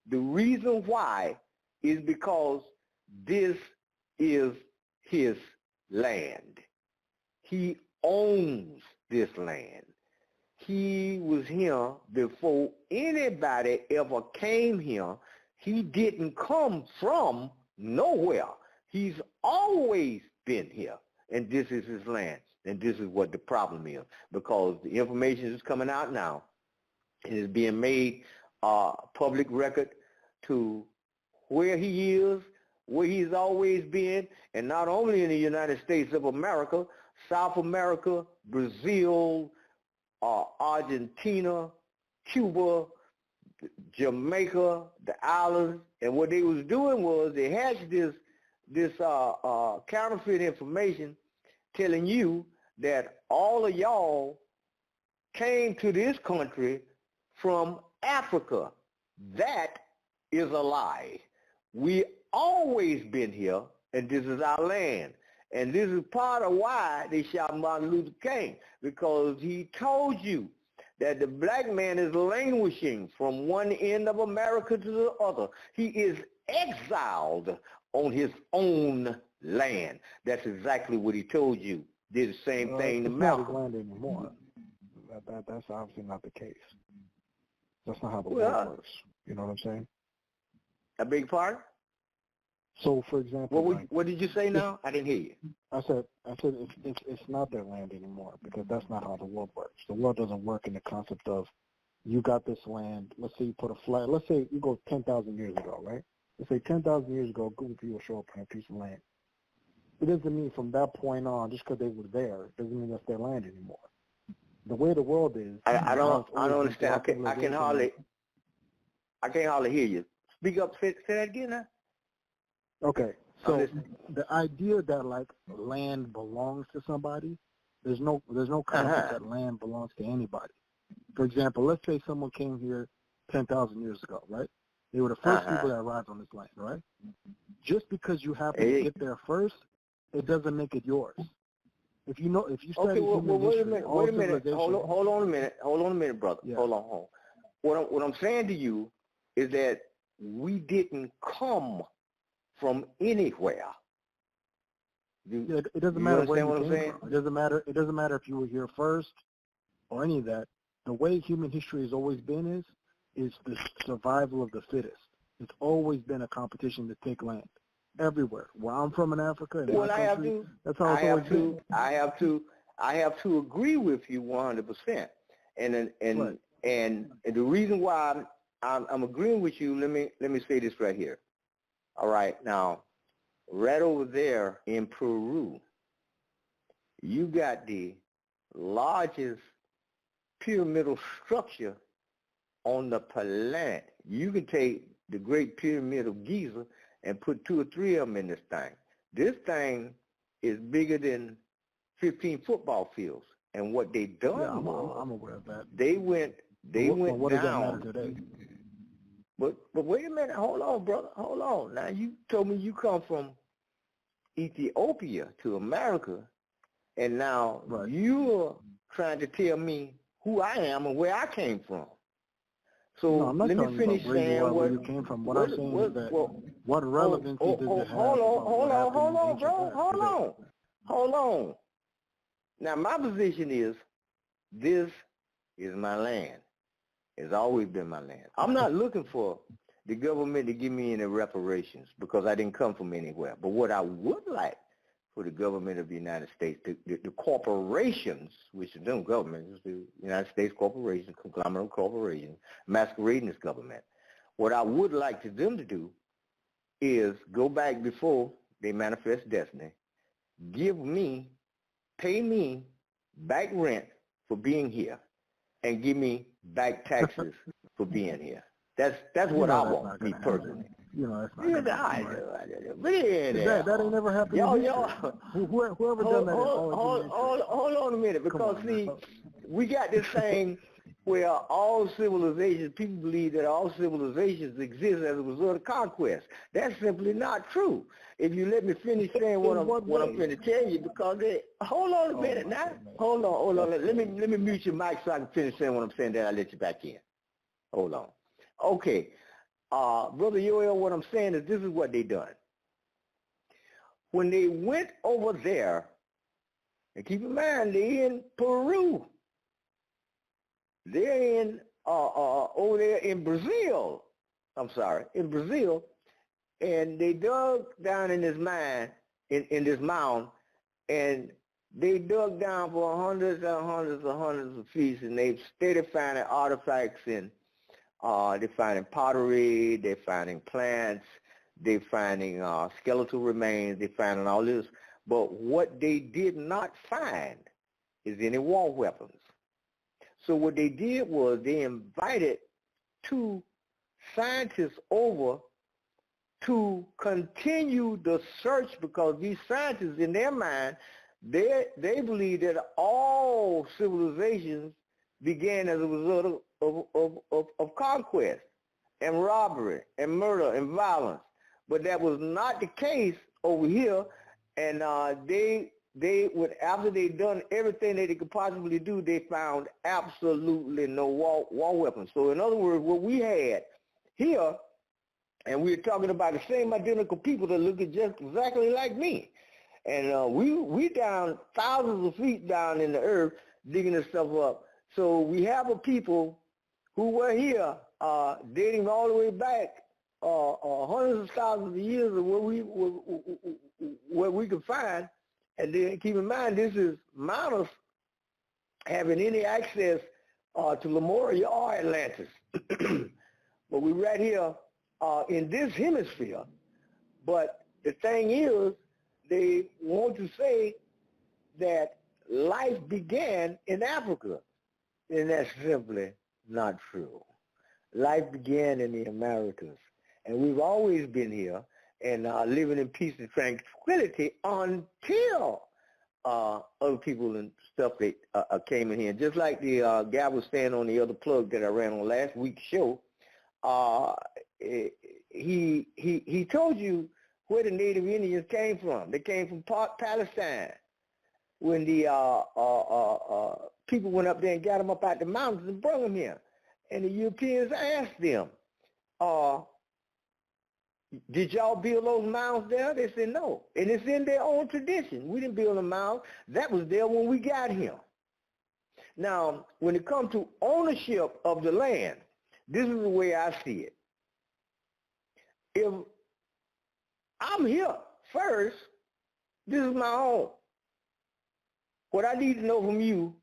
Speaker 2: the reason why is because this is his land. He owns this land. He was here before anybody ever came here. He didn't come from nowhere. He's always been here, and this is his land. And this is what the problem is, because the information is coming out now. It is being made public record to where he is, where he's always been, and not only in the United States of America, South America, Brazil, Argentina, Cuba, Jamaica, the islands. And what they was doing was they hatched this counterfeit information telling you that all of y'all came to this country from Africa. That is a lie. We always been here, and this is our land. And this is part of why they shot Martin Luther King, because he told you that the black man is languishing from one end of America to the other. He is exiled on his own land. That's exactly what he told you. Did the same thing to Malcolm.
Speaker 19: It's not his land anymore. That's obviously not the case. That's not how the
Speaker 2: world
Speaker 19: works. You know what I'm saying?
Speaker 2: A big part?
Speaker 19: So, for example,
Speaker 2: what did you say now? I didn't hear you.
Speaker 19: I said it's not their land anymore, because that's not how the world works. The world doesn't work in the concept of you got this land. Let's say you put a flag. Let's say you go 10,000 years ago, right? Let's say 10,000 years ago, Google people show up on a piece of land. It doesn't mean from that point on, just because they were there, it doesn't mean that's their land anymore. The way the world is,
Speaker 2: I don't understand. I can hardly hear you. Speak up. Say that again now.
Speaker 19: Okay, so the idea that like land belongs to somebody, there's no concept that land belongs to anybody. For example, let's say someone came here 10,000 years ago, right? They were the first people that arrived on this land, right? Just because you happen to get there first, it doesn't make it yours. If you study human history,
Speaker 2: wait a minute. Hold on a minute, brother. Yeah. Hold on. What I'm saying to you is that we didn't come from anywhere.
Speaker 19: It doesn't matter where you came from. It doesn't matter if you were here first or any of that. The way human history has always been is the survival of the fittest. It's always been a competition to take land everywhere. Where I'm from in Africa, that's how it's always been.
Speaker 2: I have to agree with you 100%. And the reason why I'm agreeing with you, let me say this right here. All right, now, right over there in Peru, you got the largest pyramidal structure on the planet. You can take the Great Pyramid of Giza and put 2 or 3 of them in this thing. This thing is bigger than 15 football fields. And what they done was,
Speaker 19: I'm aware of that.
Speaker 2: They went
Speaker 19: what
Speaker 2: down.
Speaker 19: Does that matter today?
Speaker 2: But wait a minute, hold on, brother, hold on. Now you told me you come from Ethiopia to America, and now you're trying to tell me who I am and where I came from. So
Speaker 19: no, I'm not
Speaker 2: let me
Speaker 19: telling
Speaker 2: finish
Speaker 19: you about
Speaker 2: saying
Speaker 19: where you came from. What I'm saying is that what relevancy does it have?
Speaker 2: Hold on. Now my position is, this is my land. It's always been my land. I'm not looking for the government to give me any reparations because I didn't come from anywhere. But what I would like for the government of the United States, the corporations, which are them governments, the United States corporations, conglomerate corporations, masquerading as government. What I would like to them to do is go back before they manifest destiny, pay me back rent for being here, and give me back taxes for being here. That's what I want, me personally.
Speaker 19: You know, that's not that ain't never happened. Whoever done that,
Speaker 2: hold on a minute, because see, we got this thing where all civilizations, people believe that all civilizations exist as a result of conquest. That's simply not true. If you let me finish saying what I'm going to tell you, because hold on a minute now. Hold on. Let me mute your mic so I can finish saying what I'm saying. Then I'll let you back in. Hold on. Okay. Brother Yoel, what I'm saying is this is what they done. When they went over there, and keep in mind, they're in Peru. They're in over there in Brazil. I'm sorry, in Brazil, and they dug down in this mine, in this mound, and they dug down for hundreds of feet, and they started finding artifacts, and they're finding pottery, they're finding plants, they're finding skeletal remains, they're finding all this. But what they did not find is any war weapons. So what they did was they invited two scientists over to continue the search, because these scientists, in their mind, they believe that all civilizations began as a result of conquest and robbery and murder and violence. But that was not the case over here, and they would, after they'd done everything that they could possibly do, they found absolutely no war weapons. So in other words, what we had here, and we're talking about the same identical people that look just exactly like me, and we down thousands of feet down in the earth digging this stuff up. So we have a people who were here dating all the way back hundreds of thousands of years of what we could find. And then keep in mind, this is minus having any access to Lemuria or Atlantis. But we're right here in this hemisphere. But the thing is, they want to say that life began in Africa. And that's simply not true. Life began in the Americas. And we've always been here and living in peace and tranquility until other people and stuff that came in here. Just like the guy was saying on the other plug that I ran on last week's show, he told you where the Native Indians came from. They came from Palestine. When the people went up there and got them up out the mountains and brought them here. And the Europeans asked them, did y'all build those mounds there? They said no. And it's in their own tradition. We didn't build a mound. That was there when we got here. Now, when it comes to ownership of the land, this is the way I see it. If I'm here first, this is my home. What I need to know from you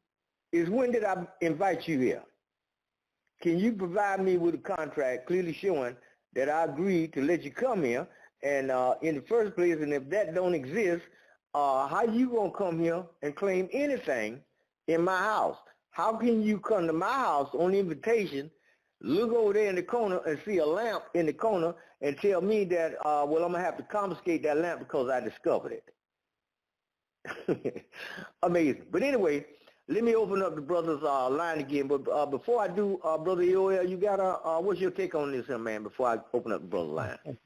Speaker 2: is, when did I invite you here? Can you provide me with a contract clearly showing that I agreed to let you come here? And in the first place, and if that don't exist, how you gonna come here and claim anything in my house? How can you come to my house on invitation, look over there in the corner and see a lamp in the corner and tell me that, well, I'm gonna have to confiscate that lamp because I discovered it? Amazing. But anyway, let me open up the brother's line again. But before I do, Brother Yoel, you got what's your take on this, man, before I open up the brother's line?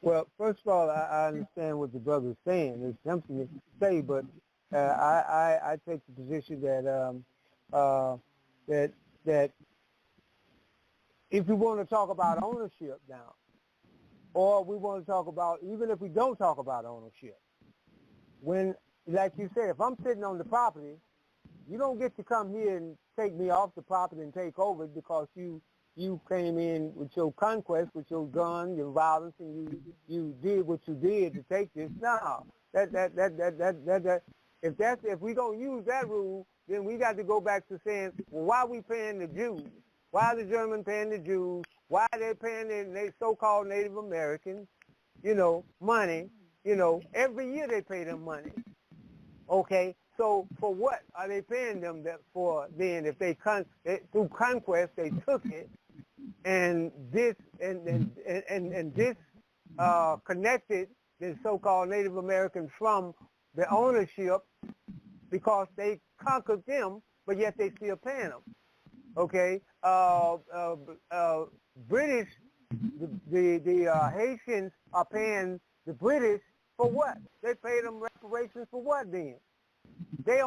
Speaker 13: Well, first of all, I understand what the brother is saying. It's something to say, but I take the position that if we want to talk about ownership now, or we want to talk about, even if we don't talk about ownership, when, like you said, if I'm sitting on the property, you don't get to come here and take me off the property and take over it because you came in with your conquest, with your gun, your violence, and you did what you did to take this. No, if we don't use that rule, then we got to go back to saying, well, why are we paying the Jews? Why are the Germans paying the Jews? Why are they paying the so-called Native Americans, money? Every year they pay them money. Okay, so for what are they paying them for then? If they through conquest they took it, and this connected the so-called Native Americans from the ownership because they conquered them, but yet they still paying them. Okay, British, the Haitians are paying the British for what? They paid them reparations for what then? They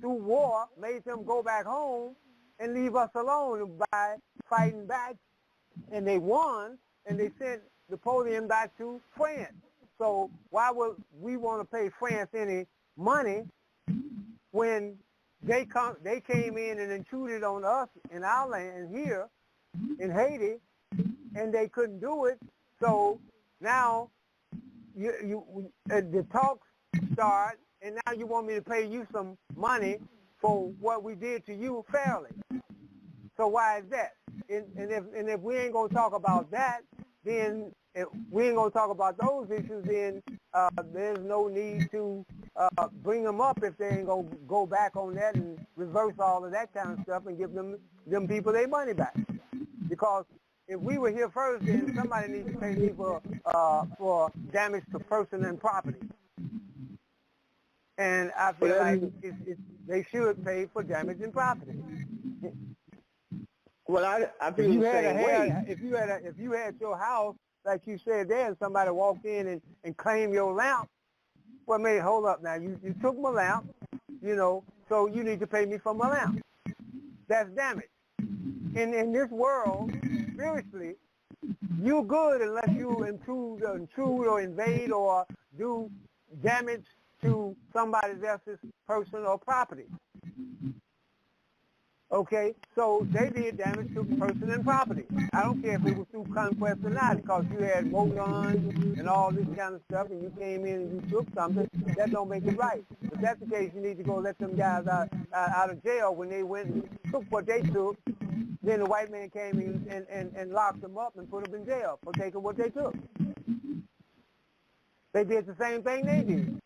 Speaker 13: through war, made them go back home and leave us alone by fighting back. And they won, and they sent Napoleon back to France. So why would we want to pay France any money when they came in and intruded on us in our land here in Haiti, and they couldn't do it? So now the talks start, and now you want me to pay you some money for what we did to you fairly. So why is that? And if we ain't gonna talk about that, then if we ain't gonna talk about those issues, then there's no need to bring them up if they ain't gonna go back on that and reverse all of that kind of stuff and give them people their money back. Because if we were here first, then somebody needs to pay me for damage to person and property. And I feel like they should pay for damage and property.
Speaker 2: Well, I feel the same way.
Speaker 13: If you had your house, like you said there, and somebody walked in and claimed your lamp, well, maybe hold up now. You took my lamp, so you need to pay me for my lamp. That's damage. In this world, spiritually, you're good unless you intrude or invade or do damage to somebody else's person or property. Okay, so they did damage to person and property. I don't care if it was through conquest or not, because you had more guns and all this kind of stuff, and you came in and you took something. That don't make it right. If that's the case, you need to go let them guys out of jail when they went and took what they took. Then the white man came in and locked them up and put them in jail for taking what they took. They did the same thing they did.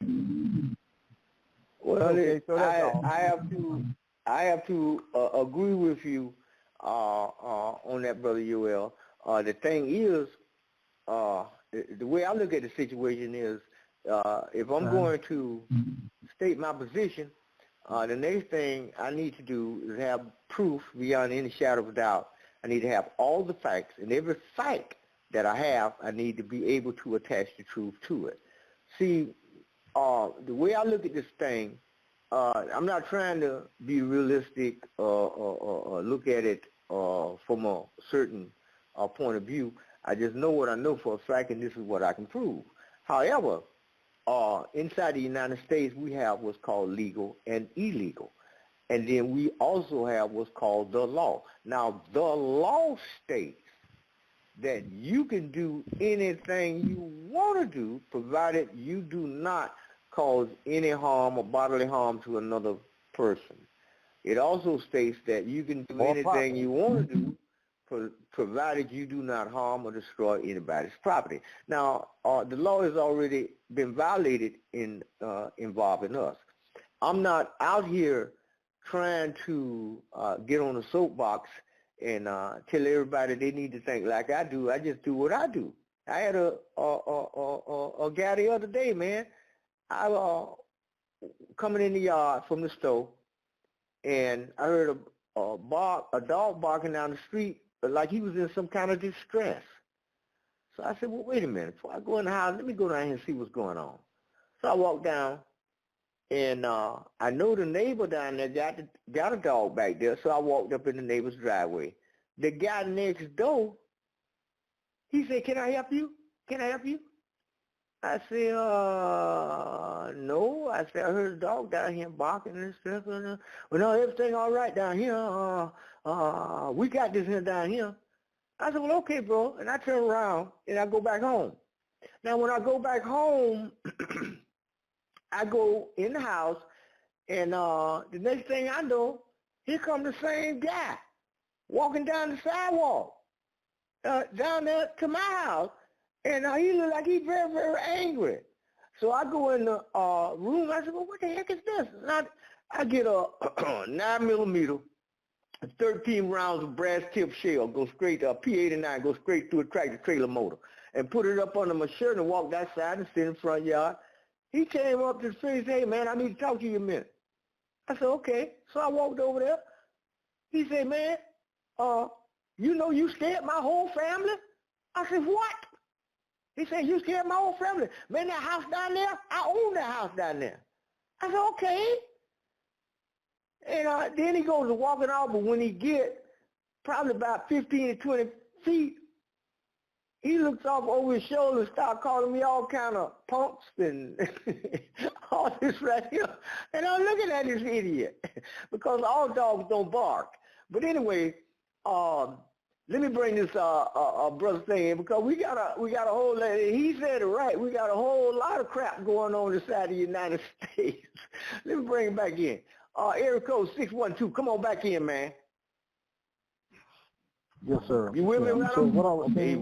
Speaker 2: Well,
Speaker 13: okay, so that's all.
Speaker 2: I have to agree with you on that, Brother Yoel. The thing is, the way I look at the situation is, if I'm going to state my position, the next thing I need to do is have proof beyond any shadow of a doubt. I need to have all the facts, and every fact that I have, I need to be able to attach the truth to it. See, the way I look at this thing, I'm not trying to be realistic or look at it from a certain point of view. I just know what I know for a fact, and this is what I can prove. However, inside the United States, we have what's called legal and illegal. And then we also have what's called the law. Now, the law states that you can do anything you want to do, provided you do not cause any harm or bodily harm to another person. It also states that you can do anything you want to do, provided you do not harm or destroy anybody's property. Now, the law has already been violated in involving us. I'm not out here trying to get on a soapbox and tell everybody they need to think like I do. I just do what I do. I had a guy the other day, man. I coming in the yard from the store, and I heard a dog barking down the street like he was in some kind of distress. So I said, well, wait a minute. Before I go in the house, let me go down here and see what's going on. So I walked down, and I know the neighbor down there got a dog back there, so I walked up in the neighbor's driveway. The guy next door, he said, can I help you? Can I help you? I said, no. I said, I heard a dog down here barking and stuff. Well, no, everything all right down here. We got this here down here. I said, well, okay, bro. And I turn around and I go back home. Now, when I go back home, I go in the house, and the next thing I know, here comes the same guy walking down the sidewalk down there to my house. And he looked like he's very, very angry. So I go in the room. I said, well, what the heck is this? And I get a 9mm, 13 rounds of brass tip shell, go straight, P89, go straight through a tractor trailer motor, and put it up under my shirt and walked outside and sit in the front yard. He came up to the face and said, hey, man, I need to talk to you a minute. I said, okay. So I walked over there. He said, man, you know you scared my whole family? I said, what? He said, you scared my whole family. Man, that house down there, I own that house down there. I said, okay. And then he goes to walking off, but when he get probably about 15 to 20 feet, he looks off over his shoulder and starts calling me all kind of punks and all this right here. And I'm looking at this idiot because all dogs don't bark. But anyway, let me bring this brother thing in because we got a whole, he said it right, we got a whole lot of crap going on inside the United States. Let me bring him back in. Area code 612, come on back in, man.
Speaker 19: Yes, sir.
Speaker 2: You with me, Ronald?
Speaker 19: So what I was saying,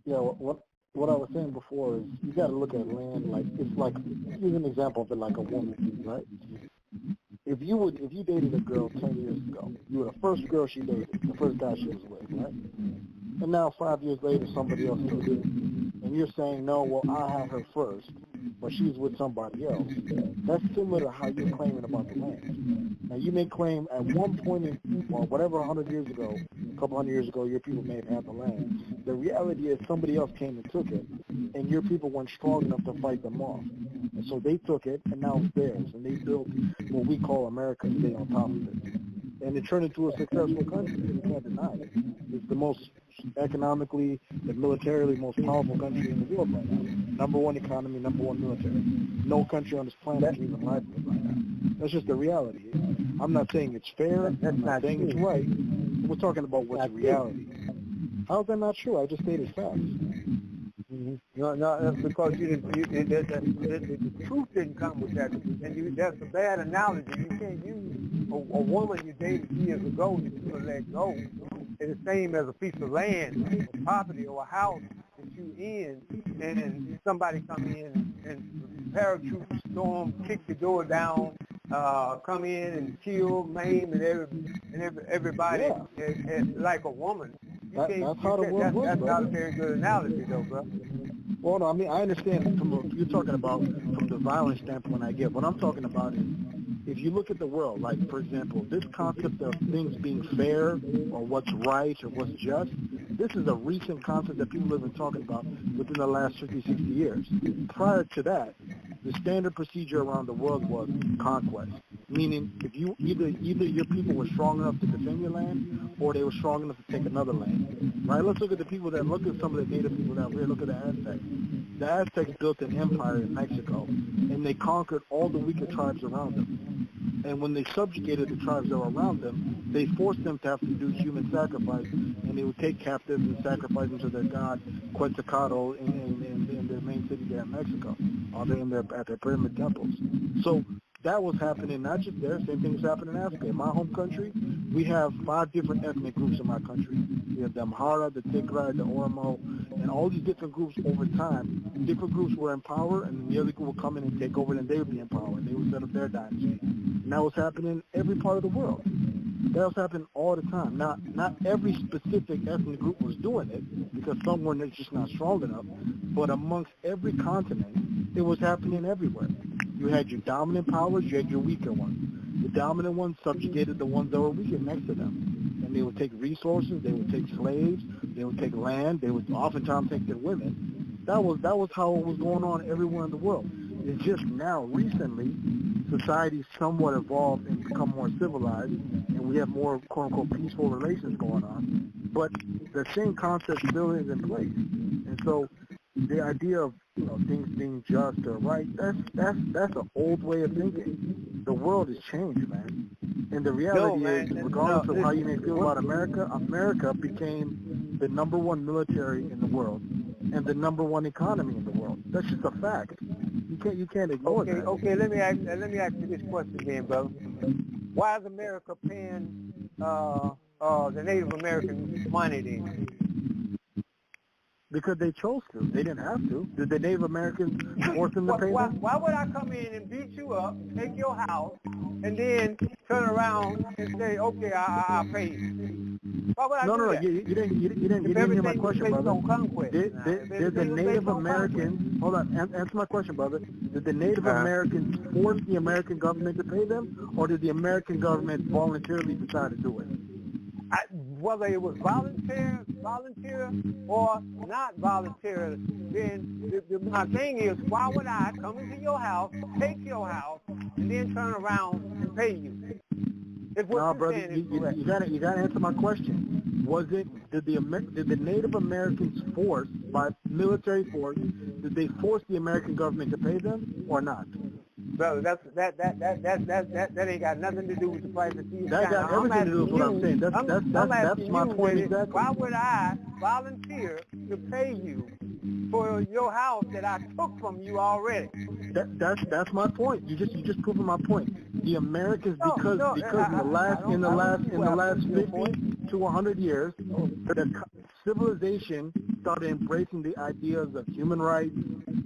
Speaker 19: what I was saying before is you got to look at land like it's like, use an example of it like a woman, right? If you dated a girl 10 years ago, you were the first girl she dated, the first guy she was with, right? And now 5 years later, somebody else took it. And you're saying, no, well, I had her first, but she's with somebody else. That's similar to how you're claiming about the land. Now, you may claim at one point in, well, whatever 100 years ago, a couple hundred years ago, your people may have had the land. The reality is somebody else came and took it, and your people weren't strong enough to fight them off. And so they took it, and now it's theirs. And they built what we call America today on top of it. And it turned into a successful country. You can't deny it. It's the most economically and militarily most powerful country in the world right now. #1 economy, #1 military. No country on this planet can even rival it right now. That's just the reality. I'm not saying it's fair. I'm not saying it's right. We're talking about what's reality. How is that not true? I just stated facts.
Speaker 13: No, that's because the truth didn't come with that. And that's a bad analogy. You can't use a woman you dated years ago that you let go. It's the same as a piece of land, a property, or a house that you in, and somebody come in and paratroops storm, kick the door down, come in and kill, maim, and everybody like a woman.
Speaker 19: That's how the world works,
Speaker 13: That's not a very good analogy, though, bro.
Speaker 19: Well, no, I mean, I understand you're talking about from the violence standpoint I get. What I'm talking about is if you look at the world, like, for example, this concept of things being fair or what's right or what's just, this is a recent concept that people have been talking about within the last 50, 60 years. Prior to that, the standard procedure around the world was conquest, meaning if you either your people were strong enough to defend your land or they were strong enough to take another land, right? Let's look at the people look at some of the native people that were here. Look at the Aztecs. The Aztecs built an empire in Mexico, and they conquered all the weaker tribes around them. And when they subjugated the tribes that were around them, they forced them to have to do human sacrifice, and they would take captives and sacrifice them to their god Quetzalcoatl in their main city there in Mexico, at their pyramid temples. So that was happening not just there, same thing was happening in Africa. In my home country, we have 5 different ethnic groups in my country. We have the Amhara, the Tigray, the Oromo, and all these different groups over time. Different groups were in power, and the other group would come in and take over, and they would be in power, and they would set up their dynasty. And that was happening in every part of the world. That was happening all the time. Now, not every specific ethnic group was doing it, because some were just not strong enough, but amongst every continent, it was happening everywhere. You had your dominant powers, you had your weaker ones. The dominant ones subjugated the ones that were weaker next to them. And They would take resources. They would take slaves. They would take land. They would oftentimes take their women. That was how it was going on everywhere in the world. It's just now, recently, society's somewhat evolved and become more civilized, and we have more quote-unquote peaceful relations going on. But the same concept still is in place. And so the idea of things being just or right, that's an old way of thinking. The world has changed, man. And the reality is, regardless of how you may feel about America, America became the number one military in the world and the number one economy in the world. That's just a fact. You can't ignore that.
Speaker 13: Okay, let me ask you this question then, brother. Why is America paying the Native Americans money then?
Speaker 19: Because they chose to. They didn't have to. Did the Native Americans force them to pay them?
Speaker 13: Why would I come in and beat you up, take your house, and then turn around and say, okay, I'll pay you? Why would I do that?
Speaker 19: You didn't hear my question, brother. Did the Native Americans, hold on, answer my question, brother. Did the Native Americans force the American government to pay them, or did the American government voluntarily decide to do it?
Speaker 13: Whether it was volunteer or not volunteer, then my thing is, why would I come into your house, take your house, and then turn around and pay you?
Speaker 19: No, brother, you gotta answer my question. Did the Native Americans force, by military force, did they force the American government to pay them or not?
Speaker 13: Brother, that ain't got nothing to do with the price of tea.
Speaker 19: That got everything to do with what I'm saying. That's my point exactly.
Speaker 13: Why would I volunteer to pay you for your house that I took from you already?
Speaker 19: That's my point. You just proving my point. The Americans, because in the last 50 to 100 years, the civilization started embracing the ideas of human rights,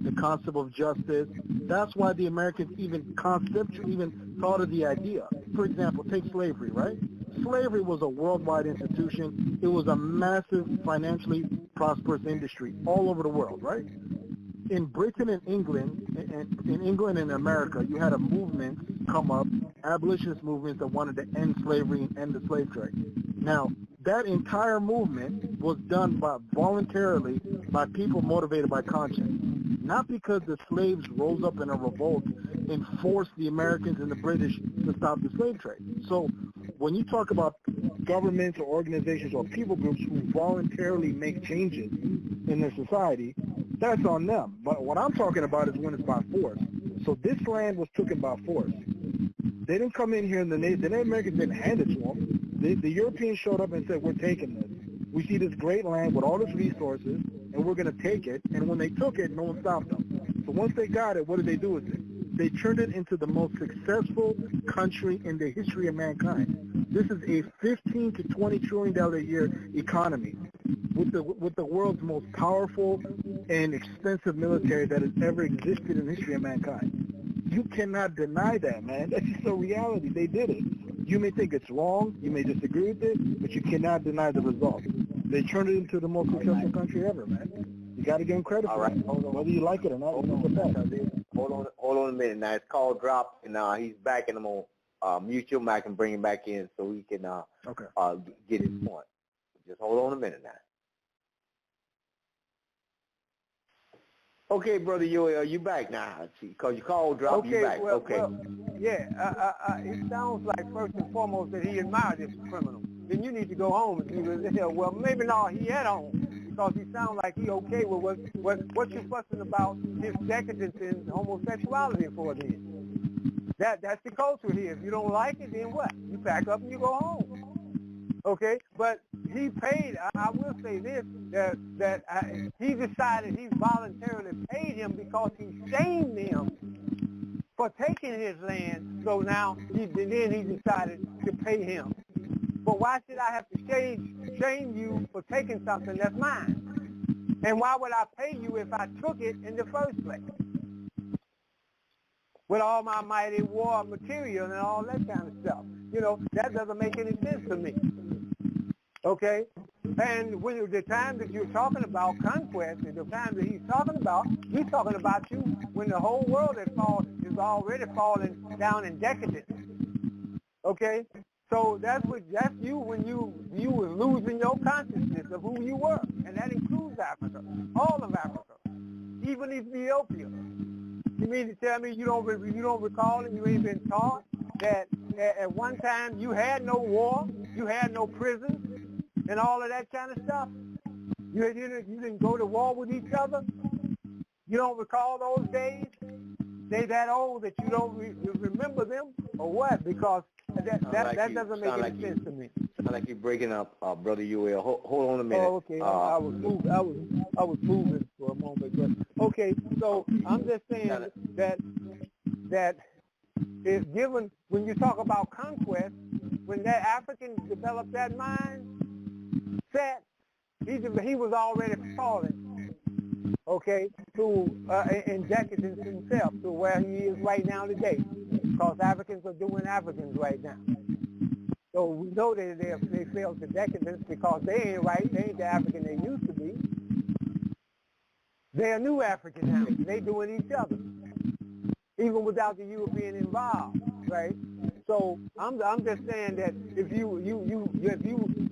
Speaker 19: the concept of justice. That's why the Americans even thought of the idea. For example, take slavery, right? Slavery was a worldwide institution. It was a massive, financially prosperous industry all over the world, right? In Britain and England, in England and America, you had a movement come up, abolitionist movements that wanted to end slavery and end the slave trade. Now, that entire movement was done voluntarily by people motivated by conscience, not because the slaves rose up in a revolt and forced the Americans and the British to stop the slave trade. So when you talk about governments or organizations or people groups who voluntarily make changes in their society, that's on them. But what I'm talking about is when it's by force. So this land was taken by force. They didn't come in here and the Native Americans didn't hand it to them. The Europeans showed up and said, we're taking this. We see this great land with all its resources, and we're going to take it. And when they took it, no one stopped them. So once they got it, what did they do with it? They turned it into the most successful country in the history of mankind. This is a $15 to $20 trillion a year economy with the world's most powerful and expensive military that has ever existed in the history of mankind. You cannot deny that, man. That's just a reality. They did it. You may think it's wrong, you may disagree with it, but you cannot deny the result. They turned it into the most successful country ever, man. You got to give them credit for it. Whether you like it or not, it's a fact.
Speaker 2: Hold on a minute. Now, his call dropped, and he's back, and I'm going to mute your mic and bring him back in so he can get his point. Just hold on a minute now. Okay, Brother Yoel, you back now, because your call dropped, you back.
Speaker 13: It sounds like first and foremost that he admired this criminal. Then you need to go home and see what the hell. Well, maybe not he at home, because he sounds like he okay with what you're fussing about his decadence in homosexuality for then. That's the culture here. If you don't like it, then what? You pack up and you go home. Okay, but he paid. I will say this: that he decided he voluntarily paid him because he shamed him for taking his land. So now he decided to pay him. But why should I have to shame you for taking something that's mine? And why would I pay you if I took it in the first place? With all my mighty war material and all that kind of stuff. That doesn't make any sense to me. Okay? And when the time that you're talking about conquest, and the time that he's talking about you when the whole world is already falling down in decadence. Okay? So that's you when you were losing your consciousness of who you were, and that includes Africa, all of Africa, even Ethiopia. You mean to tell me you don't recall and you ain't been taught that at one time you had no war, you had no prison, and all of that kind of stuff? You didn't go to war with each other? You don't recall those days? They that old that you don't remember them, or what? Because that doesn't make any sense to me.
Speaker 2: Sound like you're breaking up, Brother UL. Hold on a minute.
Speaker 13: Oh, okay. I was moving for a moment, but okay. So I'm just saying that if given when you talk about conquest, when that African developed that mind set, he was already falling. Okay, to in decadence himself to where he is right now today, because Africans are doing Africans right now. So we know that they failed to decadence because they ain't right. They ain't the African they used to be. They're new African now. They doing each other, even without the European involved, right? So I'm just saying that if you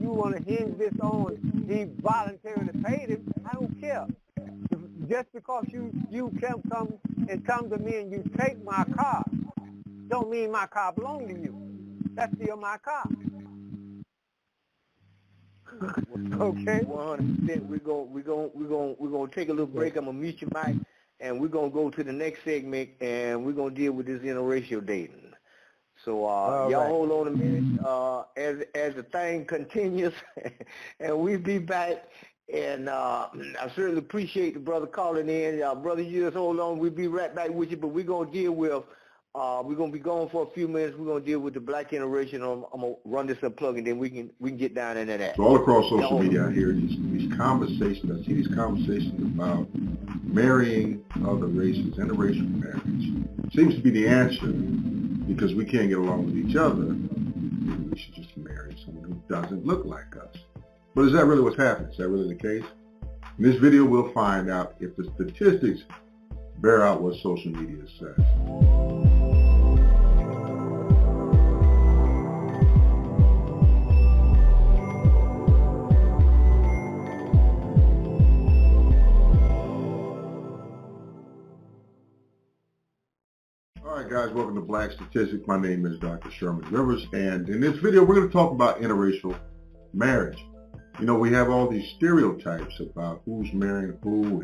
Speaker 13: want to hinge this on he voluntarily paid it, I don't care. Just because you can come to me and you take my car, don't mean my car belongs to you. That's still my car. Okay.
Speaker 2: 100%. We're gonna take a little break. I'm gonna mute your mic, and we're gonna go to the next segment, and we're gonna deal with this interracial dating. So y'all
Speaker 13: right.
Speaker 2: hold on a minute as the thing continues, and we'll be back. And I certainly appreciate the brother calling in. Brother, you just hold on. We'll be right back with you, but we're going to deal with, we're going to be gone for a few minutes. We're going to deal with the black generation. I'm going to run this up plug, and then we can get down into that.
Speaker 5: So all across social media, I hear these conversations. I see these conversations about marrying other races, interracial marriage. Seems to be the answer, because we can't get along with each other. Maybe we should just marry someone who doesn't look like us. But is that really what's happening? Is that really the case? In this video, we'll find out if the statistics bear out what social media says. All right, guys, welcome to Black Statistics. My name is Dr. Sherman Rivers, and in this video, we're going to talk about interracial marriage. You know, we have all these stereotypes about who's marrying who,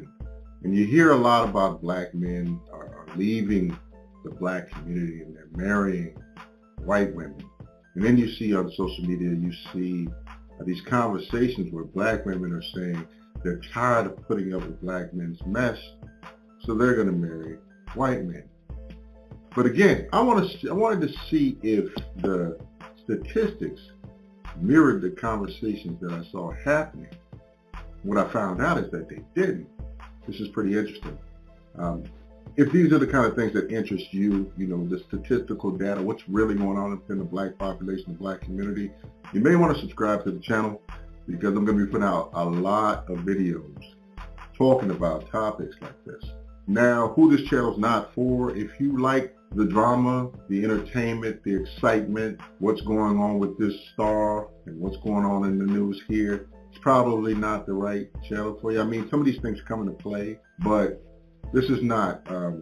Speaker 5: and you hear a lot about black men are leaving the black community and they're marrying white women. And then you see on social media, you see these conversations where black women are saying they're tired of putting up with black men's mess, so they're going to marry white men. But again, I wanted to see if the statistics mirrored the conversations that I saw happening. What I found out is that they didn't. This is pretty interesting. If these are the kind of things that interest you, you know, the statistical data, what's really going on within the black population, the black community, you may want to subscribe to the channel, because I'm going to be putting out a lot of videos talking about topics like this. Now, who this channel's not for, if you like the drama, the entertainment, the excitement, what's going on with this star and what's going on in the news here, it's probably not the right channel for you. I mean, some of these things come into play, but this is not a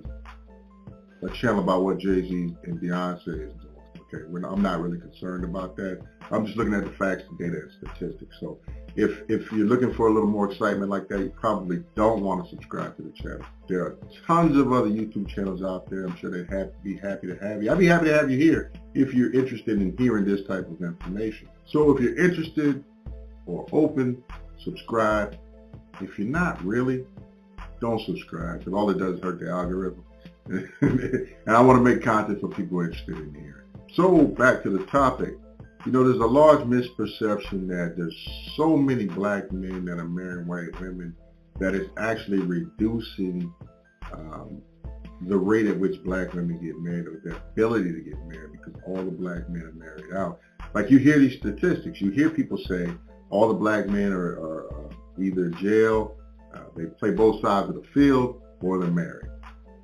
Speaker 5: channel about what Jay-Z and Beyonce is doing. Okay, I'm not really concerned about that. I'm just looking at the facts, the data, and statistics. So if you're looking for a little more excitement like that, you probably don't want to subscribe to the channel. There are tons of other YouTube channels out there. I'm sure they'd be happy to have you. I'd be happy to have you here if you're interested in hearing this type of information. So if you're interested or open, subscribe. If you're not really, don't subscribe, because all it does is hurt the algorithm. And I want to make content for people interested in hearing. So back to the topic. You know, there's a large misperception that there's so many black men that are marrying white women that it's actually reducing the rate at which black women get married, or their ability to get married, because all the black men are married out. Like, you hear these statistics, you hear people say all the black men are either jail, they play both sides of the field, or they're married.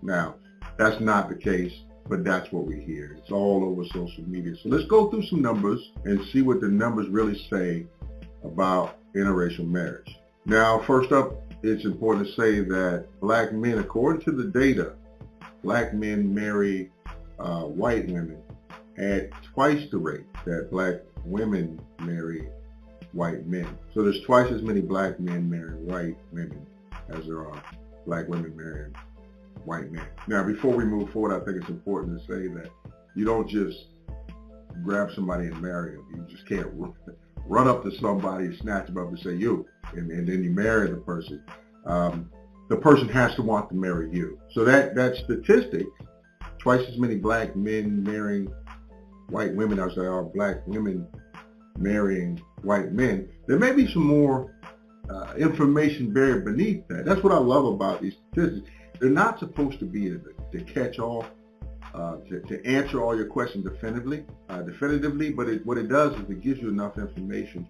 Speaker 5: Now, that's not the case. but that's what we hear. It's all over social media. So let's go through some numbers and see what the numbers really say about interracial marriage. Now, first up, it's important to say that black men, according to the data, black men marry white women at twice the rate that black women marry white men. So there's twice as many black men marrying white women as there are black women marrying white men. Now, before we move forward, I think it's important to say that you don't just grab somebody and marry them. You just can't run up to somebody, snatch them up and say you, and then you marry the person. The person has to want to marry you. So that statistic, twice as many black men marrying white women as there are black women marrying white men, there may be some more information buried beneath that. That's what I love about these statistics. They're not supposed to be to catch all, to answer all your questions definitively, but what it does is it gives you enough information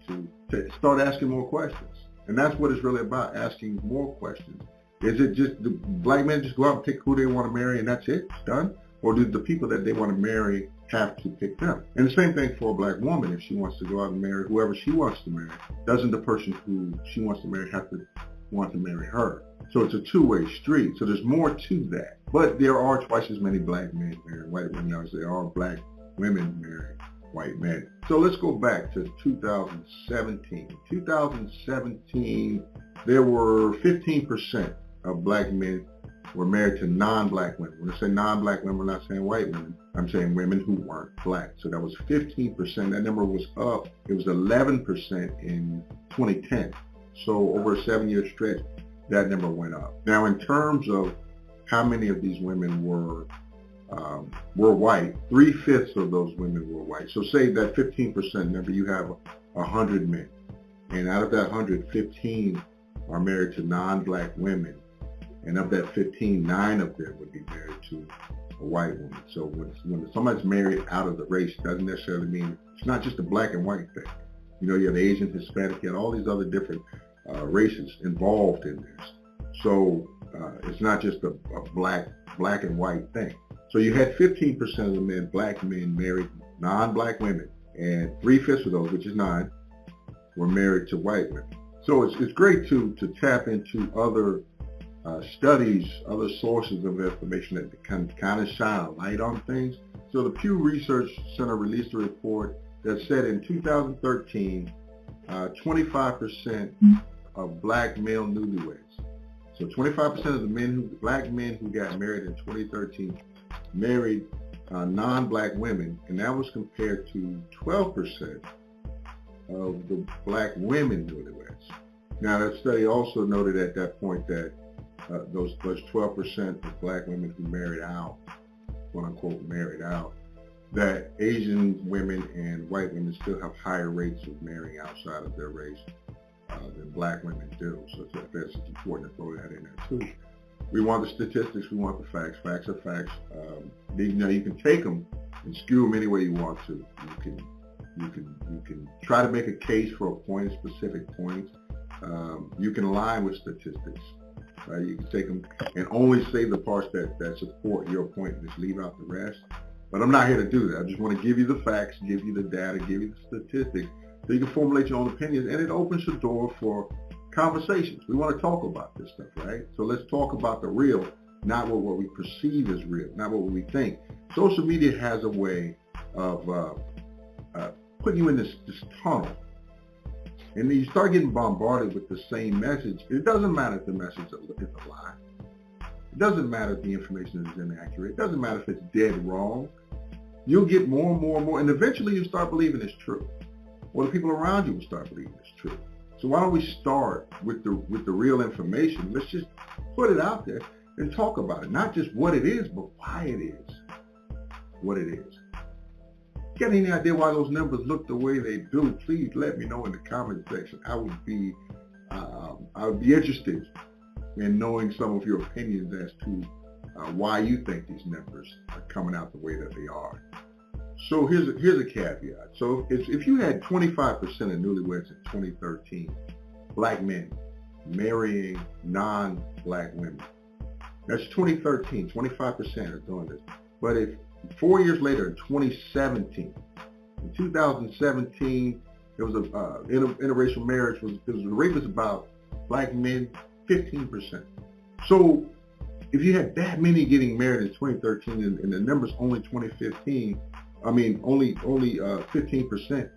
Speaker 5: to start asking more questions. And that's what it's really about, asking more questions. Is it just the black men just go out and pick who they want to marry and that's it, it's done? Or do the people that they want to marry have to pick them? And the same thing for a black woman. If she wants to go out and marry whoever she wants to marry, doesn't the person who she wants to marry have to want to marry her? So it's a two-way street. So there's more to that. But there are twice as many black men marrying white women as there are black women marrying white men. So let's go back to 2017. 2017, there were 15% of black men were married to non-black women. When I say non-black women, we're not saying white women. I'm saying women who weren't black. So that was 15%. That number was up. It was 11% in 2010. So over a 7-year stretch, that number went up. Now, in terms of how many of these women were white, 3/5 of those women were white. So say that 15% number, you have 100 men. And out of that 100, 15 are married to non-black women. And of that 15, 9 of them would be married to a white woman. So when somebody's married out of the race, it doesn't necessarily mean, it's not just a black and white thing. You know, you have Asian, Hispanic, you have all these other different races involved in this. So it's not just a black and white thing. So you had 15% of the men, black men, married non-black women, and 3/5 of those, which is 9, were married to white women. So it's great to tap into other studies, other sources of information that can kind of shine a light on things. So the Pew Research Center released a report that said in 2013, 25% of black male newlyweds. So 25% of the black men who got married in 2013 married non-black women, and that was compared to 12% of the black women newlyweds. Now that study also noted at that point that those 12% of black women who married out, quote unquote married out, that Asian women and white women still have higher rates of marrying outside of their race than black women do. So it's important to throw that in there too. We want the statistics, we want the facts. Facts are facts. You can take them and skew them any way you want to. You can try to make a case for a point, a specific point. You can lie with statistics. Right? You can take them and only say the parts that support your point and just leave out the rest. But I'm not here to do that. I just want to give you the facts, give you the data, give you the statistics, so you can formulate your own opinions, and it opens the door for conversations. We want to talk about this stuff, right? So let's talk about the real, not what we perceive as real, not what we think. Social media has a way of putting you in this tunnel. And then you start getting bombarded with the same message. It doesn't matter if the message is a lie. It doesn't matter if the information is inaccurate. It doesn't matter if it's dead wrong. You'll get more and more and more, and eventually you start believing it's true. Or the people around you will start believing it's true. So why don't we start with the real information? Let's just put it out there and talk about it. Not just what it is, but why it is what it is. Got any idea why those numbers look the way they do? Please let me know in the comment section. I would be interested in knowing some of your opinions as to why you think these numbers are coming out the way that they are. So here's a caveat. So if you had 25% of newlyweds in 2013, black men marrying non-black women, that's 2013, 25% are doing this. But if 4 years later, in 2017, in 2017, there was a interracial marriage. The rate was about black men 15%. So if you had that many getting married in 2013 and the numbers only 2015, only 15%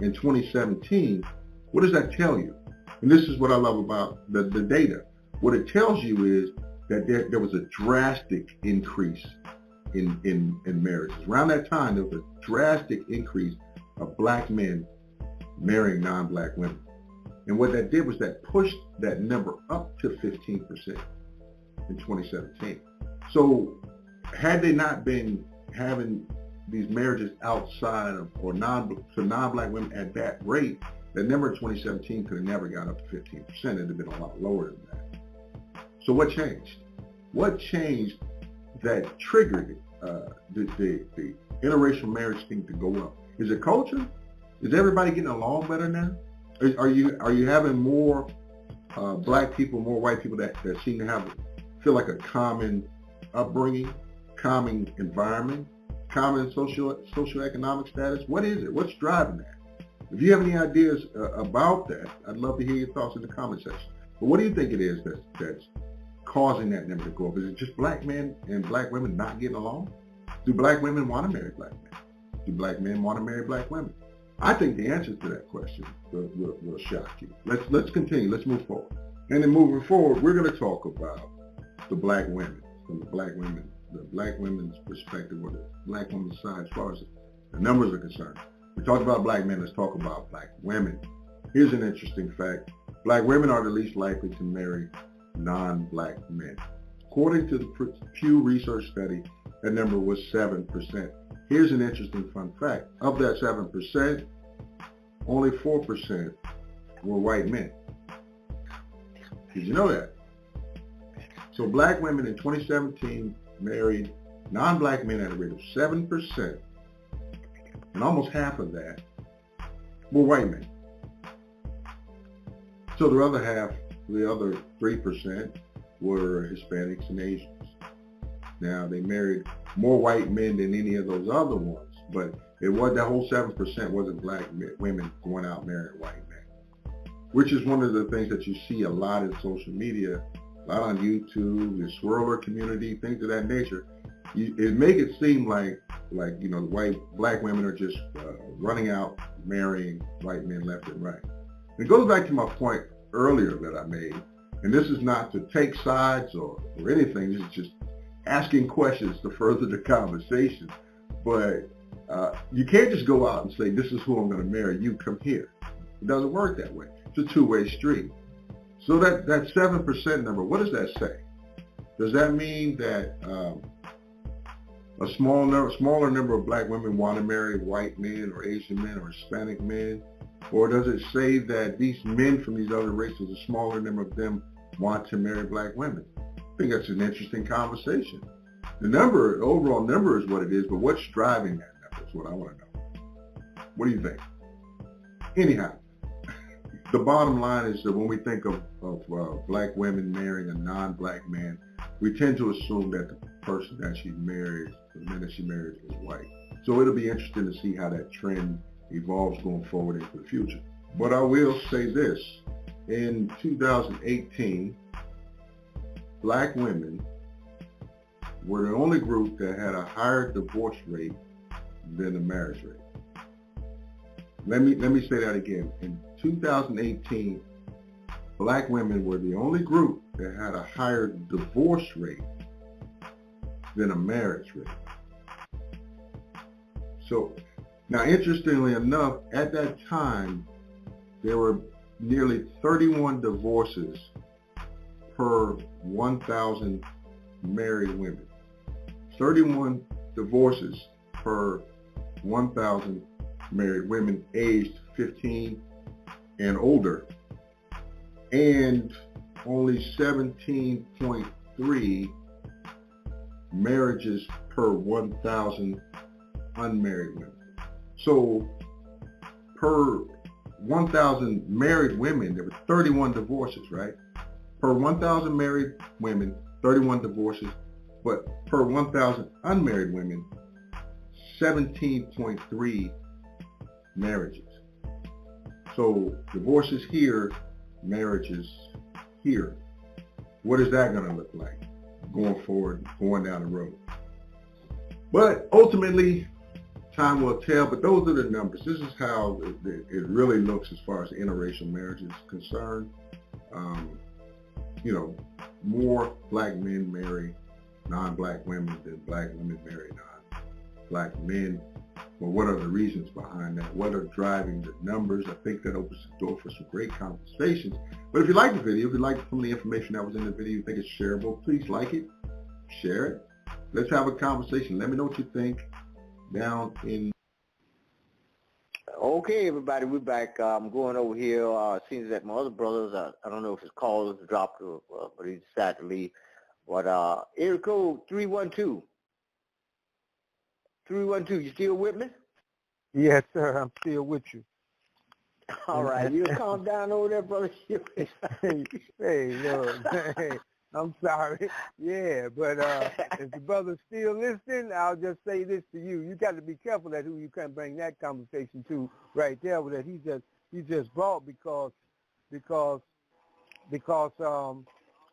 Speaker 5: in 2017, what does that tell you? And this is what I love about the data. What it tells you is that there was a drastic increase in marriages. Around that time, there was a drastic increase of black men marrying non-black women. And what that did was that pushed that number up to 15% in 2017. So had they not been having these marriages outside of or non-black women at that rate, that number in 2017 could have never got up to 15%. It would have been a lot lower than that. So what changed? What changed that triggered the interracial marriage thing to go up? Is it culture? Is everybody getting along better now? Are you having more black people, more white people that seem to feel like a common upbringing, common environment, common socioeconomic status? What is it? What's driving that? If you have any ideas about that, I'd love to hear your thoughts in the comment section. But what do you think it is that's causing that number to go up? Is it just black men and black women not getting along? Do black women want to marry black men? Do black men want to marry black women? I think the answer to that question will shock you. Let's continue. Let's move forward. And then moving forward, we're going to talk about the black women, from the black women's perspective, or the black women's side as far as the numbers are concerned. We talked about black men. Let's talk about black women. Here's an interesting fact. Black women are the least likely to marry non-black men. According to the Pew Research study, that number was 7%. Here's an interesting fun fact. Of that 7%, only 4% were white men. Did you know that? So black women in 2017 married non-black men at a rate of 7%, and almost half of that were white men. So the other half, the other 3%, were Hispanics and Asians. Now, they married more white men than any of those other ones, but it was that whole 7% wasn't black women going out marrying white men, which is one of the things that you see a lot in social media, a lot on YouTube, the swirler community, things of that nature. It make it seem like black women are just running out marrying white men left and right. It goes back to my point earlier that I made, and this is not to take sides or anything. This is just asking questions to further the conversation. But you can't just go out and say, this is who I'm going to marry, you come here. It doesn't work that way. It's a two-way street. So that 7% number, what does that say? Does that mean that a smaller number of black women want to marry white men or Asian men or Hispanic men? Or does it say that these men from these other races, a smaller number of them want to marry black women? I think that's an interesting conversation. The overall number is what it is, but what's driving that number is what I want to know. What do you think? Anyhow, the bottom line is that when we think of black women marrying a non-black man, we tend to assume that the person that she marries, the man that she marries, is white. So it'll be interesting to see how that trend evolves going forward into the future. But I will say this. In 2018, black women were the only group that had a higher divorce rate than the marriage rate. Let me say that again. In 2018, black women were the only group that had a higher divorce rate than a marriage rate. So, now interestingly enough, at that time, there were nearly 31 divorces per 1,000 married women. 31 divorces per 1,000 married women aged 15 and older, and only 17.3 marriages per 1,000 unmarried women. So per 1,000 married women, there were 31 divorces, right? Per 1,000 married women, 31 divorces, but per 1,000 unmarried women, 17.3 marriages. So divorces here, marriages here. What is that going to look like going forward, going down the road? But ultimately, time will tell, but those are the numbers. This is how it really looks as far as interracial marriage is concerned. More black men marry non-black women than black women marry non-black men. Well, what are the reasons behind that? What are driving the numbers? I think that opens the door for some great conversations. But if you like the video, if you like some of the information that was in the video, you think it's shareable, please like it, share it. Let's have a conversation. Let me know what you think down in...
Speaker 2: Okay, everybody, we're back. I'm going over here. Seems that my other brothers, I don't know if his call was dropped or but he decided to leave. But area code 312. 312, you still with me?
Speaker 13: Yes, sir. I'm still with you.
Speaker 2: All right, you calm down over there, brother.
Speaker 13: Hey, look, hey, I'm sorry. Yeah, but if the brother's still listening, I'll just say this to you. You got to be careful that who you can bring that conversation to right there, that he just brought because hold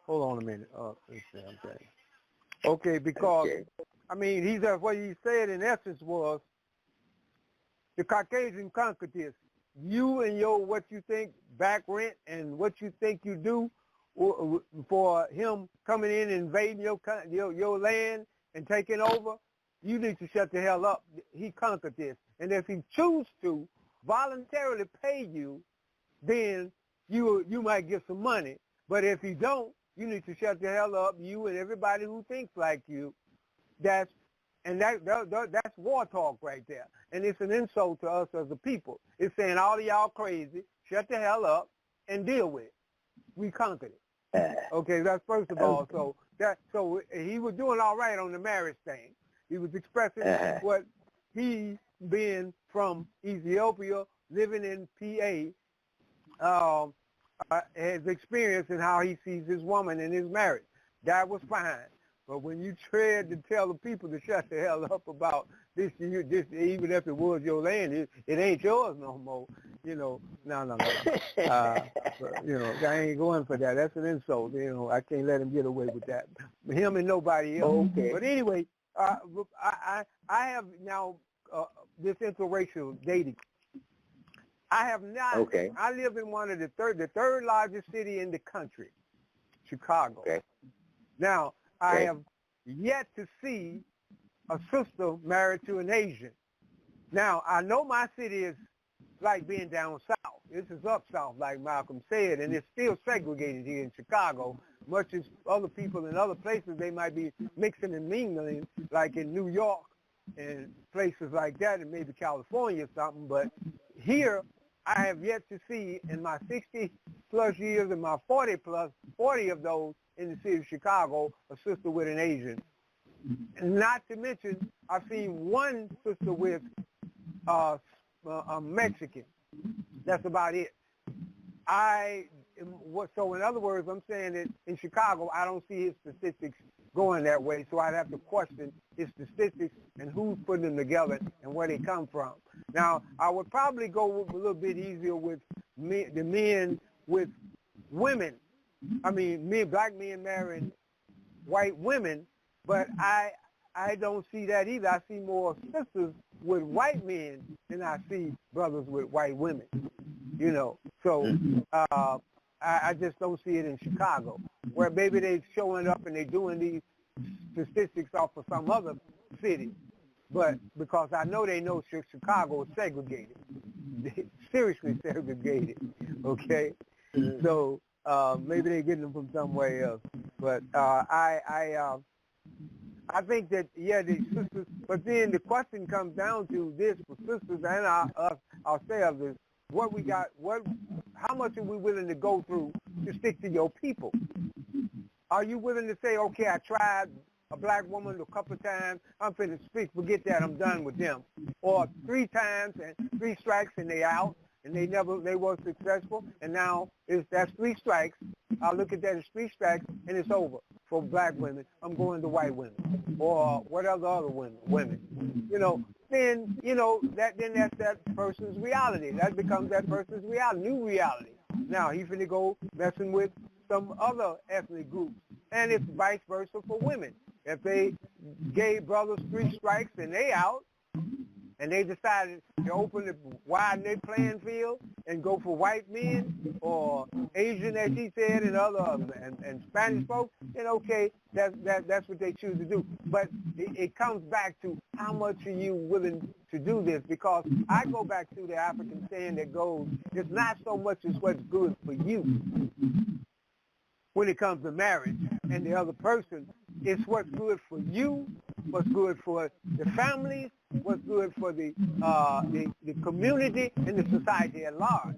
Speaker 13: on a minute. Let's see, okay, because I mean, what he said in essence was the Caucasian conquered this. You and what you think back rent and what you think you do for him coming in and invading your land and taking over, you need to shut the hell up. He conquered this. And if he chooses to voluntarily pay you, then you might get some money. But if he don't, you need to shut the hell up, you and everybody who thinks like you. That's war talk right there. And it's an insult to us as a people. It's saying all of y'all crazy, shut the hell up, and deal with it. We conquered it. Okay, that's first of all. So he was doing all right on the marriage thing. He was expressing what he, being from Ethiopia, living in PA, has experienced and how he sees his woman in his marriage. That was fine. But when you tried to tell the people to shut the hell up about this, even if it was your land, it ain't yours no more. No. I ain't going for that. That's an insult. I can't let him get away with that. Him and nobody else. Okay. But anyway, I have now this interracial dating. I have not. Okay. I live in one of the third largest city in the country, Chicago. Okay. Now, I have yet to see a sister married to an Asian. Now, I know my city is like being down south. This is up south, like Malcolm said, and it's still segregated here in Chicago, much as other people in other places, they might be mixing and mingling, like in New York and places like that, and maybe California or something. But here, I have yet to see in my 60-plus years and my 40 of those in the city of Chicago, a sister with an Asian. Not to mention, I've seen one sister with a Mexican. That's about it. So in other words, I'm saying that in Chicago, I don't see his statistics going that way, so I'd have to question his statistics and who's putting them together and where they come from. Now, I would probably go a little bit easier with the men with women. I mean, black men marrying white women, but I don't see that either. I see more sisters with white men than I see brothers with white women, So I just don't see it in Chicago, where maybe they're showing up and they're doing these statistics off of some other city. But because I know they know Chicago is segregated, seriously segregated, okay? So maybe they're getting them from somewhere else. But I think that, the sisters, but then the question comes down to this for sisters and us ourselves is how much are we willing to go through to stick to your people? Are you willing to say, okay, I tried a black woman a couple of times, I'm finna speak, forget that, I'm done with them. Or 3 times and 3 strikes and they out, and they weren't successful, and now that's 3 strikes. I look at that as 3 strikes, and it's over for black women, I'm going to white women, or whatever other women. Then that's that person's reality. That becomes that person's reality, new reality. Now he's finna go messing with some other ethnic groups, and it's vice versa for women. If they gave brothers 3 strikes and they out, and they decided to widen their playing field and go for white men or Asian, as he said, and other and Spanish folks, then okay, that's what they choose to do. But it comes back to how much are you willing to do this? Because I go back to the African saying that goes, it's not so much as what's good for you when it comes to marriage and the other person. It's what's good for you, what's good for the families, what's good for the community and the society at large.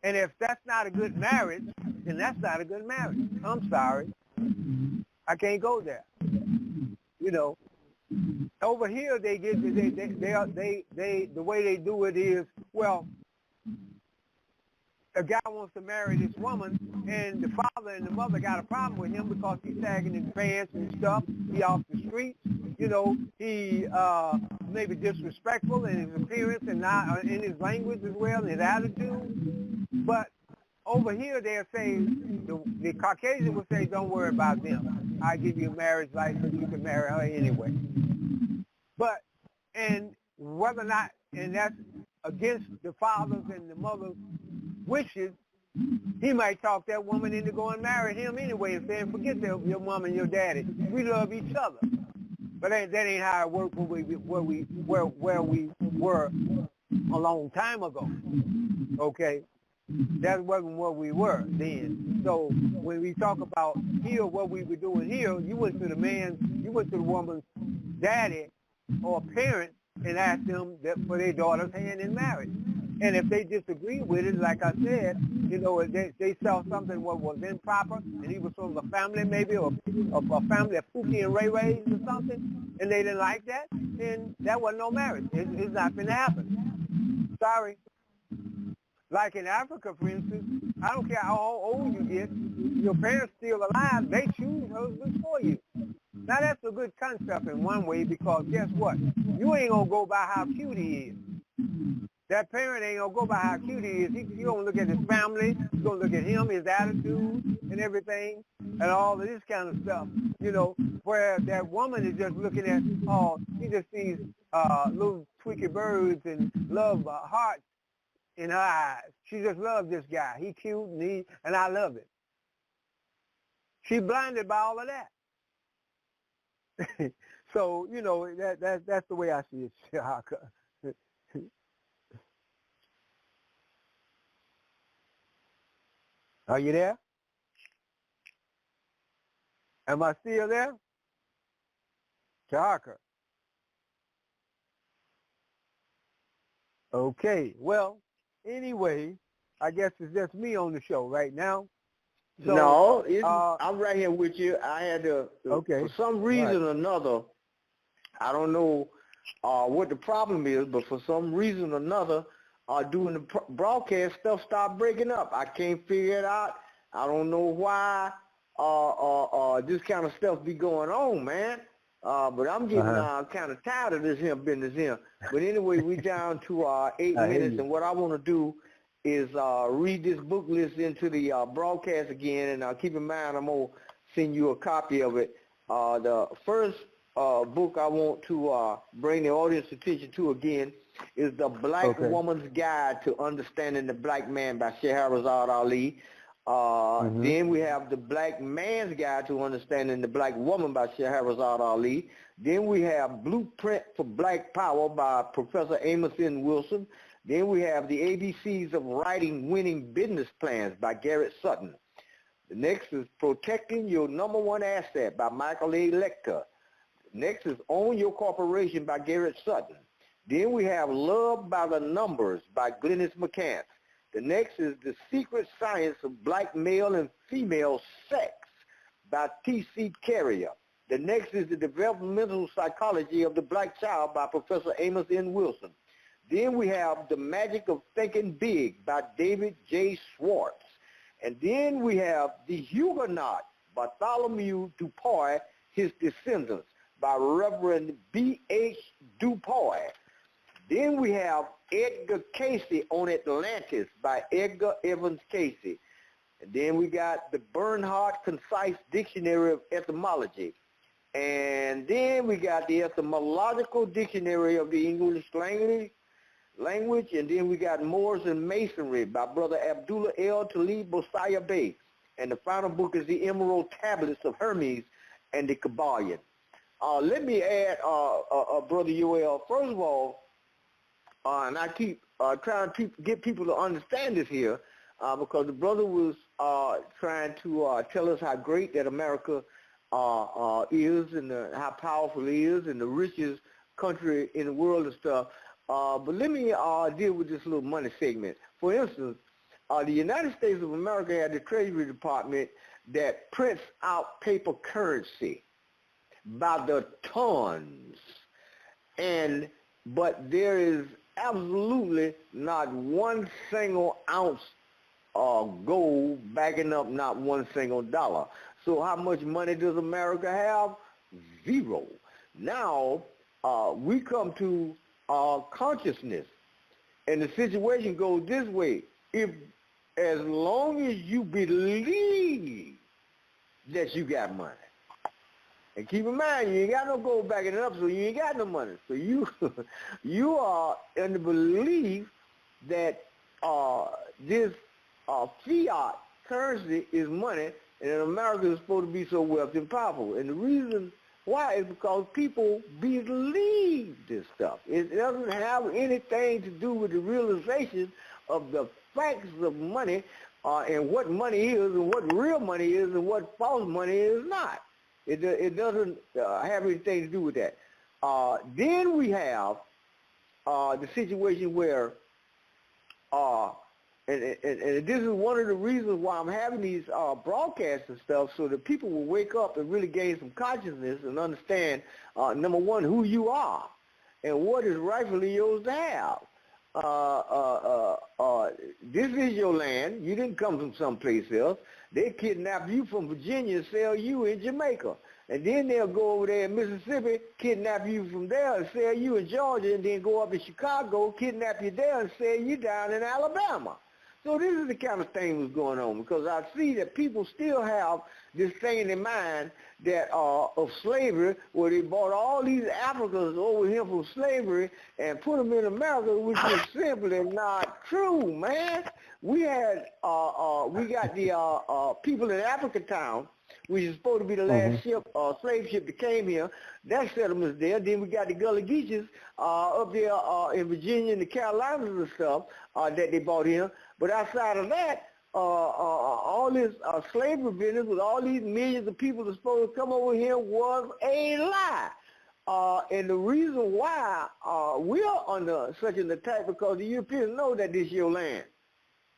Speaker 13: And if that's not a good marriage, then that's not a good marriage. I'm sorry. I can't go there. Over here they get the way they do it is, well, a guy wants to marry this woman, and the father and the mother got a problem with him because he's sagging his pants and stuff. He off the streets. He maybe disrespectful in his appearance and not in his language as well, and his attitude. But over here they'll say, the Caucasian will say, don't worry about them. I give you a marriage license. You can marry her anyway. And whether or not, and that's against the father's and the mother's wishes, he might talk that woman into going marry him anyway and saying, forget your mom and your daddy. We love each other. But that ain't how it worked where we were a long time ago. Okay? That wasn't what we were then. So when we talk about here, what we were doing here, you went to the woman's daddy or parent and asked them for their daughter's hand in marriage. And if they disagree with it, like I said, they saw something what was improper, and he was from a family maybe, or a family of Pookie and Ray Rays or something, and they didn't like that, then that wasn't no marriage. It's not going to happen. Sorry. Like in Africa, for instance, I don't care how old you get, your parents still alive, they choose husbands for you. Now that's a good concept in one way, because guess what? You ain't going to go by how cute he is. That parent ain't going to go by how cute he is. He's going to look at his family. He's going to look at him, his attitude and everything, and all of this kind of stuff, where that woman is just looking at, she just sees little tweaky birds and love hearts in her eyes. She just loves this guy. He cute and I love it. She's blinded by all of that. So, that's the way I see it, Tarhaka. Are you there? Am I still there? Tarhaka. Okay, well, anyway, I guess it's just me on the show right now. So,
Speaker 2: no, I'm right here with you. I had to,
Speaker 13: okay,
Speaker 2: for some reason or another, I don't know what the problem is, but for some reason or another, doing the broadcast, stuff stopped breaking up. I can't figure it out. I don't know why this kind of stuff be going on, man. But I'm getting kind of tired of this here business here. But anyway, we down to 8 minutes, and what I want to do is read this book list into the broadcast again, and keep in mind I'm going to send you a copy of it. The first book I want to bring the audience attention to again is The Black Woman's Guide to Understanding the Black Man by Shahrazad Ali. Then we have The Black Man's Guide to Understanding the Black Woman by Shahrazad Ali. Then we have Blueprint for Black Power by Professor Amos N. Wilson. Then we have The ABCs of Writing Winning Business Plans by Garrett Sutton. The next is Protecting Your Number One Asset by Michael A. Lecter. Next is Own Your Corporation by Garrett Sutton. Then we have Love by the Numbers by Glennis McCants. The next is The Secret Science of Black Male and Female Sex by T.C. Carrier. The next is The Developmental Psychology of the Black Child by Professor Amos N. Wilson. Then we have The Magic of Thinking Big by David J. Schwartz. And then we have The Huguenot Bartholomew Dupuy, His Descendants, by Reverend B.H. Dupuy. Then we have Edgar Casey on Atlantis by Edgar Evans Casey. And then we got the Bernhardt Concise Dictionary of Etymology. And then we got the Etymological Dictionary of the English language. And then we got Moors and Masonry by Brother Abdullah L. Talib Bosaya Bey. And the final book is the Emerald Tablets of Hermes and the Kabbalion. Let me add, Brother Yoel, first of all, and I keep trying to get people to understand this here, because the brother was trying to tell us how great that America is and how powerful it is and the richest country in the world and stuff. But let me deal with this little money segment. For instance, the United States of America had the Treasury Department that prints out paper currency by the tons. But there is absolutely not one single ounce gold backing up not one single dollar. So how much money does America have? Zero. Now, we come to consciousness. And the situation goes this way. As long as you believe that you got money, and keep in mind, you ain't got no gold backing it up, so you ain't got no money. So you are in the belief that this fiat currency is money, and that America is supposed to be so wealthy and powerful. And the reason why is because people believe this stuff. It doesn't have anything to do with the realization of the facts of money and what money is and what real money is and what false money is not. It doesn't have anything to do with that. Then we have the situation where, and this is one of the reasons why I'm having these broadcasts and stuff, so that people will wake up and really gain some consciousness and understand, number one, who you are and what is rightfully yours to have. This is your land. You didn't come from someplace else. They kidnap you from Virginia and sell you in Jamaica. And then they'll go over there in Mississippi, kidnap you from there and sell you in Georgia, and then go up to Chicago, kidnap you there and sell you down in Alabama. So this is the kind of thing that's going on, because I see that people still have this thing in their mind that of slavery, where they brought all these Africans over here from slavery and put them in America, which is simply not true, man. We had we got the people in Africa Town, which is supposed to be the last ship, slave ship that came here. That settlement's there. Then we got the Gullah Geechees up there in Virginia and the Carolinas and stuff that they brought here. But outside of that, all this slavery business with all these millions of people that's supposed to come over here was a lie. And the reason why we are under such an attack, because the Europeans know that this is your land.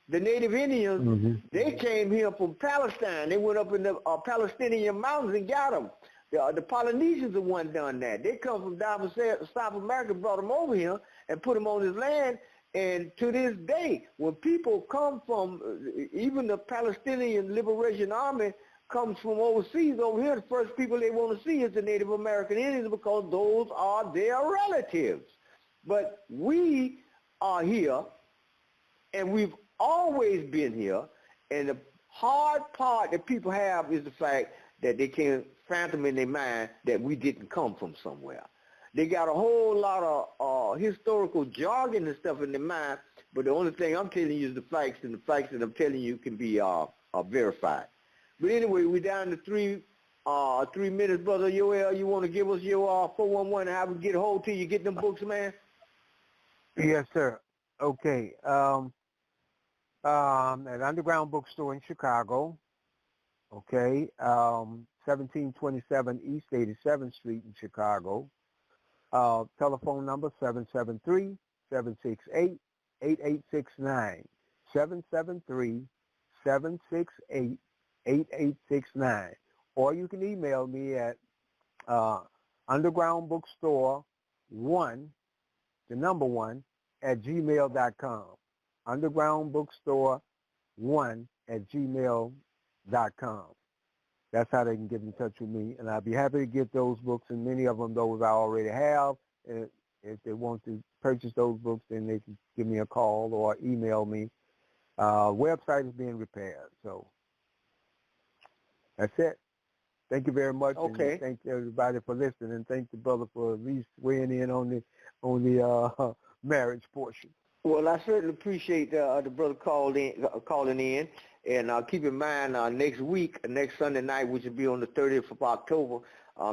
Speaker 2: The native Indians, they came here from Palestine. They went up in the Palestinian mountains and got them. The Polynesians are the one done that. They come from down from South America, brought them over here and put them on this land. And to this day, when people come from, even the Palestinian Liberation Army comes from overseas over here, the first people they want to see is the Native American Indians, because those are their relatives. But we are here, and we've always been here, and the hard part that people have is the fact that they can't fathom in their mind that we didn't come from somewhere. They got a whole lot of historical jargon and stuff in their mind, but the only thing I'm telling you is the facts, and the facts that I'm telling you can be verified. But anyway, we're down to 3 minutes, Brother Yoel. You want to give us your 411 and how we get a hold to you, get them books, man?
Speaker 13: Yes, sir. Okay. At Underground Bookstore in Chicago, okay, 1727 East 87th Street in Chicago. Telephone number 773-768-8869. 773-768-8869. Or you can email me at undergroundbookstore1, the number 1, at gmail.com. undergroundbookstore1 at gmail.com.
Speaker 20: That's how they can get in touch with me. And I'd be happy to get those books, and many of them, those I already have. And if they want to purchase those books, then they can give me a call or email me. Website is being repaired. So that's it. Thank you very much.
Speaker 2: Okay.
Speaker 20: And thank everybody for listening. And thank the brother for at least weighing in on the marriage portion.
Speaker 2: Well, I certainly appreciate the brother calling in. And keep in mind, next week, next Sunday night, which will be on the 30th of October,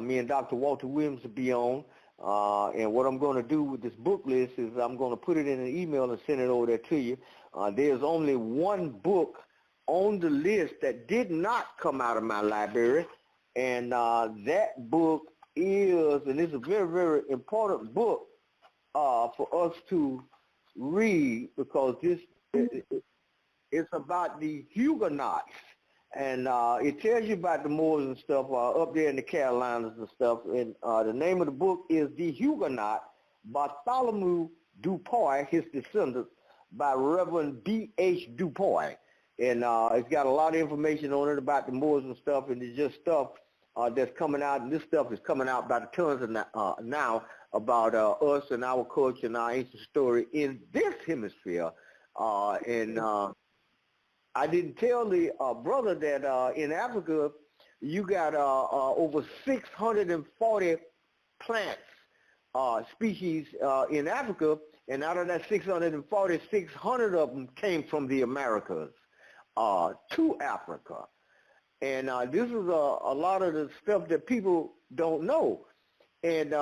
Speaker 2: me and Dr. Walter Williams will be on. And what I'm going to do with this book list is I'm going to put it in an email and send it over there to you. There's only one book on the list that did not come out of my library. And that book is, and it's a very, very important book for us to read, because it's about the Huguenots, and it tells you about the Moors and stuff up there in the Carolinas and stuff. And the name of the book is The Huguenot, Bartholomew Dupuy, His Descendants, by Reverend B.H. Dupuy. And it's got a lot of information on it about the Moors and stuff, and it's just stuff that's coming out, and this stuff is coming out by the tons now about us and our culture and our ancient story in this hemisphere. I didn't tell the brother that in Africa you got over 640 plants species in Africa, and out of that 640, 600 of them came from the Americas to Africa. And this is a lot of the stuff that people don't know. And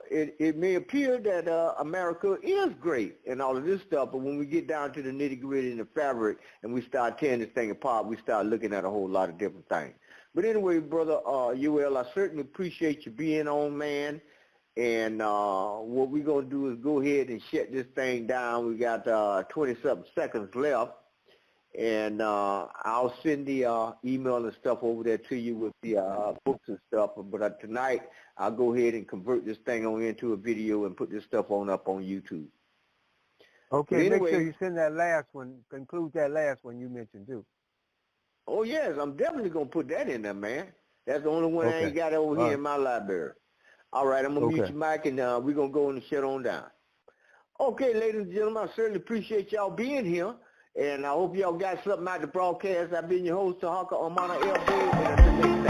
Speaker 2: it may appear that America is great and all of this stuff, but when we get down to the nitty-gritty and the fabric and we start tearing this thing apart, we start looking at a whole lot of different things. But anyway, Brother UL, I certainly appreciate you being on, man. And what we're going to do is go ahead and shut this thing down. We got 20-something seconds left. And I'll send the email and stuff over there to you with the books and stuff. But tonight, I'll go ahead and convert this thing on into a video and put this stuff up on YouTube.
Speaker 20: Okay, anyway, make sure you send that last one, conclude that last one you mentioned too.
Speaker 2: Oh, yes, I'm definitely going to put that in there, man. That's the only one I ain't got over here in my library. All right, I'm going to mute your mic, and we're going to go and shut on down. Okay, ladies and gentlemen, I certainly appreciate y'all being here. And I hope y'all got something out of the broadcast. I've been your host, Tarhaka Amana L. And until next time.